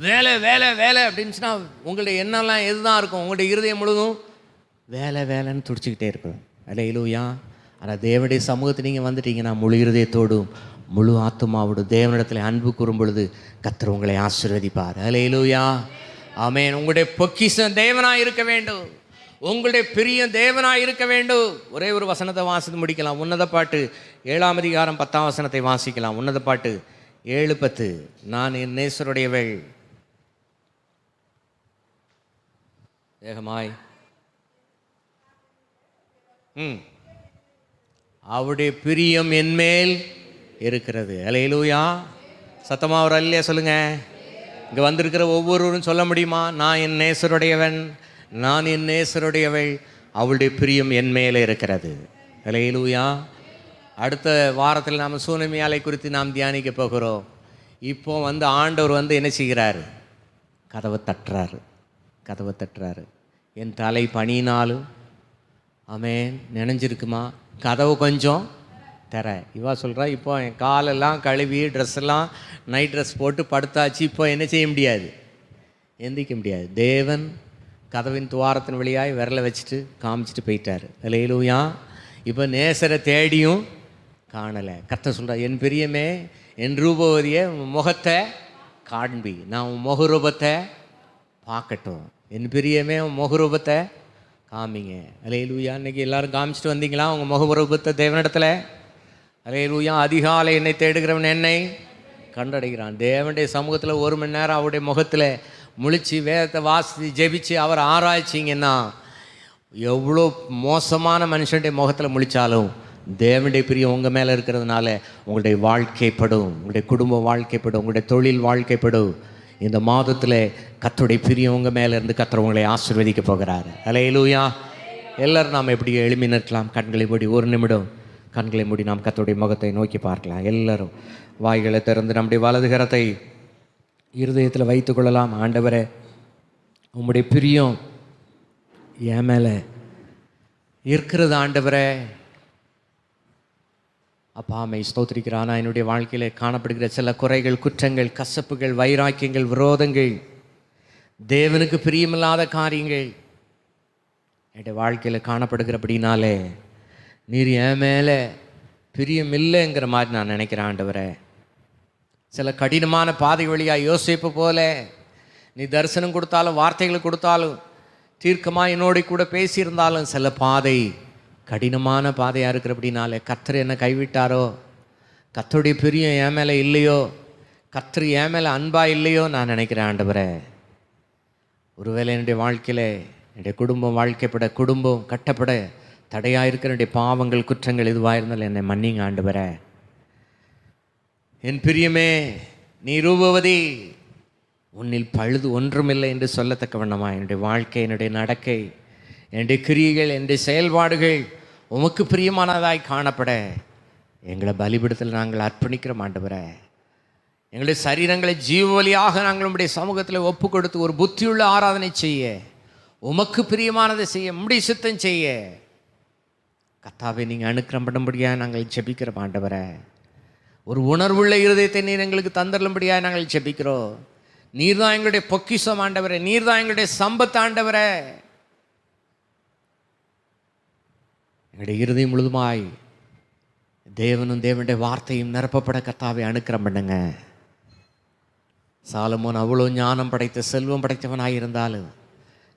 Speaker 2: வேலை வேலை வேலை அப்படின்னுச்சுன்னா உங்களுடைய எண்ணெல்லாம் எது தான் இருக்கும்? உங்களுடைய இருதயம் முழுதும் வேலை வேலைன்னு துடிச்சிக்கிட்டே இருக்கும். அல்லேலூயா. ஆனால் தேவனுடைய சமூகத்தை நீங்கள் வந்துட்டீங்கன்னா முழு இருதயத்தோடும் முழு ஆத்துமாவோடும் தேவனிடத்தில் அன்பு கூறும் பொழுது கர்த்தர் உங்களை ஆசீர்வதிப்பார். அல்லேலூயா. ஆமென். உங்களுடைய பொக்கிஷம் தேவனாக இருக்க வேண்டும். உங்களுடைய பிரியம் தேவனாக இருக்க வேண்டும். ஒரே ஒரு வசனத்தை வாசித்து முடிக்கலாம். உன்னத பாட்டு 7ஆம் அதிகாரம் 10ஆம் வசனத்தை வாசிக்கலாம். உன்னத பாட்டு 7:10. நான் என் நேசருடையவள். வேகமாய். அவருடைய பிரியம் என்மேல் இருக்கிறது. அல்லேலூயா. சத்தமாக ஒரு அல்லையா சொல்லுங்க. இங்கே வந்திருக்கிற ஒவ்வொருவரும் சொல்ல முடியுமா? நான் என் நேசருடையவன், நான் என் நேசருடையவள், அவளுடைய பிரியம் என் மேலே இருக்கிறது. அல்லேலூயா. அடுத்த வாரத்தில் நாம் சூனமியாலை குறித்து நாம் தியானிக்க போகிறோம். இப்போ ஆண்டவர் என்ன செய்கிறாரு? கதவை தட்டுறாரு. என் தலை பனினாலும் ஆமென் நினைஞ்சிருக்குமா, கதவு கொஞ்சம் தர. இவா சொல்கிறா, இப்போ என் காலெல்லாம் கழுவி ட்ரெஸ்ஸெல்லாம் நைட் ட்ரெஸ் போட்டு படுத்தாச்சு, இப்போ என்ன செய்ய முடியாது? எந்திரிக்க முடியாது. தேவன் கதவின் துவாரத்தின் வழியாய் விரலை வச்சுட்டு காமிச்சிட்டு போயிட்டார். அல்லேலூயா. இப்போ நேசரை தேடியும் காணலை. கர்த்தர் சொல்கிறார், என் பிரியமே, என் ரூபவதிய முகத்தை காண்பி, நான் உன் முகரூபத்தை பார்க்கட்டும். என் பிரியமே உன் முகரூபத்தை காமிங்க. அல்லேலூயா. இன்றைக்கி எல்லோரும் காமிச்சிட்டு வந்தீங்களா உங்கள் முகரூபத்தை தேவனிடத்தில்? அல்லேலூயா. அதிகாலை என்னை தேடுகிறவன் என்னை கண்டடைகிறான். தேவனுடைய சமூகத்தில் 1 மணி நேரம் அவருடைய முகத்தில் முழிச்சு வேதத்தை வாசி ஜெபிச்சு அவர் ஆராய்ச்சிங்கன்னா எவ்வளோ மோசமான மனுஷனுடைய முகத்தில் முழிச்சாலும் தேவனுடைய பிரியம் உங்கள் மேலே இருக்கிறதுனால உங்களுடைய வாழ்க்கைப்படும், உங்களுடைய குடும்ப வாழ்க்கைப்படும், உங்களுடைய தொழில் வாழ்க்கைப்படும். இந்த மாதத்தில் கர்த்தருடைய பிரியம் உங்கள் மேலே இருந்து கர்த்தர் உங்களை ஆசீர்வதிக்க போகிறார். அல்லேலூயா. எல்லோரும் நாம் எப்படி எழுப்பி நிற்கலாம்? கண்களை மூடி 1 நிமிடம் கண்களை மூடி நாம் கர்த்தருடைய முகத்தை நோக்கி பார்க்கலாம். எல்லோரும் வாய்களை திறந்து நம்முடைய வலது கரத்தை இருதயத்தில் வைத்து கொள்ளலாம். ஆண்டவரே, உம்முடைய பிரியம் என் மேலே இருக்கிறது. ஆண்டவரே அப்பாமை ஸ்தோத்திரிக்கிறானா. என்னுடைய வாழ்க்கையில் காணப்படுகிற சில குறைகள், குற்றங்கள், கசப்புகள், வைராக்கியங்கள், விரோதங்கள் தேவனுக்கு பிரியமில்லாத காரியங்கள் என்னுடைய வாழ்க்கையில் காணப்படுகிறபடினாலே நீர் என் மேலே பிரியம் இல்லைங்கிற மாதிரி நான் நினைக்கிறேன் ஆண்டவரே. சில கடினமான பாதை வழியாக யோசிப்பு போல நீ தரிசனம் கொடுத்தாலும் வார்த்தைகளை கொடுத்தாலும் தீர்க்கமாக என்னோட கூட பேசியிருந்தாலும் சில பாதை கடினமான பாதையாக இருக்கிறபடினாலே கர்த்தர் என்னை கைவிட்டாரோ, கர்த்தருடைய பிரியம் என் மேலே இல்லையோ, கர்த்தர் என் மேலே அன்பா இல்லையோ நான் நினைக்கிறேன் ஆண்டவரே. ஒருவேளை என்னுடைய வாழ்க்கையில் என்னுடைய குடும்பம் கட்டப்பட தடையாக இருக்கிற என்னுடைய பாவங்கள் குற்றங்கள் எதுவாக இருந்தாலும் என்னை மன்னிங்க ஆண்டவரே. என் பிரியமே, நீ ரூபவதி, உன்னில் பழுது ஒன்றுமில்லை என்று சொல்லத்தக்க வண்ணமா என்னுடைய வாழ்க்கை, என்னுடைய நடக்கை, என்னுடைய கிரியைகள், என்னுடைய செயல்பாடுகள் உமக்கு பிரியமானதாய் காணப்பட எங்களை பலிபீடத்தில் நாங்கள் அர்ப்பணிக்கிறோம் ஆண்டவரே. எங்களுடைய சரீரங்களை ஜீவவலியாக நாங்கள் உம்முடைய சமூகத்தில் ஒப்பு கொடுத்து ஒரு புத்தியுள்ள ஆராதனை செய்ய, உமக்கு பிரியமானதை செய்ய, உம்முடைய சித்தம் செய்ய கர்த்தாவே நீங்கள் அனுக்கிரம் பண்ணும்படியாக நாங்கள் ஜெபிக்கிறோம் ஆண்டவரே. ஒரு உணர்வுள்ள இருதயத்தை நீர் எங்களுக்கு தந்தருளும்படியாக நாங்கள் ஜெபிக்கிறோம். நீர் தான் எங்களுடைய பொக்கிஷம் ஆண்டவரே, நீர் தான் எங்களுடைய சம்பத்து ஆண்டவரே. எங்களுடைய இருதயம் முழுதுமாய் தேவனும் தேவனுடைய வார்த்தையும் நிரப்பப்பட கர்த்தாவே அனுக்கிரம் பண்ணுங்க. சாலமோன் அவ்வளோ ஞானம் படைத்த செல்வம் படைத்தவனாக இருந்தாலும்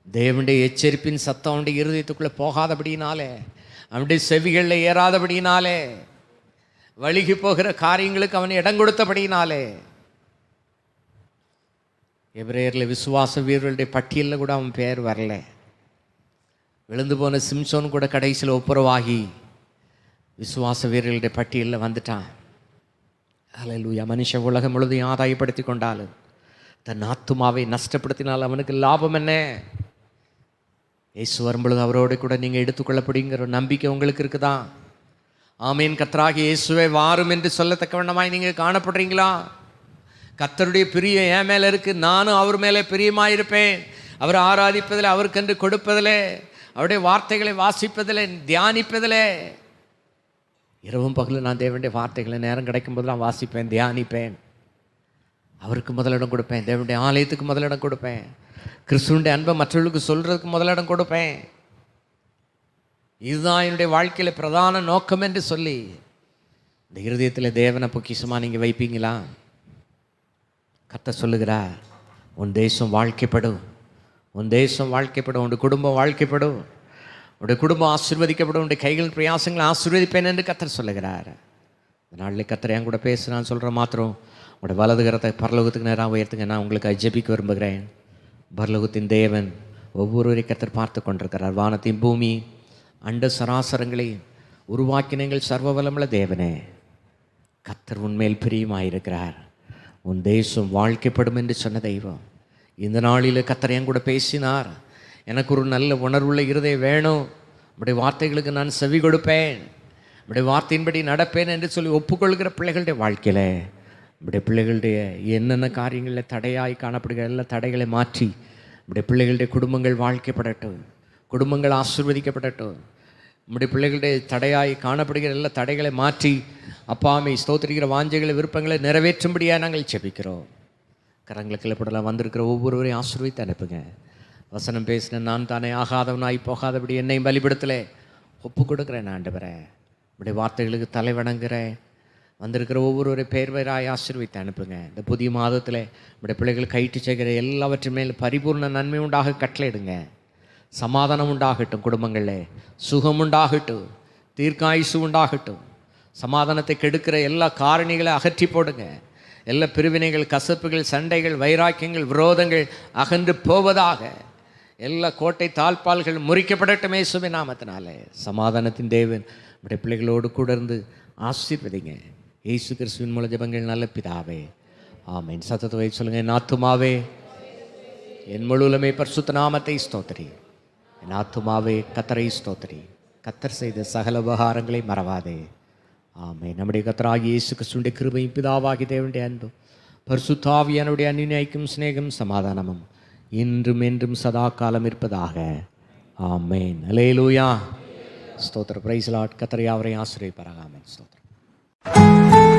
Speaker 2: தேவனுடைய எச்சரிப்பின் சத்தம் அவனுடைய இருதயத்துக்குள்ளே போகாதபடினாலே, அவனுடைய செவிகளில் ஏறாதபடினாலே, வழுகி போகிற காரியங்களுக்கு அவனை இடம் கொடுத்தபடினாலே எபிரேயரில் விசுவாச வீரர்களுடைய பட்டியலில் கூட அவன் பேர் வரல. விழுந்து போன சிம்சோன் கூட கடைசியில் ஒப்புரவாகி விசுவாச வீரர்களுடைய பட்டியலில் வந்துட்டான். அல்லேலூயா. மனுஷ உலகம் முழுதையும் ஆதாயப்படுத்தி கொண்டாலும் தன் ஆத்துமாவை நஷ்டப்படுத்தினால் அவனுக்கு லாபம் என்ன? இயேசு வரும்பொழுது அவரோடு கூட நீங்கள் எடுத்துக்கொள்ளப்படுங்கிற நம்பிக்கை உங்களுக்கு இருக்குதா? ஆமீன். கர்த்தராகி இயேசுவே வாரும் என்று சொல்லத்தக்க வண்ணமாய் நீங்கள் காணப்படுறீங்களா? கர்த்தருடைய பிரியம் என் மேலே இருக்குது, நானும் அவர் மேலே பிரியமாயிருப்பேன். அவரை ஆராதிப்பதில், அவருக்கென்று கொடுப்பதில், அவருடைய வார்த்தைகளை வாசிப்பதில், தியானிப்பதில். இரவும் பகலும் நான் தேவனுடைய வார்த்தைகளை நேரம் கிடைக்கும் போது நான் வாசிப்பேன், தியானிப்பேன். அவருக்கு முதலிடம் கொடுப்பேன், தேவனுடைய ஆலயத்துக்கு முதலிடம் கொடுப்பேன், கிறிஸ்துவனுடைய அன்பை மற்றவர்களுக்கு சொல்கிறதுக்கு முதலிடம் கொடுப்பேன். இதுதான் என்னுடைய வாழ்க்கையில் பிரதான நோக்கம் என்று சொல்லி இந்த இருதயத்தில் தேவனை பொக்கிஷமாக நீங்கள் வைப்பீங்களா? கர்த்தர் சொல்லுகிறார், உன் தேசம் வாழ்க்கைப்படும், உன் தேசம் வாழ்க்கைப்படும், உன் குடும்பம் வாழ்க்கைப்படும், உன்னுடைய குடும்பம் ஆசீர்வதிக்கப்படும், உன்னுடைய கைகள் பிரயாசங்களை ஆசீர்வதிப்பேன் என்று கர்த்தர் சொல்லுகிறார். இந்த நாளில் கர்த்தர் என் கூட பேசுகிறான்னு சொல்கிற மாத்திரம் உங்களுடைய வலது கரத்தை பரலோகத்துக்கு நேராக உயர்த்துங்க. நான் உங்களுக்கு ஜெபிக்க விரும்புகிறேன். பரலோகத்தின் தேவன் ஒவ்வொருவரையும் கர்த்தர் பார்த்து கொண்டிருக்கிறார். வானத்தின் பூமி அண்ட சராசரங்களை உருவாக்கினங்கள் சர்வ வல்லமுள்ள தேவனே, கர்த்தர் உன்மேல் பிரியமாயிருக்கிறார். உன் தேசம் வாழ்க்கைப்படும் என்று சொன்ன தெய்வம் இந்த நாளில் கர்த்தர் என் கூட பேசினார். எனக்கு ஒரு நல்ல உணர்வுள்ள இருதயம் வேணும், உடைய வார்த்தைகளுக்கு நான் செவி கொடுப்பேன், உடைய வார்த்தையின்படி நடப்பேன் என்று சொல்லி ஒப்புக்கொள்கிற பிள்ளைகளுடைய வாழ்க்கையில் உடைய பிள்ளைகளுடைய என்னென்ன காரியங்களில் தடையாய் காணப்படுகிற எல்லா தடைகளை மாற்றி உடைய பிள்ளைகளுடைய குடும்பங்கள் வாழ்க்கைப்படட்டும், குடும்பங்கள் ஆசீர்வதிக்கப்படட்டும். நம்முடைய பிள்ளைகளுடைய தடையாய் காணப்படுகிற எல்லா தடைகளை மாற்றி அப்பாமை ஸ்தோத்திரிக்கிற வாஞ்சைகளை விருப்பங்களை நிறைவேற்றும்படியாக நாங்கள் ஜெபிக்கிறோம். கரங்களுக்கு கிளப்படலாம் வந்திருக்கிற ஒவ்வொருவரையும் ஆசீர்வதித்து அனுப்புங்க. வசனம் பேசின நான் தானே ஆகாதவனாய் போகாதபடி என்னை பலிபீடத்தில் ஒப்பு கொடுக்குறேன் ஆண்டவரே. நம்முடைய வார்த்தைகளுக்கு தலை வணங்குறேன். வந்திருக்கிற ஒவ்வொருவரை பேர்வராய் ஆசீர்வதித்து அனுப்புங்க. இந்த புதிய மாதத்தில் நம்முடைய பிள்ளைகள் கைட்டு செய்கிற எல்லாவற்றின் மேல் பரிபூர்ண நன்மை உண்டாக கட்டளையிடுங்க. சமாதானம் உண்டாகட்டும், குடும்பங்களில் சுகம் உண்டாகட்டும், தீர்க்காயுசு உண்டாகட்டும். சமாதானத்தை கெடுக்கிற எல்லா காரணிகளை அகற்றி போடுங்க. எல்லா பிரிவினைகள், கசப்புகள், சண்டைகள், வைராக்கியங்கள், விரோதங்கள் அகன்று போவதாக. எல்லா கோட்டை தாழ்பால்கள் முறிக்கப்படட்டும் இயேசுவின் நாமத்தினாலே. சமாதானத்தின் தேவன் நம்முடைய பிள்ளைகளோடு கூட இருந்து ஆசீர்வதிங்க. இயேசு கிறிஸ்துவின் மூல ஜெபங்கள் நல்ல பிதாவே, ஆமென். சத்தத்தை வைத்து சொல்லுங்கள். என் ஆத்துமாவே என் முழுவலுமே பரிசுத்த நாமத்தை ஸ்தோத்திரி. என் ஆத்துமாவே கர்த்தரை ஸ்தோத்திரி. கர்த்தர் செய்த சகல உபகாரங்களை மறவாதே. ஆமென். நம்முடைய கர்த்தராகிய இயேசு கிறிஸ்துவின் கிருபையும் பிதாவாகிய தேவனுடைய அன்பும் பரிசுத்த ஆவியானவருடைய அந்நியக்கும் சிநேகம் சமாதானமும் இன்றும் என்றும் சதா காலம் இருப்பதாக. ஆமென். அல்லேலூயா. ஸ்தோத்திரம். Praise the Lord. கர்த்தர் யாவரையும் ஆசீர்வதிப்பாராக. ஆமென். ஸ்தோத்திரம்.